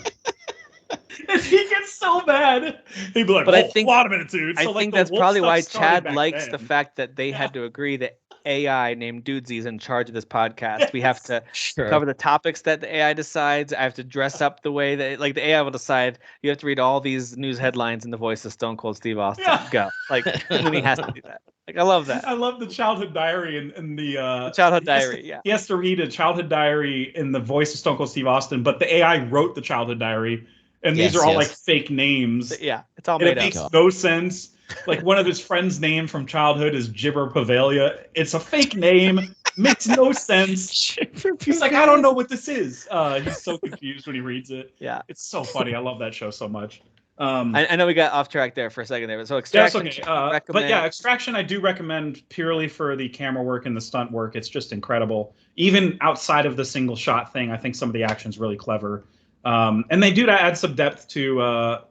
And he gets so mad. He'd be like, but I think, a lot of minutes, dude. So I think that's probably why Chad likes the fact that they had to agree that AI named Dudesy is in charge of this podcast. Yes. We have to cover the topics that the AI decides. I have to dress up the way that, like, the AI will decide. You have to read all these news headlines in the voice of Stone Cold Steve Austin. Yeah. Go. Like, and then he has to do that. Like, I love that. I love the childhood diary and the childhood diary. He has to read a childhood diary in the voice of Stone Cold Steve Austin, but the AI wrote the childhood diary, and these are all like fake names. Yeah, it's all made up. It makes no sense. Like, one of his friends' name from childhood is Gibber Pavalia. It's a fake name. Makes no sense. He's like, I don't know what this is. He's so confused when he reads it. Yeah. It's so funny. I love that show so much. I know we got off track there for a second there, but so Extraction. That's okay. But yeah, Extraction I do recommend purely for the camera work and the stunt work. It's just incredible. Even outside of the single shot thing, I think some of the action's really clever. And they do add some depth to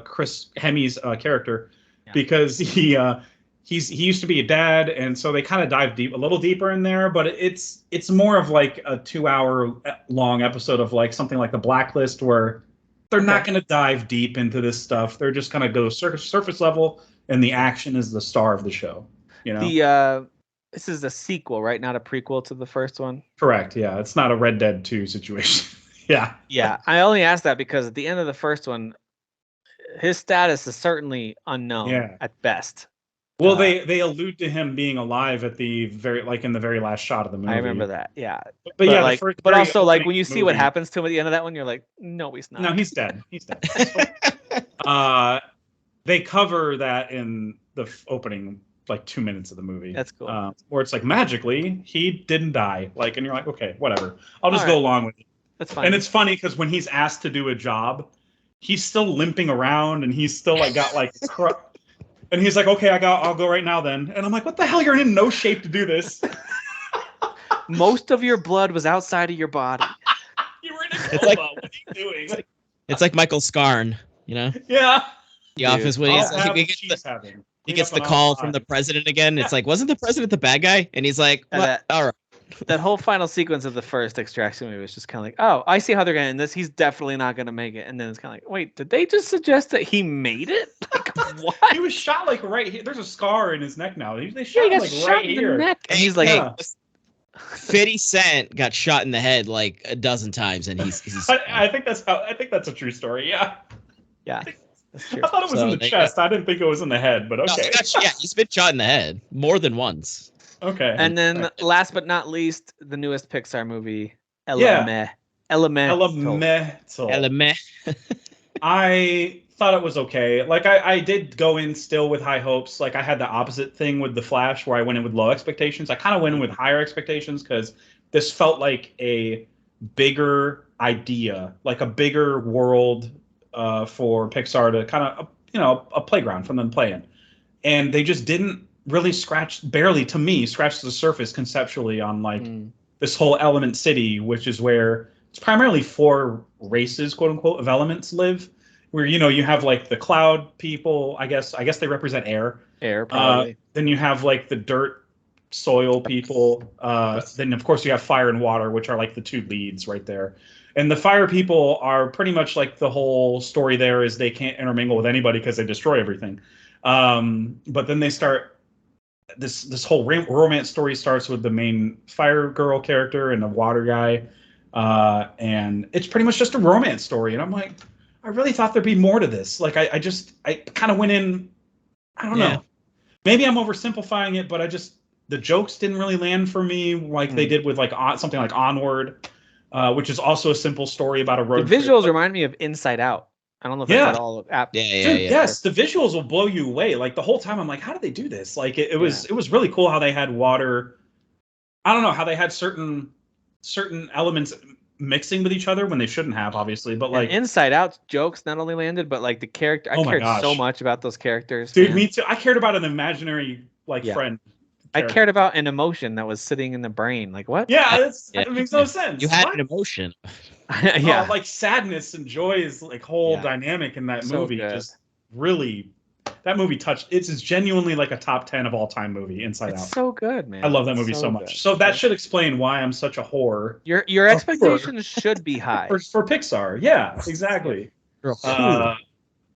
Chris Hemi's character. Because he used to be a dad, and so they kind of dive a little deeper in there. But it's more of like a 2-hour long episode of like something like The Blacklist, where they're not going to dive deep into this stuff. They're just going to go surface level, and the action is the star of the show. You know, This is a sequel, right? Not a prequel to the first one. Correct. Yeah, it's not a Red Dead 2 situation. Yeah. Yeah, I only asked that because at the end of the first one, his status is certainly unknown at best. Well, they allude to him being alive at the in the very last shot of the movie. I remember that. Yeah. But yeah, like, but also like when you see what happens to him at the end of that one, you're like, no, he's not. No, he's dead. He's dead. They cover that in the opening 2 minutes of the movie. That's cool. Where it's like magically he didn't die. And you're like, okay, whatever. I'll just go along with it. That's fine. And it's funny because when he's asked to do a job, he's still limping around and he's still got and he's like, okay, I'll go right now then. And I'm like, what the hell? You're in no shape to do this. Most of your blood was outside of your body. You were in a coma. What are you doing? It's like Michael Scarn, Yeah. The Office when he gets the call from the president again. It's like, wasn't the president the bad guy? And he's like, what? All right. That whole final sequence of the first Extraction movie was just kind of like, oh, I see how they're going to end this. He's definitely not going to make it. And then it's kind of like, wait, did they just suggest that he made it? What? He was shot right here. There's a scar in his neck now. They shot him right here. Neck. And he's like, hey, 50 Cent got shot in the head a dozen times, and he's I think that's a true story. Yeah. Yeah. That's true. I thought it was in the chest. I didn't think it was in the head, but okay. No, he's been shot in the head more than once. Okay. And then last but not least, the newest Pixar movie, Elemental. I thought it was okay. I did go in still with high hopes. I had the opposite thing with The Flash where I went in with low expectations. I kind of went in with higher expectations because this felt like a bigger idea, a bigger world for Pixar to kind of, a playground for them to play in. And they just didn't really scratch the surface conceptually on this whole element city, which is where it's primarily 4 races, quote unquote, of elements live, where you have the cloud people. I guess they represent air probably. Then you have the dirt soil people, then of course you have fire and water, which are the 2 leads right there. And the fire people are pretty much the whole story there is they can't intermingle with anybody because they destroy everything. But then they start this whole romance story starts with the main fire girl character and the water guy. And it's pretty much just a romance story. And I'm like, I really thought there'd be more to this. I kind of went in, I don't know. Maybe I'm oversimplifying it, but the jokes didn't really land for me they did with something like Onward, which is also a simple story about a road trip. The visuals remind me of Inside Out. I don't know if that's at all apt. Yes, the visuals will blow you away. The whole time I'm like, how did they do this? It was really cool how they had water. I don't know how they had certain elements mixing with each other when they shouldn't have, obviously. But Inside Out jokes not only landed, but the character. I cared so much about those characters. Dude, me too. I cared about an imaginary friend. I cared about an emotion that was sitting in the brain. What? Yeah, it makes no sense. You had an emotion. Yeah, sadness and joy is whole dynamic in that movie. Just really, that movie touched. It's genuinely a top 10 of all time movie. Inside Out. So good, man. I love that movie so much. Good. So that should explain why I'm such a whore. Your expectations should be high for Pixar. Yeah, exactly.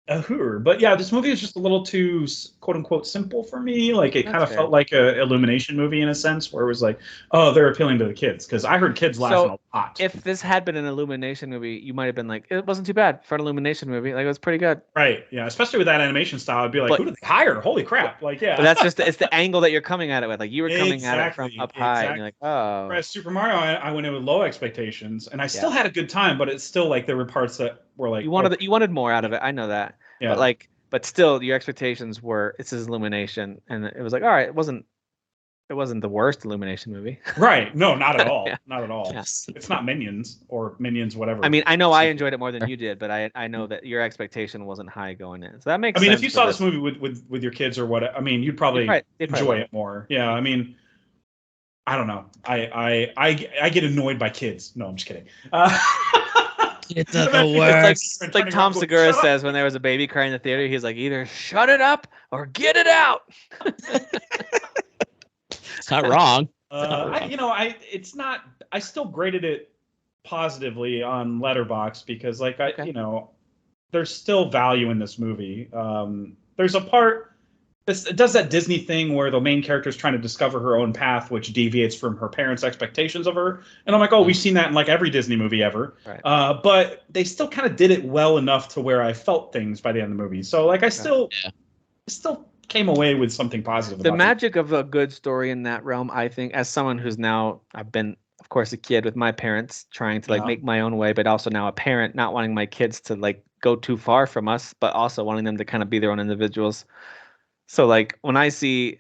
But yeah, this movie is just a little too quote unquote simple for me. It kind of felt like a Illumination movie in a sense, where it was oh, they're appealing to the kids, because I heard kids laughing a lot. If this had been an Illumination movie, you might have been like, it wasn't too bad for an Illumination movie. It was pretty good. Right. Yeah. Especially with that animation style, I'd be like, who did they hire? Holy crap! Yeah. But that's just it's the angle that you're coming at it with. You were coming at it from up high, and you're like, oh. Whereas Super Mario, I went in with low expectations, and I still had a good time, but it's still there were parts that were you wanted more out of it. I know that. Yeah. But still, your expectations were this is Illumination, and it was all right. It wasn't the worst Illumination movie. Right? No, not at all. Not at all. Yes. It's not Minions or Minions, whatever. I mean, I know I enjoyed it more than you did, but I know that your expectation wasn't high going in, so that makes sense. I mean, if you saw this movie with your kids or what, I mean, you'd probably enjoy it more. Yeah. I mean, I don't know. I get annoyed by kids. No, I'm just kidding. It's the worst. It's like Tom Segura says when there was a baby crying in the theater. He's like, either shut it up or get it out. It's not wrong. It's not. I still graded it positively on Letterboxd because, there's still value in this movie. There's a part it does that Disney thing where the main character is trying to discover her own path, which deviates from her parents' expectations of her. And I'm like, oh, we've seen that in like every Disney movie ever. Right. But they still kind of did it well enough to where I felt things by the end of the movie. So like I still came away with something positive. The magic of a good story in that realm, I think, as someone who's now, I've been, of course, a kid with my parents trying to like make my own way, but also now a parent not wanting my kids to like go too far from us, but also wanting them to kind of be their own individuals. So like when I see,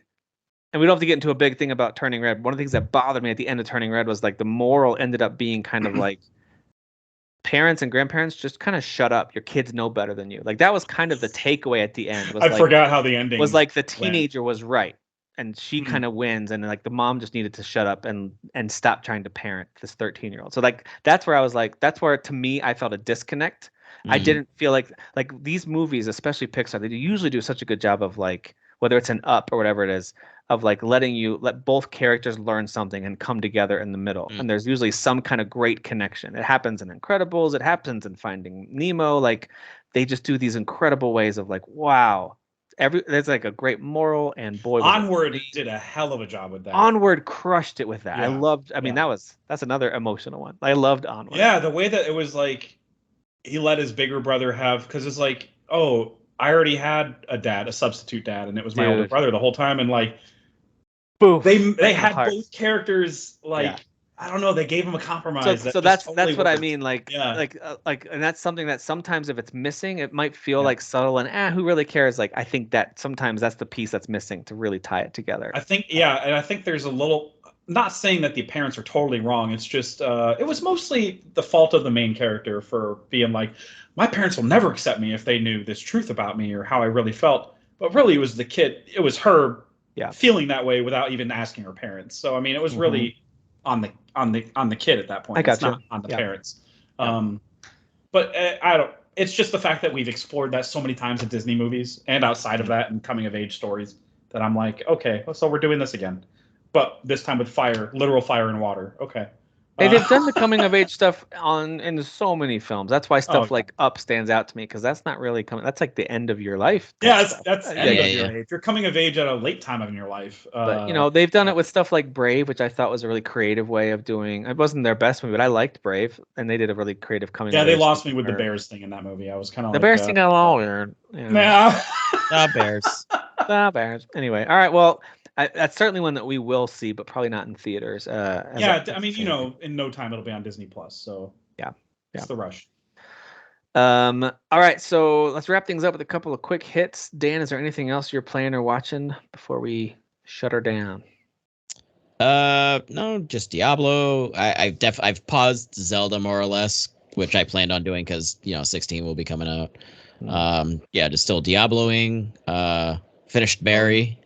and we don't have to get into a big thing about Turning Red. One of the things that bothered me at the end of Turning Red was like the moral ended up being kind of like parents and grandparents just kind of shut up. Your kids know better than you. Like that was kind of the takeaway at the end. Was I forgot how the ending was like the teenager was right, and she kind of wins, and like the mom just needed to shut up and stop trying to parent this 13-year-old. So like that's where I was like, that's where to me I felt a disconnect. I didn't feel like these movies, especially Pixar, they usually do such a good job of like whether it's an Up or whatever it is, of like let both characters learn something and come together in the middle. And there's usually some kind of great connection. It happens in Incredibles, it happens in Finding Nemo. Like they just do these incredible ways of like, wow, there's like a great moral, and boy, Onward did a hell of a job with that. Onward crushed it with that. Yeah. I loved, I mean, that's another emotional one. I loved Onward. Yeah, the way that it was like he let his bigger brother have, because it's like, oh, I already had a substitute dad, and it was my older brother the whole time, and like, Boof, they had both characters like I don't know, they gave him a compromise. So that's what I mean, like and that's something that sometimes if it's missing, it might feel like subtle and who really cares? Like I think that sometimes that's the piece that's missing to really tie it together. I think and I think there's a little, not saying that the parents are totally wrong. It's just it was mostly the fault of the main character for being like, my parents will never accept me if they knew this truth about me or how I really felt. But really, it was the kid. It was her feeling that way without even asking her parents. So I mean, it was really on the kid at that point. It's not on the parents. But I don't. It's just the fact that we've explored that so many times in Disney movies and outside of that and coming of age stories that I'm like, okay, so we're doing this again. But this time with fire, literal fire and water. Okay. Hey, they've done the coming of age stuff in so many films. That's why stuff like Up stands out to me, because that's not really coming. That's like the end of your life. Yeah, that's end of your age. You're coming of age at a late time in your life. But you know, they've done it with stuff like Brave, which I thought was a really creative way of doing. It wasn't their best movie, but I liked Brave, and they did a really creative coming. Yeah, they lost me with the bears thing in that movie. I was kind of the bears thing got a little weird. Yeah, the bears. The bears. Anyway, all right. Well. That's certainly one that we will see, but probably not in theaters. I mean, you know, in no time it'll be on Disney Plus. So it's the rush. All right, so let's wrap things up with a couple of quick hits. Dan, is there anything else you're playing or watching before we shut her down? No, just Diablo. I've paused Zelda more or less, which I planned on doing because 16 will be coming out. Just still Diabloing. Finished Barry.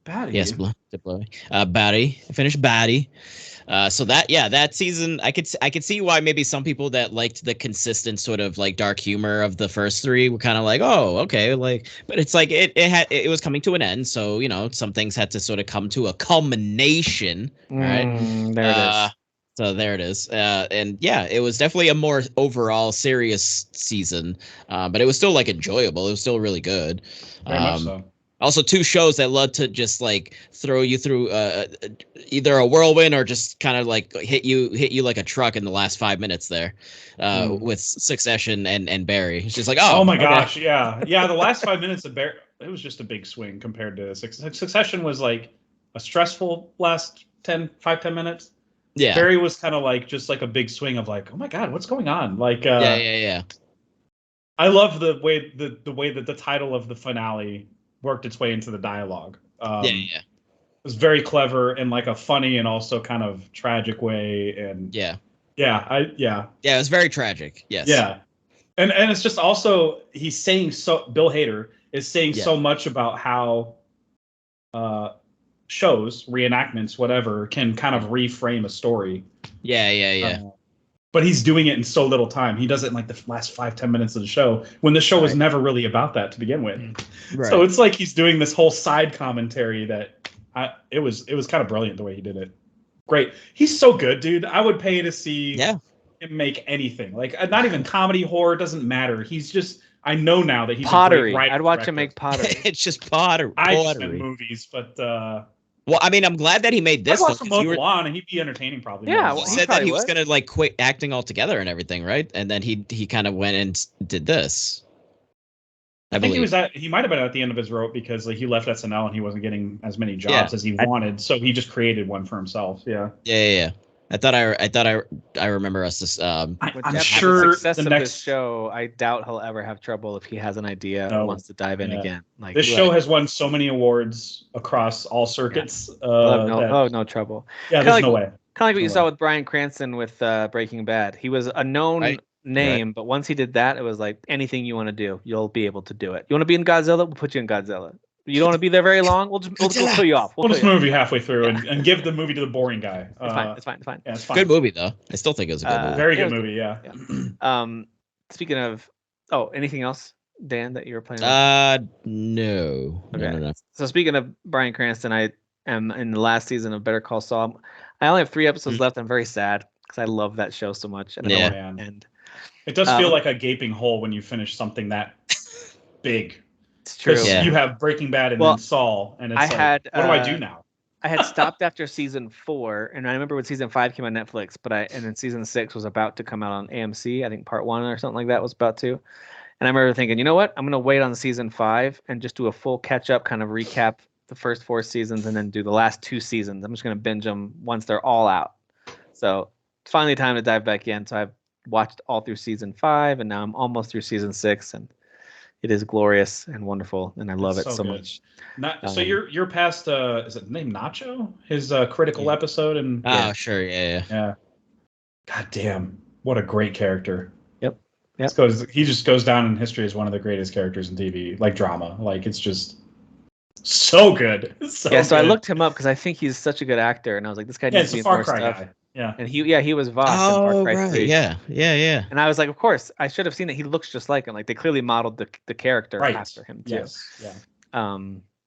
Batty. Yes, Batty. I finished Batty. So that season, I could see why maybe some people that liked the consistent sort of like dark humor of the first three were kind of like, oh, okay, like, but it's like it was coming to an end, so some things had to sort of come to a culmination, right? There it is. So there it is. And it was definitely a more overall serious season, but it was still like enjoyable. It was still really good. Very much so. Also, two shows that love to just like throw you through either a whirlwind or just kind of like hit you like a truck in the last 5 minutes there with Succession and Barry. It's just like, oh my gosh, yeah. The last 5 minutes of Barry, it was just a big swing compared to Succession. Was like a stressful last 10 minutes. Yeah, Barry was kind of like just like a big swing of like, oh my god, what's going on? Like, yeah. I love the way that the title of the finale worked its way into the dialogue. It was very clever in like a funny and also kind of tragic way. And it was very tragic. Yes. Yeah. And it's just also he's saying Bill Hader is saying so much about how shows, reenactments, whatever, can kind of reframe a story. But he's doing it in so little time. He does it in like the last 5-10 minutes of the show, when the show was never really about that to begin with. Right. So it's like he's doing this whole side commentary that it was kind of brilliant the way he did it. Great. He's so good, dude. I would pay to see him make anything. Like not even comedy, horror, doesn't matter. He's just I know now that he's pottery. A great I'd watch him make pottery. It's just pottery. I just meant movies, but well, I mean, I'm glad that he made this. I'd watch him mow the lawn, and he'd be entertaining probably. Yeah, he said that he was gonna like quit acting altogether and everything, right? And then he kind of went and did this. I think he might have been at the end of his rope because like, he left SNL and he wasn't getting as many jobs as he wanted, so he just created one for himself. Yeah. I thought I remember us this. I'm sure the success of this show. I doubt he'll ever have trouble if he has an idea and wants to dive in again. Like this show has won so many awards across all circuits. No trouble. Yeah, there's no way. Kind of like what you saw with Bryan Cranston with Breaking Bad. He was a known name, but once he did that, it was like anything you want to do, you'll be able to do it. You want to be in Godzilla? We'll put you in Godzilla. You don't want to be there very long? We'll kill you off. We'll just move you halfway through and give the movie to the boring guy. It's fine. Yeah, it's fine. Good movie though. I still think it was a good movie. Very good movie. Yeah. Speaking of, anything else, Dan, that you were playing? No. Okay. No. So speaking of Bryan Cranston, I am in the last season of Better Call Saul. I only have 3 episodes left. I'm very sad because I love that show so much. And and it does feel like a gaping hole when you finish something that big. It's true. You have Breaking Bad and then Saul, and it's what do I do now? I had stopped after season 4, and I remember when season 5 came on Netflix, and then season 6 was about to come out on AMC. I think part 1 or something like that was about to. And I remember thinking, you know what? I'm gonna wait on season 5 and just do a full catch up, kind of recap the first 4 seasons, and then do the last 2 seasons. I'm just gonna binge them once they're all out. So it's finally time to dive back in. So I've watched all through season 5, and now I'm almost through season 6, and it is glorious and wonderful, and I love it so much. So you're past is it named Nacho? His critical episode and sure, yeah. God damn, what a great character. Yep. He just goes down in history as one of the greatest characters in TV, like drama. Like it's just so good. So I looked him up because I think he's such a good actor, and I was like, this guy needs to be in more stuff. Guy. Yeah. And he was Voss in Far Cry 3. Yeah. And I was like, of course, I should have seen it. He looks just like him. Like they clearly modeled the character after him too. Yes. Yeah.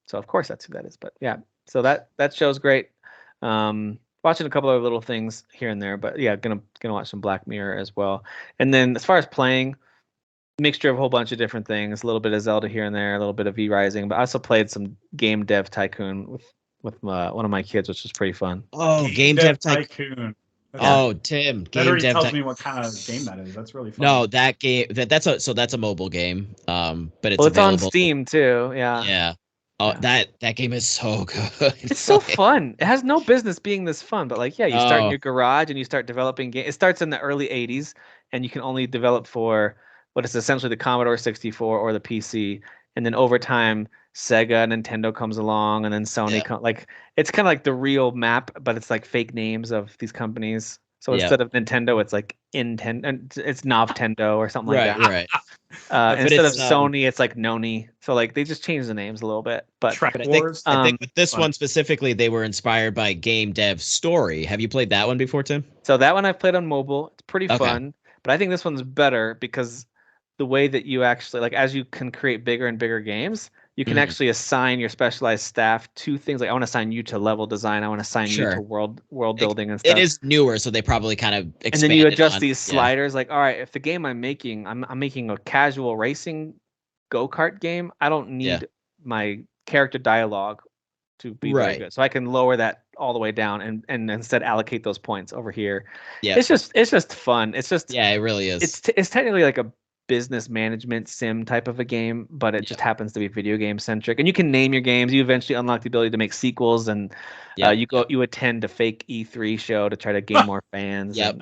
So of course that's who that is. But yeah. So that show's great. Watching a couple of little things here and there, but yeah, gonna watch some Black Mirror as well. And then as far as playing, mixture of a whole bunch of different things, a little bit of Zelda here and there, a little bit of V-Rising, but I also played some Game Dev Tycoon with one of my kids, which was pretty fun. Oh, Game Dev Tycoon. Okay. Oh, Tim. That already tells me what kind of game that is. That's really fun. No, that game that's a mobile game. But it's on Steam too. Yeah. Yeah. Oh, that game is so good. It's so fun. It has no business being this fun, but like, you start in your garage and you start developing games. It starts in the early 80s, and you can only develop for what is essentially the Commodore 64 or the PC. And then over time, Sega and Nintendo comes along, and then Sony like it's kind of like the real map, but it's like fake names of these companies. So instead of Nintendo, it's like Nintendo, it's Novtendo or something like that. Right. Instead of Sony, it's like Noni. So like they just changed the names a little bit. But I think with this one specifically, they were inspired by Game Dev Story. Have you played that one before, Tim? So that one I've played on mobile. It's pretty fun, but I think this one's better because the way that you actually like as you can create bigger and bigger games, you can actually assign your specialized staff to things. Like I want to assign you to level design. I want to assign you to world building and stuff. It is newer, so they probably kind of expanded. And then you adjust these sliders. Like, all right, if the game I'm making a casual racing go-kart game, I don't need my character dialogue to be very good. So I can lower that all the way down and instead allocate those points over here. Yeah. It's just fun. It's just it really is. It's technically like a business management sim type of a game, but it just happens to be video game centric. And you can name your games. You eventually unlock the ability to make sequels, and you attend a fake E3 show to try to gain more fans. Yep.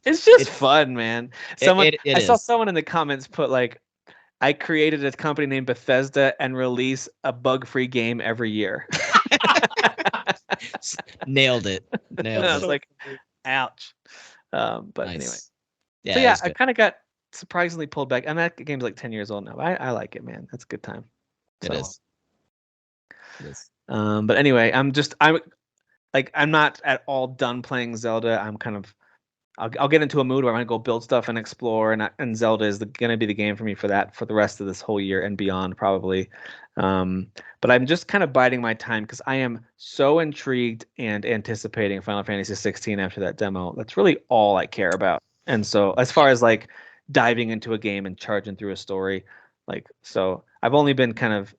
It's just fun, man. I saw someone in the comments put like, I created a company named Bethesda and release a bug-free game every year. Nailed it. I was like, ouch. But anyway. Yeah, I kind of got surprisingly pulled back, and that game's like 10 years old now. I like it, man. That's a good time. It is. But anyway, I'm not at all done playing Zelda. I'm kind of I'll get into a mood where I'm gonna go build stuff and explore, and Zelda is gonna be the game for me for the rest of this whole year and beyond probably. But I'm just kind of biding my time because I am so intrigued and anticipating Final Fantasy XVI after that demo. That's really all I care about. And so as far as like diving into a game and charging through a story. Like, so I've only been kind of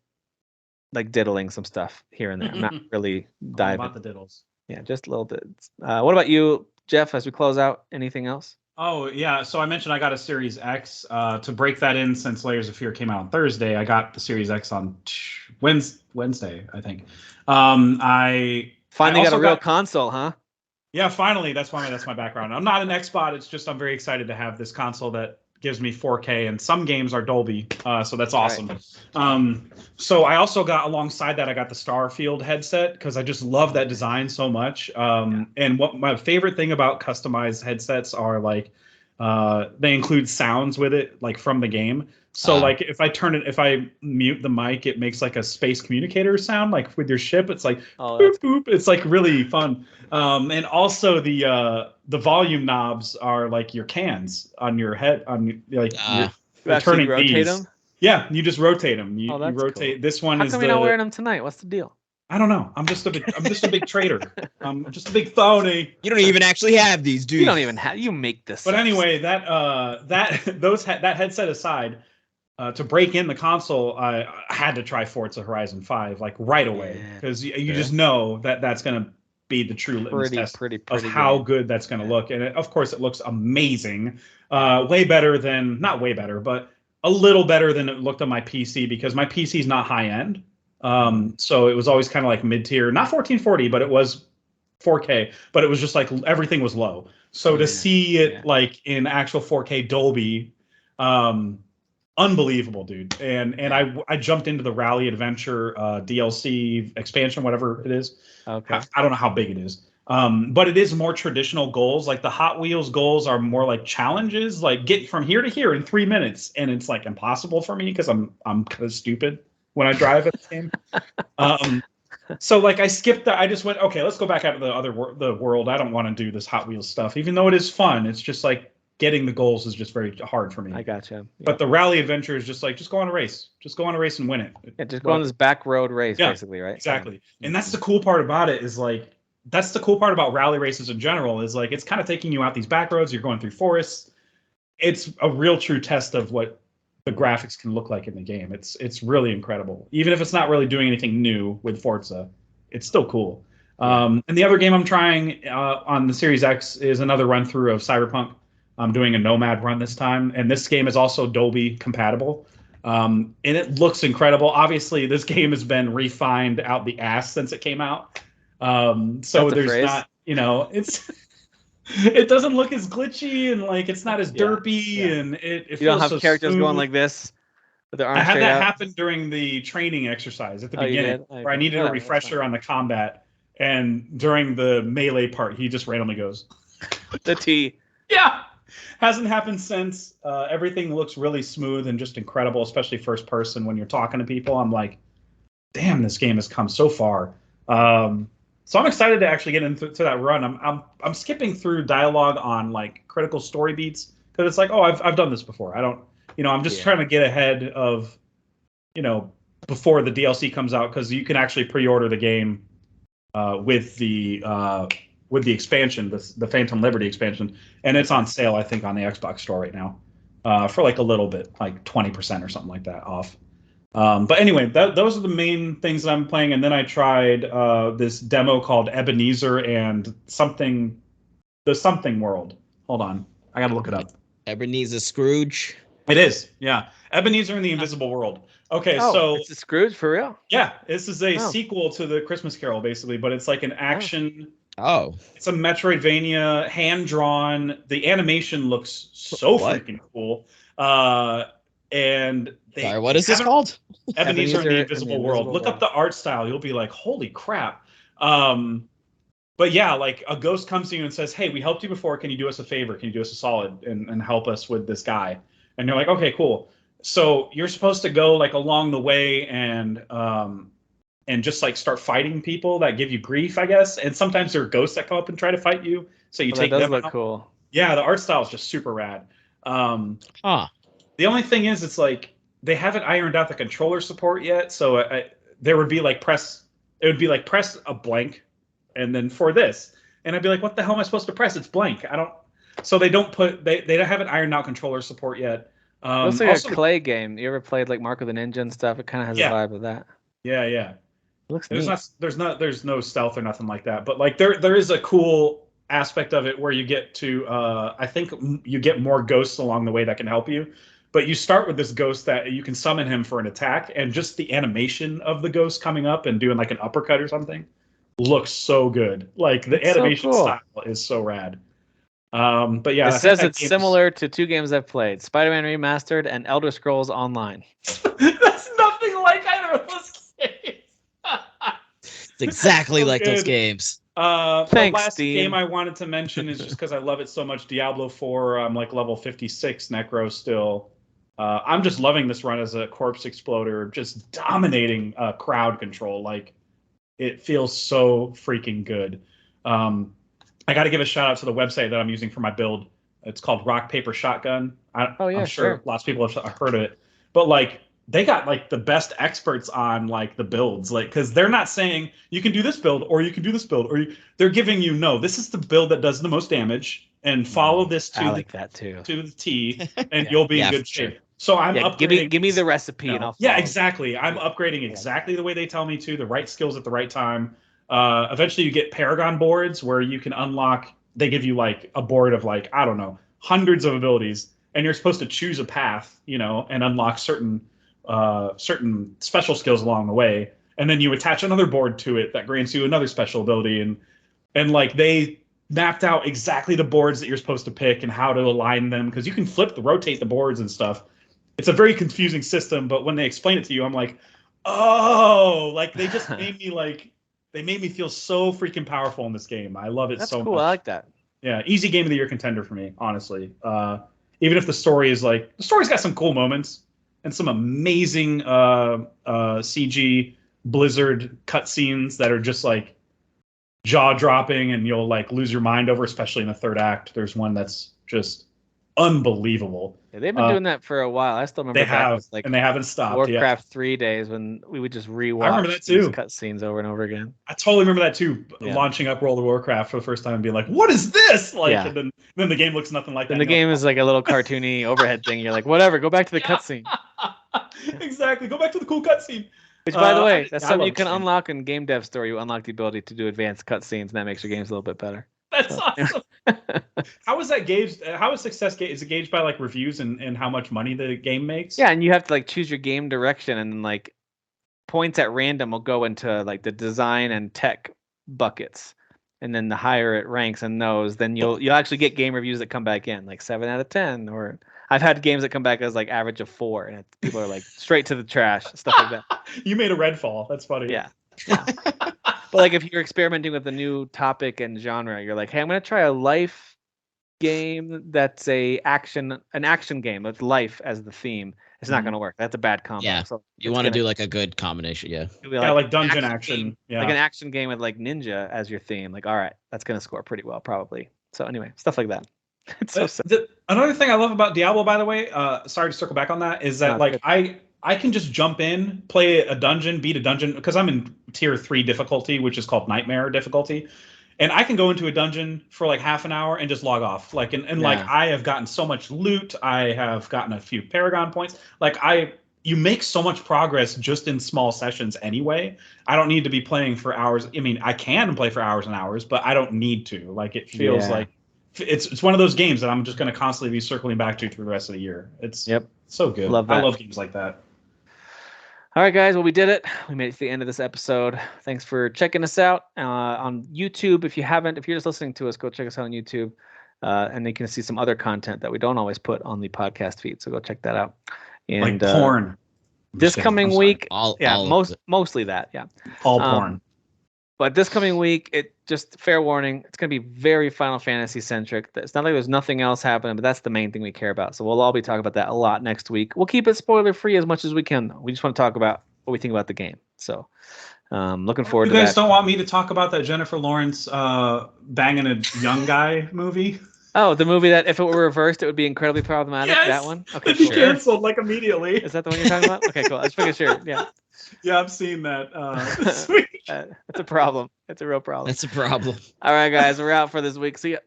like diddling some stuff here and there. I'm not really diving. All about the diddles. Yeah, just a little bit. What about you, Jeff, as we close out? Anything else? Oh, yeah. So I mentioned I got a Series X. To break that in, since Layers of Fear came out on Thursday, I got the Series X on Wednesday, I think. I finally got a real console, huh? Yeah, finally. That's my background. I'm not an Xbot. It's just I'm very excited to have this console that gives me 4K, and some games are Dolby, so that's awesome. Right. So I also got, alongside that, I got the Starfield headset because I just love that design so much. And what my favorite thing about customized headsets are, like, they include sounds with it, like from the game. So like if I mute the mic, it makes like a space communicator sound, like with your ship. It's like boop boop. It's like really fun. And also the volume knobs are like your cans on your head, on like you're turning rotate these. them? Yeah, you just rotate them. You rotate. Cool. This one How come you're not wearing them tonight? What's the deal? I don't know. I'm just a big trader. I'm just a big phony. You don't even actually have these, dude. You don't even have. You make this. But anyway, that headset aside, to break in the console, I had to try Forza Horizon 5 like right away, because you just know that that's gonna be the true litmus test of how good that's gonna look. And of course, it looks amazing. Way better than, not way better, but a little better than it looked on my PC, because my PC is not high end. So it was always kind of like mid-tier, not 1440, but it was 4K, but it was just like everything was low. So to see it like in actual 4K Dolby, unbelievable, dude. And I jumped into the Rally Adventure DLC expansion, whatever it is. Okay. I don't know how big it is. But it is more traditional goals. Like the Hot Wheels goals are more like challenges, like get from here to here in 3 minutes, and it's like impossible for me because I'm kind of stupid when I drive at the game. So like I skipped that. I just went, okay, let's go back out to the world. I don't want to do this Hot Wheels stuff, even though it is fun. It's just like getting the goals is just very hard for me. I gotcha. Yeah. But the Rally Adventure is just like, just go on a race. Just go on a race and win it. Yeah, just go on this back road race, basically, right? Exactly. And that's the cool part about it, is like, that's the cool part about rally races in general, is like, it's kind of taking you out these back roads. You're going through forests. It's a real true test of what the graphics can look like in the game. It's really incredible. Even if it's not really doing anything new with Forza, it's still cool. And the other game I'm trying on the Series X is another run through of Cyberpunk. I'm doing a Nomad run this time, and this game is also Dolby compatible. And it looks incredible. Obviously, this game has been refined out the ass since it came out. So there's not, it doesn't look as glitchy, and like it's not as derpy, and it you don't have so characters smooth. Going like this with their arms I had that out. happen during the training exercise at the beginning, where I needed a refresher on the combat, and during the melee part, he just randomly goes the T. Yeah. Hasn't happened since. Everything looks really smooth and just incredible, especially first person when you're talking to people. I'm like, damn, this game has come so far. So I'm excited to actually get into that run. I'm skipping through dialogue on like critical story beats, because it's like, oh, I've done this before. I don't, I'm just trying to get ahead of, before the DLC comes out, because you can actually pre-order the game with the expansion, the Phantom Liberty expansion, and it's on sale, I think, on the Xbox store right now, for like a little bit, like 20% or something like that off. But anyway, those are the main things that I'm playing. And then I tried this demo called Ebenezer and the something world. Hold on, I gotta look it up. Ebenezer Scrooge. It is, yeah. Ebenezer and the Invisible World. Okay, so it's a Scrooge for real? Yeah, this is a sequel to the Christmas Carol, basically, but it's like an action. Oh. It's a Metroidvania, hand drawn. The animation looks so freaking cool. And sorry, what is this called? Ebenezer and the Invisible World. Look up the art style. You'll be like, holy crap. But yeah, like a ghost comes to you and says, hey, we helped you before. Can you do us a favor? Can you do us a solid and help us with this guy? And you're like, okay, cool. So you're supposed to go like along the way and just like start fighting people that give you grief, I guess. And sometimes there are ghosts that come up and try to fight you. So you take them out. That does look cool. Yeah, the art style is just super rad. The only thing is, it's like they haven't ironed out the controller support yet. So there would be like press a blank, and then for this, and I'd be like, what the hell am I supposed to press? It's blank. I don't. So they don't haven't ironed out controller support yet. It looks like also, a Clay game. You ever played like Mark of the Ninja and stuff? It kind of has a vibe of that. Yeah. It looks there's neat. There's no stealth or nothing like that. But like there is a cool aspect of it where you get to I think you get more ghosts along the way that can help you. But you start with this ghost that you can summon him for an attack, and just the animation of the ghost coming up and doing like an uppercut or something looks so good. Like the animation style is so rad. But yeah, it says it's similar to two games I've played: Spider-Man Remastered and Elder Scrolls Online. That's nothing like either of those games. It's exactly like those games. The last game I wanted to mention is just because I love it so much. Diablo 4. I'm like level 56 Necro still. I'm just loving this run as a corpse exploder, just dominating crowd control. Like, it feels so freaking good. I got to give a shout out to the website that I'm using for my build. It's called Rock Paper Shotgun. I'm sure lots of people have heard of it, but like they got like the best experts on like the builds, like because they're not saying you can do this build or you can do this build, or they're giving you this is the build that does the most damage, and follow this to the T, and you'll be in good shape. So I'm upgrading. Give me the recipe and I'll follow. Yeah, exactly. I'm upgrading exactly the way they tell me to, the right skills at the right time. Eventually you get Paragon boards where you can unlock, they give you like a board of like, I don't know, hundreds of abilities, and you're supposed to choose a path, and unlock certain special skills along the way. And then you attach another board to it that grants you another special ability. And like they mapped out exactly the boards that you're supposed to pick and how to align them, because you can rotate the boards and stuff. It's a very confusing system, but when they explain it to you, I'm like, oh, like they just made me like, they made me feel so freaking powerful in this game. I love it so much. That's cool. I like that. Yeah, easy game of the year contender for me, honestly. Even if the story's got some cool moments and some amazing CG Blizzard cutscenes that are just like jaw-dropping, and you'll like lose your mind over, especially in the third act. There's one that's just unbelievable. Yeah, they've been doing that for a while. I still remember and they haven't stopped. Warcraft 3 days when we would just rewatch. I remember that too. Cutscenes over and over again. I totally remember that too. Yeah. Launching up World of Warcraft for the first time and being like, "What is this?" Like, and then the game looks nothing like that. And the game is like a little cartoony overhead thing. You're like, whatever, go back to the cutscene. Exactly, go back to the cool cutscene. Which, by the way, that's something you can unlock in Game Dev Store. You unlock the ability to do advanced cutscenes, and that makes your games a little bit better. That's awesome. How is that gauged? How is success gauged? Is it gauged by like reviews and how much money the game makes? Yeah, and you have to like choose your game direction, and like points at random will go into like the design and tech buckets, and then the higher it ranks in those, then you'll actually get game reviews that come back in like 7 out of 10, or I've had games that come back as like average of 4, and people are like straight to the trash, stuff like that. You made a Redfall. That's funny. Yeah. But like if you're experimenting with a new topic and genre, you're like, hey, I'm gonna try a life game that's an action game with life as the theme. It's not gonna work. That's a bad combo. Yeah. So you want to do like a good combination. Yeah. Like dungeon action. Yeah. Like an action game with like ninja as your theme. Like, all right, that's gonna score pretty well probably. So anyway, stuff like that. It's so simple. Another thing I love about Diablo, by the way, sorry to circle back on that, is that I can just jump in, play a dungeon, beat a dungeon, because I'm in tier 3 difficulty, which is called Nightmare difficulty. And I can go into a dungeon for like half an hour and just log off. Like, like I have gotten so much loot. I have gotten a few Paragon points. Like you make so much progress just in small sessions anyway. I don't need to be playing for hours. I mean, I can play for hours and hours, but I don't need to. Like, it feels like it's one of those games that I'm just going to constantly be circling back to through the rest of the year. It's so good. I love games like that. All right, guys. Well, we did it. We made it to the end of this episode. Thanks for checking us out on YouTube. If you're just listening to us, go check us out on YouTube. And you can see some other content that we don't always put on the podcast feed. So go check that out. And, like porn. This coming week, mostly that, all porn. But this coming week, just fair warning, it's going to be very Final Fantasy centric. It's not like there's nothing else happening, but that's the main thing we care about. So we'll all be talking about that a lot next week. We'll keep it spoiler free as much as we can, though. We just want to talk about what we think about the game. So looking forward to that. You guys don't want me to talk about that Jennifer Lawrence banging a young guy movie? Oh, the movie that if it were reversed, it would be incredibly problematic. Yes! That one? Okay, cool. Canceled like immediately. Is that the one you're talking about? Okay, cool. Let's make sure. Yeah. Yeah, I've seen that this week. It's a problem. It's a real problem. It's a problem. All right, guys, we're out for this week. See ya.